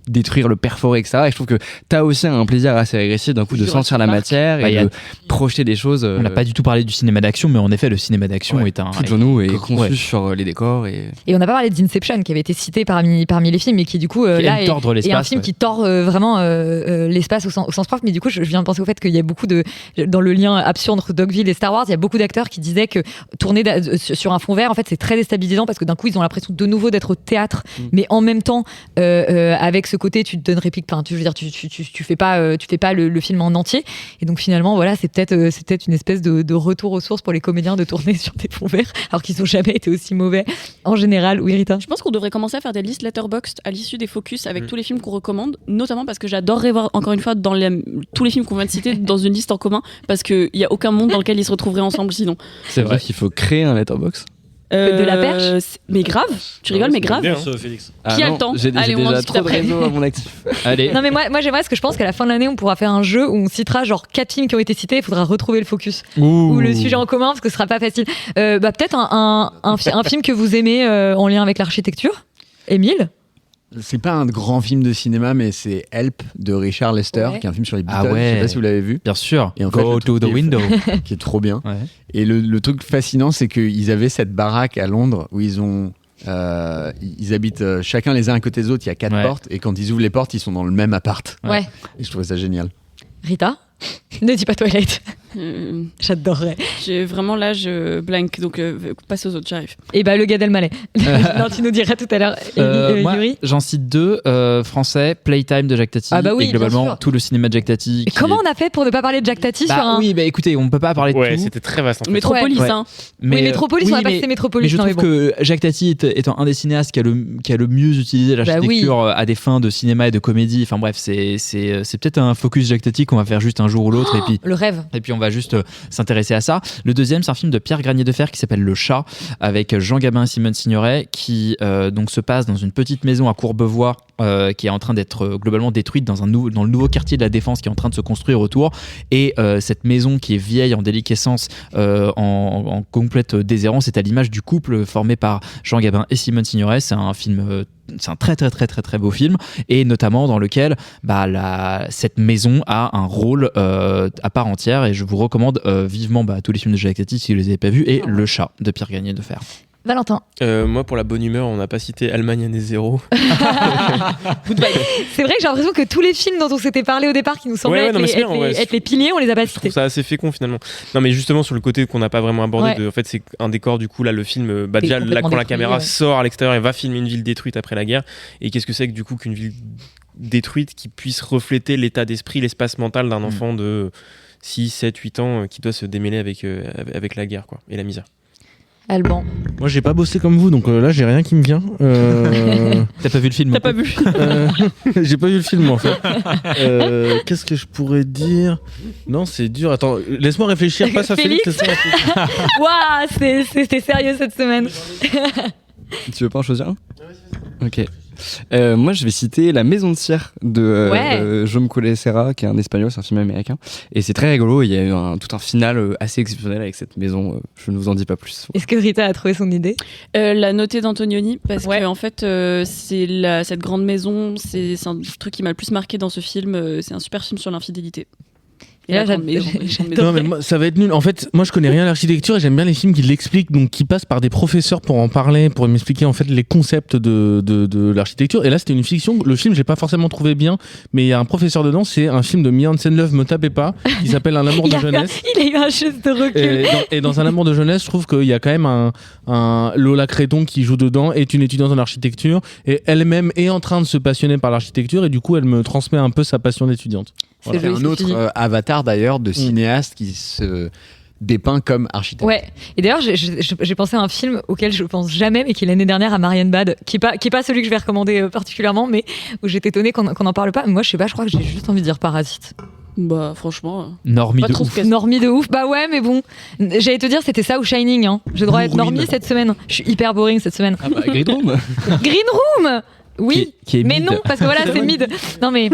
détruire, le perforer, etc. Et je trouve que t'as aussi un plaisir assez régressif d'un coup de sentir la matière et de projeter des choses. On n'a pas du tout parlé du cinéma d'action, mais en effet, le cinéma d'action est un... Tout devant nous et conçu sur les décors. Et on n'a pas parlé d'Inception, qui avait été cité parmi les films, et qui du coup là est un film qui tord vraiment l'espace au sens propre. Mais du coup, je viens de penser au fait qu'il y a beaucoup dans le lien absurde entre Dogville et Star Wars, il y a beaucoup d'acteurs qui disaient que tourner sur un fond vert, en fait, c'est très déstabilisant parce que d'un coup, ils ont l'impression de nouveau d'être au théâtre, mais en même temps avec ce ce côté, tu te donnes réplique, enfin, je veux dire, tu fais pas le film en entier. Et donc finalement, voilà, c'est peut-être une espèce de retour aux sources pour les comédiens de tourner sur des fonds verts, alors qu'ils n'ont jamais été aussi mauvais en général. Oui, Rita. Je pense qu'on devrait commencer à faire des listes Letterboxd à l'issue des focus avec tous les films qu'on recommande, notamment parce que j'adorerais voir encore une fois tous les films qu'on vient de citer dans une liste en commun, parce qu'il n'y a aucun monde dans lequel ils se retrouveraient ensemble sinon. C'est vrai qu'il faut créer un Letterboxd. De la perche. Mais grave, tu rigoles, mais grave. Bien, Félix. Qui a le temps? J'ai Allez, on en déjà discute trop de après. réseaux à mon actif. Allez. Non mais moi j'aimerais, parce que je pense qu'à la fin de l'année on pourra faire un jeu où on citera genre 4 films qui ont été cités, il faudra retrouver le focus ou le sujet en commun parce que ce sera pas facile. Peut-être un film que vous aimez en lien avec l'architecture. Émile? C'est pas un grand film de cinéma, mais c'est Help de Richard Lester, qui est un film sur les Beatles. Ah ouais. Je sais pas si vous l'avez vu. Bien sûr. Et en fait, Go le to truc the window. qui est trop bien. Ouais. Et le truc fascinant, c'est qu'ils avaient cette baraque à Londres où ils habitent chacun les uns à côté des autres. Il y a 4 portes, et quand ils ouvrent les portes, ils sont dans le même appart. Ouais. Et je trouvais ça génial. Rita? Ne dis pas Twilight. J'adorerais. J'ai vraiment l'âge blank, donc passe aux autres, j'arrive. Et le Gad Elmaleh. Non, tu nous diras tout à l'heure. Moi, Yuri? j'en cite 2 français, Playtime de Jacques Tati, Ah bah oui, et globalement bien sûr. tout le cinéma de Jacques Tati. Et comment on a fait pour ne pas parler de Jacques Tati sur un... Oui, écoutez, on peut pas parler de tout. Ouais, c'était très vaste. En fait. Métropolis, hein. Oui, Métropolis, on a pas cité Métropolis. Mais je non, trouve que Jacques Tati étant un des cinéastes qui a le mieux utilisé l'architecture à des fins de cinéma et de comédie. Enfin bref, c'est peut-être un focus Jacques Tati qu'on va faire juste un jour ou l'autre, et puis le rêve. Et puis on va juste s'intéresser à ça. Le deuxième, c'est un film de Pierre Granier de Fer qui s'appelle Le Chat, avec Jean Gabin et Simone Signoret, qui donc se passe dans une petite maison à Courbevoie, qui est en train d'être globalement détruite dans le nouveau quartier de la Défense qui est en train de se construire autour. Et cette maison qui est vieille, en déliquescence, en complète déshérence, c'est à l'image du couple formé par Jean Gabin et Simone Signoret. C'est un film... c'est un très très très très très beau film, et notamment dans lequel cette maison a un rôle à part entière, et je vous recommande vivement tous les films de Jacques Tati si vous les avez pas vus, et Le Chat de Pierre Granier de Fer. Valentin. Moi, pour la bonne humeur, on n'a pas cité Allemagne année 0. C'est vrai que j'ai l'impression que tous les films dont on s'était parlé au départ, qui nous semblaient être les piliers, on les a pas Je cités. trouve ça assez fécond finalement. Non, mais justement sur le côté qu'on n'a pas vraiment abordé, Ouais. en fait, c'est un décor du coup là, le film, déjà complètement quand la détruit, caméra ouais. sort à l'extérieur et va filmer une ville détruite après la guerre. Et qu'est-ce que c'est que du coup qu'une ville détruite qui puisse refléter l'état d'esprit, l'espace mental d'un enfant de 6, 7, 8 ans qui doit se démêler avec la guerre quoi, et la misère. Alban. Moi, j'ai pas bossé comme vous, donc là, j'ai rien qui me vient. T'as pas vu le film? T'as pas vu? J'ai pas vu le film, en fait. Qu'est-ce que je pourrais dire? Non, c'est dur. Attends, laisse-moi réfléchir. Passe à Félix. Waouh, c'était sérieux cette semaine. Tu veux pas en choisir un? Ok. Moi, je vais citer La Maison de Cire de Jaume Collet-Serra, qui est un espagnol, c'est un film américain. Et c'est très rigolo. Il y a eu tout un final assez exceptionnel avec cette maison. Je ne vous en dis pas plus. Est-ce que Rita a trouvé son idée? La notée d'Antonioni, parce que en fait, cette grande maison, c'est un truc qui m'a le plus marqué dans ce film. C'est un super film sur l'infidélité. Et là, Non, mais moi, ça va être nul. En fait, moi, je connais rien à l'architecture et j'aime bien les films qui l'expliquent, donc qui passent par des professeurs pour en parler, pour m'expliquer en fait les concepts de l'architecture. Et là, c'était une fiction. Le film, j'ai pas forcément trouvé bien, mais il y a un professeur dedans. C'est un film de Mi Hansen-Løve, me tapez pas, qui s'appelle Un amour de jeunesse. Il a eu un geste de recul. Et dans Un amour de jeunesse, je trouve qu'il y a quand même un Lola Créton qui joue dedans, est une étudiante en architecture et elle-même est en train de se passionner par l'architecture, et du coup, elle me transmet un peu sa passion d'étudiante. Voilà. C'est un autre avatar d'ailleurs de cinéaste qui se dépeint comme architecte. Ouais. Et d'ailleurs, j'ai pensé à un film auquel je pense jamais, mais qui l'année dernière à Marianne Bad, qui est pas celui que je vais recommander particulièrement, mais où j'étais étonnée qu'on en parle pas. Mais moi, je sais pas, je crois que j'ai juste envie de dire Parasite. Bah franchement. Normie de ouf. Normie de ouf. Bah ouais, mais bon. J'allais te dire, c'était ça ou Shining. Hein. J'ai droit à être normie cette semaine. Je suis hyper boring cette semaine. Ah bah, Green Room. Green Room. Oui. Qui est mais mid. non, parce que voilà, c'est mid. Non mais.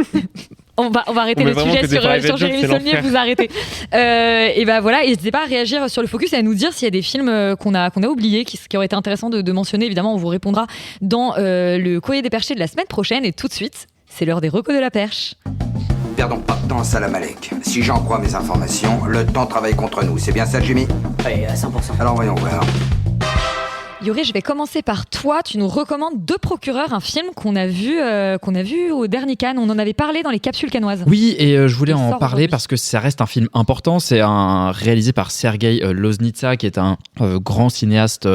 On va arrêter le sujet sur Jérémy Saulnier, vous arrêtez. Et bah voilà, n'hésitez pas à réagir sur le focus et à nous dire s'il y a des films qu'on a oubliés, qui auraient été intéressants de mentionner. Évidemment, on vous répondra dans le courrier des perchés de la semaine prochaine. Et tout de suite, c'est l'heure des recos de la perche. Perdons pas de temps à Salamalek. Si j'en crois mes informations, le temps travaille contre nous. C'est bien ça, Jimmy? Oui, à 100%. Alors voyons voir. Yuri, je vais commencer par toi. Tu nous recommandes De Procureur, un film qu'on a vu au dernier Cannes. On en avait parlé dans les capsules cannoises. Oui, et je voulais en sort parler aujourd'hui. parce que ça reste un film important. C'est réalisé par Sergei Loznitsa, qui est un grand cinéaste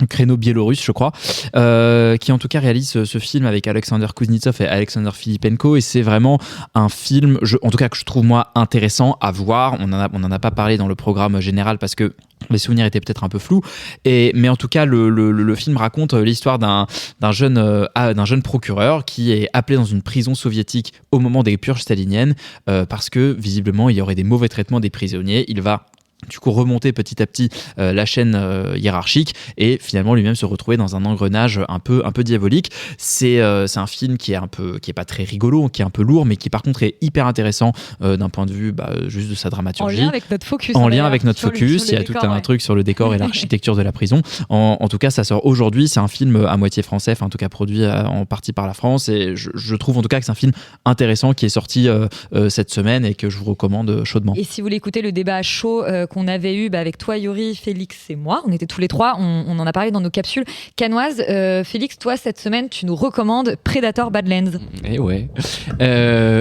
créneau biélorusse, je crois, qui en tout cas réalise ce film avec Alexander Kuznetsov et Alexander Filipenko, et c'est vraiment un film, en tout cas que je trouve moi intéressant à voir. On en a pas parlé dans le programme général parce que les souvenirs étaient peut-être un peu flous, mais en tout cas le film raconte l'histoire d'un jeune procureur qui est appelé dans une prison soviétique au moment des purges staliniennes parce que visiblement il y aurait des mauvais traitements des prisonniers. Il va du coup remonter petit à petit la chaîne hiérarchique et finalement lui-même se retrouver dans un engrenage un peu diabolique. C'est un film qui est pas très rigolo, qui est un peu lourd, mais qui par contre est hyper intéressant d'un point de vue juste de sa dramaturgie. En lien avec notre focus. Il y a tout un truc sur le décor et l'architecture de la prison. En tout cas, ça sort aujourd'hui. C'est un film à moitié français, en tout cas produit en partie par la France, et je trouve en tout cas que c'est un film intéressant qui est sorti cette semaine et que je vous recommande chaudement. Et si vous voulez écouter le débat chaud qu'on avait eu avec toi, Yuri, Félix et moi, on était tous les trois, on en a parlé dans nos capsules canoises. Félix, toi, cette semaine, tu nous recommandes Predator Badlands. Et ouais.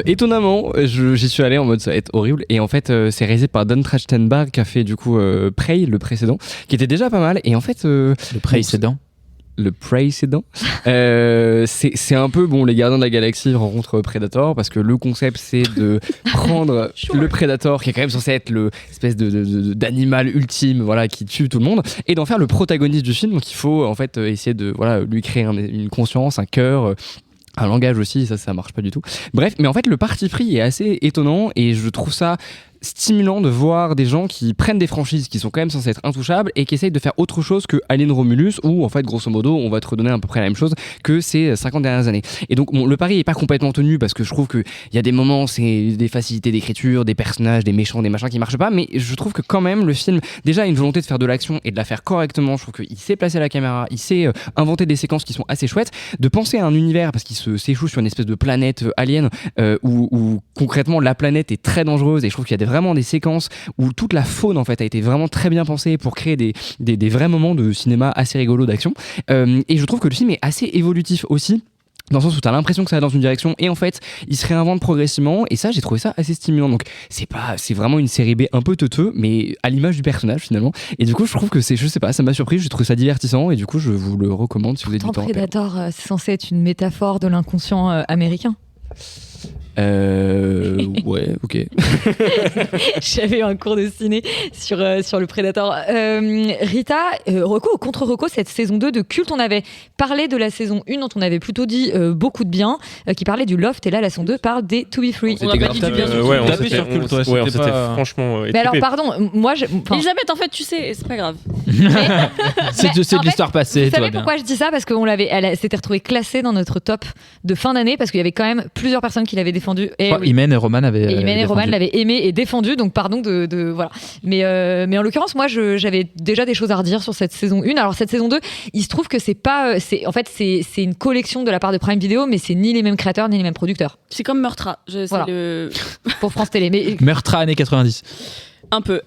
Étonnamment, j'y suis allé en mode ça va être horrible. Et en fait, c'est réalisé par Don Trachtenberg qui a fait du coup Prey, le précédent, qui était déjà pas mal. Et en fait, le précédent. Le précédent. C'est un peu, les Gardiens de la Galaxie rencontrent Predator, parce que le concept, c'est de prendre le Predator, qui est quand même censé être l'espèce d'animal ultime, voilà, qui tue tout le monde, et d'en faire le protagoniste du film. Donc il faut en fait essayer de lui créer une conscience, un cœur, un langage aussi, ça marche pas du tout. Bref, mais en fait le parti pris est assez étonnant, et je trouve ça stimulant de voir des gens qui prennent des franchises qui sont quand même censées être intouchables et qui essayent de faire autre chose que Alien Romulus, où en fait grosso modo on va te redonner à peu près la même chose que ces 50 dernières années. Et donc le pari est pas complètement tenu, parce que je trouve qu'il y a des moments, c'est des facilités d'écriture, des personnages, des méchants, des machins qui marchent pas, mais je trouve que quand même le film déjà a une volonté de faire de l'action et de la faire correctement. Je trouve qu'il sait placer la caméra, il sait inventer des séquences qui sont assez chouettes, de penser à un univers, parce qu'il s'échoue sur une espèce de planète alien où concrètement la planète est très dangereuse, et je trouve qu'il y a vraiment des séquences où toute la faune en fait a été vraiment très bien pensée pour créer des vrais moments de cinéma assez rigolos d'action, et je trouve que le film est assez évolutif aussi, dans le sens où tu as l'impression que ça va dans une direction et en fait il se réinvente progressivement, et ça j'ai trouvé ça assez stimulant. Donc c'est vraiment une série B un peu teuteux, mais à l'image du personnage finalement, et du coup je trouve que je sais pas, ça m'a surpris, j'ai trouvé ça divertissant, et du coup je vous le recommande si vous avez du temps. Predator, c'est censé être une métaphore de l'inconscient américain. Ouais, ok. J'avais eu un cours de ciné sur le Predator. Rita, reco ou contre reco, cette saison 2 de Culte, on avait parlé de la saison 1 dont on avait plutôt dit beaucoup de bien, qui parlait du Loft, et là la saison 2 parle des To Be Free. On a pas dit du bien. On tapé sur Culte, c'était franchement. Mais alors pardon, moi Elisabeth, en fait, tu sais, c'est pas grave. C'est de l'histoire passée. Vous savez pourquoi je dis ça? Parce elle s'était retrouvée classée dans notre top de fin d'année, parce qu'il y avait quand même plusieurs personnes qui l'avaient défendu. Imen et Roman l'avaient aimé et défendu, donc pardon de voilà. Mais en l'occurrence, moi j'avais déjà des choses à redire sur cette saison 1. Alors cette saison 2, il se trouve que c'est une collection de la part de Prime Video, mais c'est ni les mêmes créateurs ni les mêmes producteurs. C'est comme Meurtra, voilà. Pour France Télé. Mais Meurtra années 90. Un peu.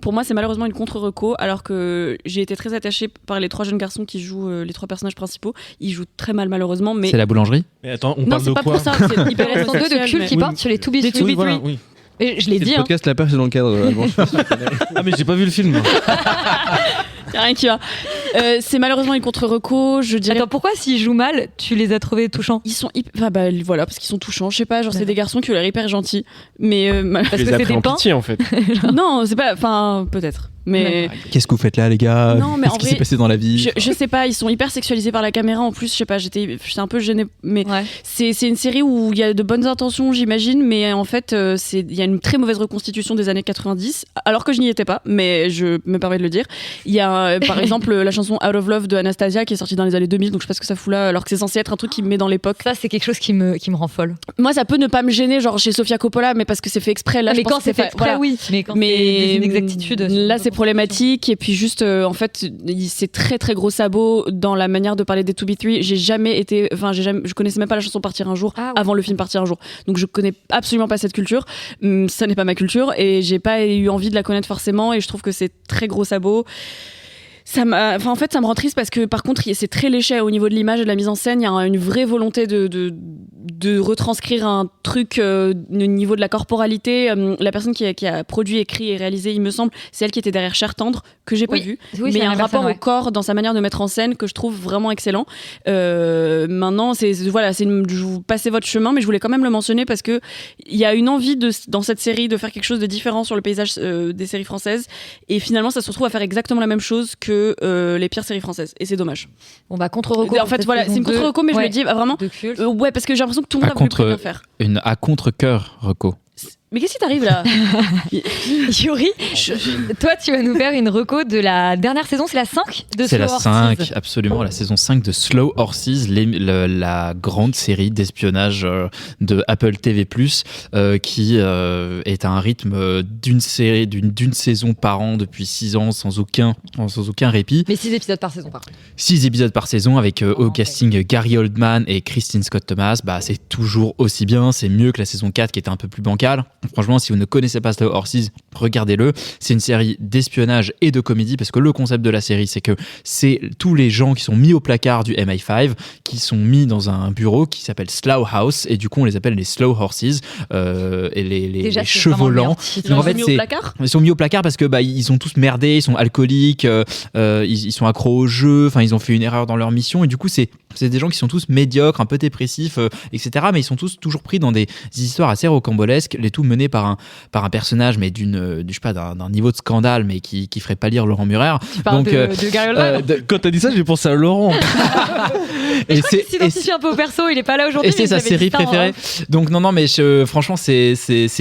Pour moi, c'est malheureusement une contre-reco, alors que j'ai été très attachée par les 3 jeunes garçons qui jouent les 3 personnages principaux. Ils jouent très mal, malheureusement. Mais... C'est la boulangerie? Mais attends, on parle de quoi? Non, c'est pas pour ça. C'est hyper la saison 2 de Culte qui porte sur les To Be Free. Oui. Et je l'ai dit. Le podcast La Perche dans le cadre. Ah, mais j'ai pas vu le film. Y'a rien qui va. C'est malheureusement une contre-reco. Je dirais. Attends, pourquoi s'ils jouent mal, tu les as trouvés touchants? Ils sont voilà, parce qu'ils sont touchants. Je sais pas, genre c'est des garçons qui ont l'air hyper gentils, mais parce que c'est des pitié en fait. Non, c'est pas. Enfin, peut-être. Mais qu'est-ce que vous faites là, les gars? Non, mais qu'est-ce qui s'est passé dans la vie? Je sais pas, ils sont hyper sexualisés par la caméra en plus. Je sais pas, j'étais un peu gênée, mais c'est une série où il y a de bonnes intentions, j'imagine, mais en fait, il y a une très mauvaise reconstitution des années 90, alors que je n'y étais pas, mais je me permets de le dire. Il y a par exemple la chanson Out of Love de Anastasia qui est sortie dans les années 2000, donc je sais pas ce que ça fout là, alors que c'est censé être un truc qui me met dans l'époque. Ça, c'est quelque chose qui me rend folle. Moi, ça peut ne pas me gêner, genre chez Sofia Coppola, mais parce que c'est fait exprès. Là, mais quand c'est fait exprès, oui. Mais quand c'est des inexactitudes. Là, c'est problématique. Et puis juste, en fait, c'est très très gros sabot dans la manière de parler des To Be Free. Je connaissais même pas la chanson Partir un jour avant le film Partir un jour. Donc je connais absolument pas cette culture. Ça n'est pas ma culture et j'ai pas eu envie de la connaître forcément. Et je trouve que c'est très gros sabot. En fait, ça me rend triste parce que par contre, c'est très léché au niveau de l'image et de la mise en scène. Il y a une vraie volonté de de retranscrire un truc au niveau de la corporalité. La personne qui a produit, écrit et réalisé, il me semble, c'est elle qui était derrière Cher Tendre, que j'ai pas vu. Oui, mais il y a un rapport personne, au corps dans sa manière de mettre en scène que je trouve vraiment excellent. Maintenant, je vous passez votre chemin, mais je voulais quand même le mentionner parce que il y a une envie dans cette série de faire quelque chose de différent sur le paysage des séries françaises, et finalement ça se retrouve à faire exactement la même chose que les pires séries françaises, et c'est dommage. Bon bah contre-reco. En fait voilà, c'est une contre-reco, mais je le dis vraiment ouais, parce que j'ai l'impression que tout le monde a voulu très bien faire. À contre-cœur reco. Mais qu'est-ce qui t'arrive là? Yuri, toi tu vas nous faire une reco de la dernière saison, c'est la 5 de C'est Slow la Horses. 5, absolument, la saison 5 de Slow Horses, la grande série d'espionnage de Apple TV+, qui est à un rythme d'une saison par an depuis 6 ans sans aucun répit. Mais 6 épisodes par saison par contre. 6 épisodes par saison avec au casting Gary Oldman et Christine Scott Thomas. Bah, c'est toujours aussi bien, c'est mieux que la saison 4 qui était un peu plus bancale. Franchement, si vous ne connaissez pas Slow Horses, regardez-le. C'est une série d'espionnage et de comédie, parce que le concept de la série, c'est que c'est tous les gens qui sont mis au placard du MI5, qui sont mis dans un bureau qui s'appelle Slough House, et du coup on les appelle les Slow Horses, et les chevaux lents. Donc en fait, ils sont mis au placard parce que ils ont tous merdé, ils sont alcooliques, ils sont accros au jeu, enfin ils ont fait une erreur dans leur mission, et du coup c'est des gens qui sont tous médiocres, un peu dépressifs, etc. Mais ils sont tous toujours pris dans des histoires assez rocambolesques, les tout menés par un personnage, mais d'un niveau de scandale, mais qui ferait pas lire Laurent Murer. Donc de Gary Oldman. Quand t'as dit ça, j'ai pensé à Laurent. Et je crois qu'il s'identifie un peu au perso, il est pas là aujourd'hui. Et c'est sa série préférée. Donc non, mais franchement, c'est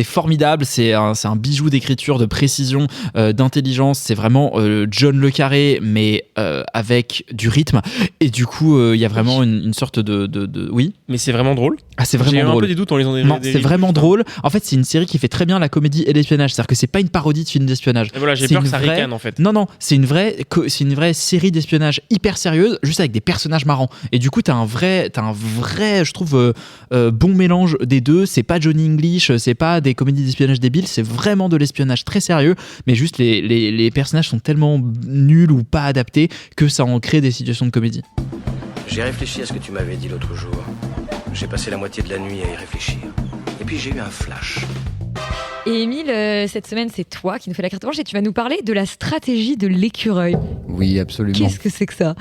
formidable. C'est un bijou d'écriture, de précision, d'intelligence. C'est vraiment John le Carré, mais avec du rythme. Et du coup, il y a vraiment une sorte de... Oui. Mais c'est vraiment drôle. Ah, c'est vraiment J'ai eu drôle. un peu des doutes en lisant des... Non, c'est vraiment drôle. En fait, c'est une série qui fait très bien la comédie et l'espionnage. C'est-à-dire que c'est pas une parodie de film d'espionnage. Et voilà, j'ai peur que ça ricane en fait. Non, c'est une vraie série d'espionnage hyper sérieuse, juste avec des personnages marrants. Et du coup, t'as un vrai, je trouve, bon mélange des deux. C'est pas Johnny English, c'est pas des comédies d'espionnage débiles, c'est vraiment de l'espionnage très sérieux, mais juste les personnages sont tellement nuls ou pas adaptés que ça en crée des situations de comédie. J'ai réfléchi à ce que tu m'avais dit l'autre jour. J'ai passé la moitié de la nuit à y réfléchir. Et puis j'ai eu un flash. Et Émile, cette semaine, c'est toi qui nous fais la carte blanche et tu vas nous parler de la stratégie de l'écureuil. Oui, absolument. Qu'est-ce que c'est que ça ?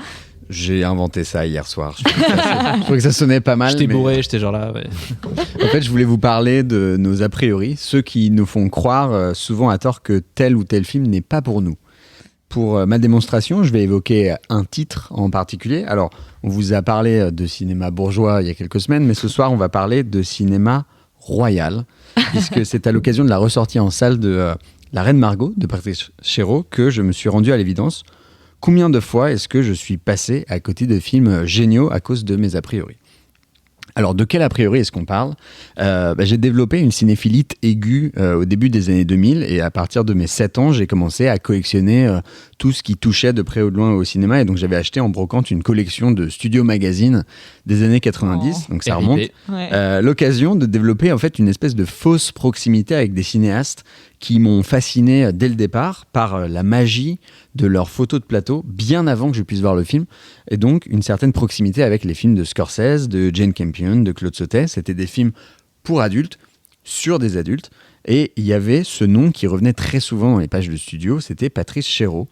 J'ai inventé ça hier soir. Je trouvais que ça sonnait pas mal. J'étais bourré, j'étais genre là. Ouais. En fait, je voulais vous parler de nos a priori, ceux qui nous font croire souvent à tort que tel ou tel film n'est pas pour nous. Pour ma démonstration, je vais évoquer un titre en particulier. Alors, on vous a parlé de cinéma bourgeois il y a quelques semaines, mais ce soir, on va parler de cinéma royal, puisque c'est à l'occasion de la ressortie en salle de La Reine Margot de Patrice Chéreau que je me suis rendu à l'évidence. Combien de fois est-ce que je suis passé à côté de films géniaux à cause de mes a priori ? Alors, de quel a priori est-ce qu'on parle ? J'ai développé une cinéphilite aiguë au début des années 2000, et à partir de mes 7 ans, j'ai commencé à collectionner tout ce qui touchait de près ou de loin au cinéma, et donc j'avais acheté en brocante une collection de Studio Magazine des années 90, donc ça remonte. Ouais. L'occasion de développer en fait une espèce de fausse proximité avec des cinéastes qui m'ont fasciné dès le départ par la magie de leurs photos de plateau, bien avant que je puisse voir le film, et donc une certaine proximité avec les films de Scorsese, de Jane Campion, de Claude Sautet. C'était des films pour adultes, sur des adultes, et il y avait ce nom qui revenait très souvent dans les pages de studio, c'était Patrice Chéreau.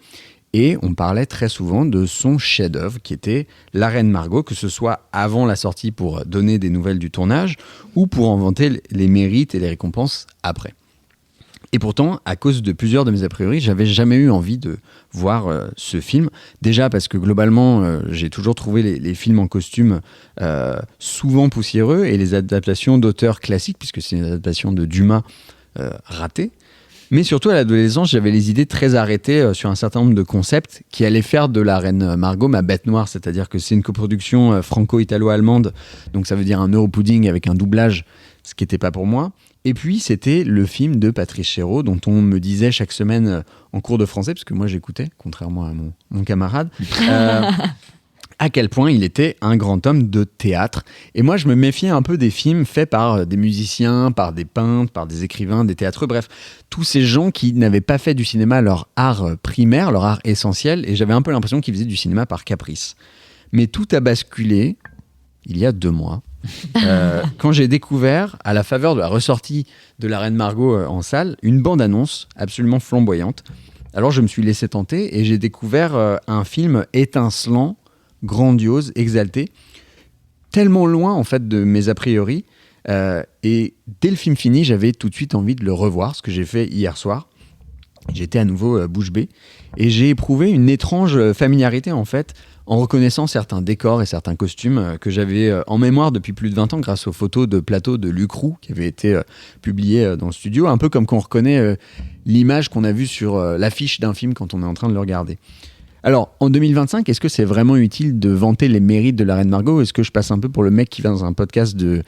Et on parlait très souvent de son chef-d'œuvre qui était La Reine Margot, que ce soit avant la sortie pour donner des nouvelles du tournage ou pour en vanter les mérites et les récompenses après. Et pourtant, à cause de plusieurs de mes a priori, j'avais jamais eu envie de voir ce film. Déjà parce que globalement, j'ai toujours trouvé les films en costume souvent poussiéreux, et les adaptations d'auteurs classiques, puisque c'est une adaptation de Dumas, ratées. Mais surtout, à l'adolescence, j'avais les idées très arrêtées sur un certain nombre de concepts qui allaient faire de La Reine Margot ma bête noire. C'est-à-dire que c'est une coproduction franco-italo-allemande, donc ça veut dire un Europudding avec un doublage, ce qui n'était pas pour moi. Et puis, c'était le film de Patrice Chéreau, dont on me disait chaque semaine en cours de français, parce que moi j'écoutais, contrairement à mon camarade, à quel point il était un grand homme de théâtre. Et moi, je me méfiais un peu des films faits par des musiciens, par des peintres, par des écrivains, des théâtreux, bref, tous ces gens qui n'avaient pas fait du cinéma leur art primaire, leur art essentiel, et j'avais un peu l'impression qu'ils faisaient du cinéma par caprice. Mais tout a basculé il y a 2 mois, quand j'ai découvert, à la faveur de la ressortie de La Reine Margot en salle, une bande-annonce absolument flamboyante. Alors je me suis laissé tenter et j'ai découvert un film étincelant, grandiose, exalté, tellement loin en fait de mes a priori. Et dès le film fini, j'avais tout de suite envie de le revoir, ce que j'ai fait hier soir. J'étais à nouveau bouche bée et j'ai éprouvé une étrange familiarité en fait en reconnaissant certains décors et certains costumes que j'avais en mémoire depuis plus de 20 ans grâce aux photos de plateau de Luc Roux qui avaient été publiées dans le studio, un peu comme quand on reconnaît l'image qu'on a vue sur l'affiche d'un film quand on est en train de le regarder. Alors, en 2025, est-ce que c'est vraiment utile de vanter les mérites de La Reine Margot ? Est-ce que je passe un peu pour le mec qui va dans un podcast de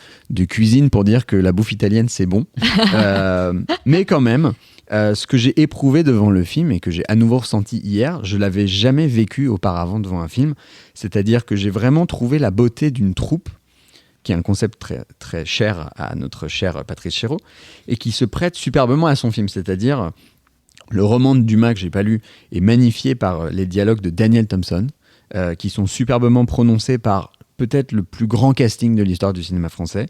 cuisine pour dire que la bouffe italienne, c'est bon ? Mais quand même, ce que j'ai éprouvé devant le film et que j'ai à nouveau ressenti hier, je l'avais jamais vécu auparavant devant un film. C'est-à-dire que j'ai vraiment trouvé la beauté d'une troupe, qui est un concept très, très cher à notre cher Patrice Chéreau, et qui se prête superbement à son film. C'est-à-dire... Le roman de Dumas que j'ai pas lu est magnifié par les dialogues de Daniel Thompson, qui sont superbement prononcés par peut-être le plus grand casting de l'histoire du cinéma français.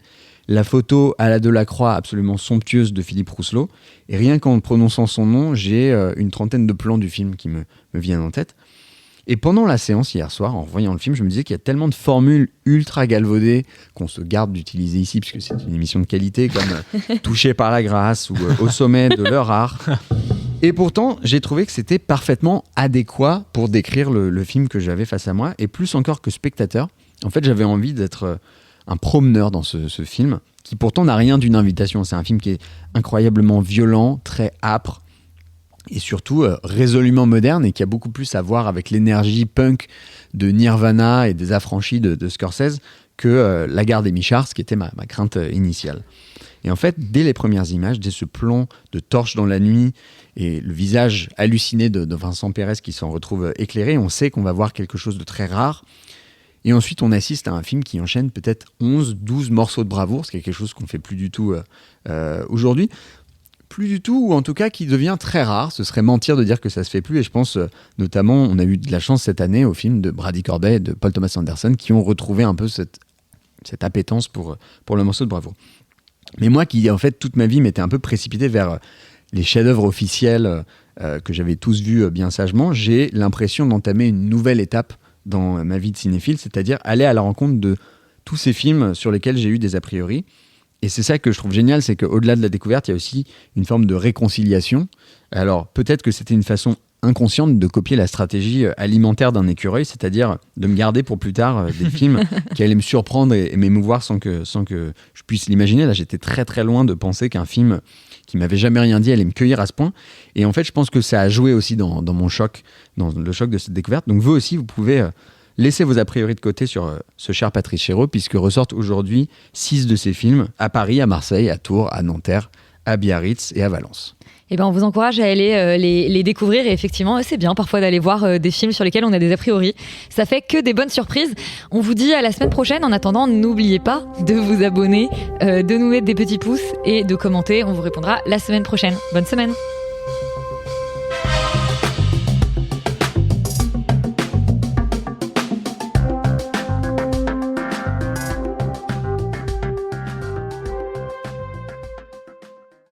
La photo à la Delacroix absolument somptueuse de Philippe Rousselot. Et rien qu'en prononçant son nom, j'ai une trentaine de plans du film qui me viennent en tête. Et pendant la séance hier soir, en voyant le film, je me disais qu'il y a tellement de formules ultra galvaudées qu'on se garde d'utiliser ici, puisque c'est une émission de qualité, comme Touché par la grâce ou Au sommet de leur art. Et pourtant, j'ai trouvé que c'était parfaitement adéquat pour décrire le film que j'avais face à moi. Et plus encore que spectateur, en fait, j'avais envie d'être un promeneur dans ce film, qui pourtant n'a rien d'une invitation. C'est un film qui est incroyablement violent, très âpre, et surtout résolument moderne et qui a beaucoup plus à voir avec l'énergie punk de Nirvana et des Affranchis de Scorsese que La Gare des Michards, ce qui était ma crainte initiale. Et en fait, dès les premières images, dès ce plan de torche dans la nuit et le visage halluciné de Vincent Pérez qui s'en retrouve éclairé, on sait qu'on va voir quelque chose de très rare. Et ensuite, on assiste à un film qui enchaîne peut-être 11, 12 morceaux de bravoure, ce qui est quelque chose qu'on ne fait plus du tout aujourd'hui. Plus du tout, ou en tout cas qui devient très rare. Ce serait mentir de dire que ça se fait plus. Et je pense notamment, on a eu de la chance cette année au film de Brady Corbet et de Paul Thomas Anderson qui ont retrouvé un peu cette appétence pour le morceau de bravoure. Mais moi qui, en fait, toute ma vie m'étais un peu précipité vers les chefs-d'œuvre officiels que j'avais tous vus bien sagement, j'ai l'impression d'entamer une nouvelle étape dans ma vie de cinéphile, c'est-à-dire aller à la rencontre de tous ces films sur lesquels j'ai eu des a priori. Et c'est ça que je trouve génial, c'est qu'au-delà de la découverte, il y a aussi une forme de réconciliation. Alors, peut-être que c'était une façon inconsciente de copier la stratégie alimentaire d'un écureuil, c'est-à-dire de me garder pour plus tard des films qui allaient me surprendre et m'émouvoir sans que je puisse l'imaginer. Là, j'étais très très loin de penser qu'un film qui m'avait jamais rien dit allait me cueillir à ce point. Et en fait, je pense que ça a joué aussi dans mon choc, dans le choc de cette découverte. Donc vous aussi, vous pouvez... laissez vos a priori de côté sur ce cher Patrice Chéreau, puisque ressortent aujourd'hui 6 de ses films à Paris, à Marseille, à Tours, à Nanterre, à Biarritz et à Valence. Eh ben, on vous encourage à aller les découvrir et effectivement, c'est bien parfois d'aller voir des films sur lesquels on a des a priori. Ça fait que des bonnes surprises. On vous dit à la semaine prochaine. En attendant, n'oubliez pas de vous abonner, de nous mettre des petits pouces et de commenter. On vous répondra la semaine prochaine. Bonne semaine.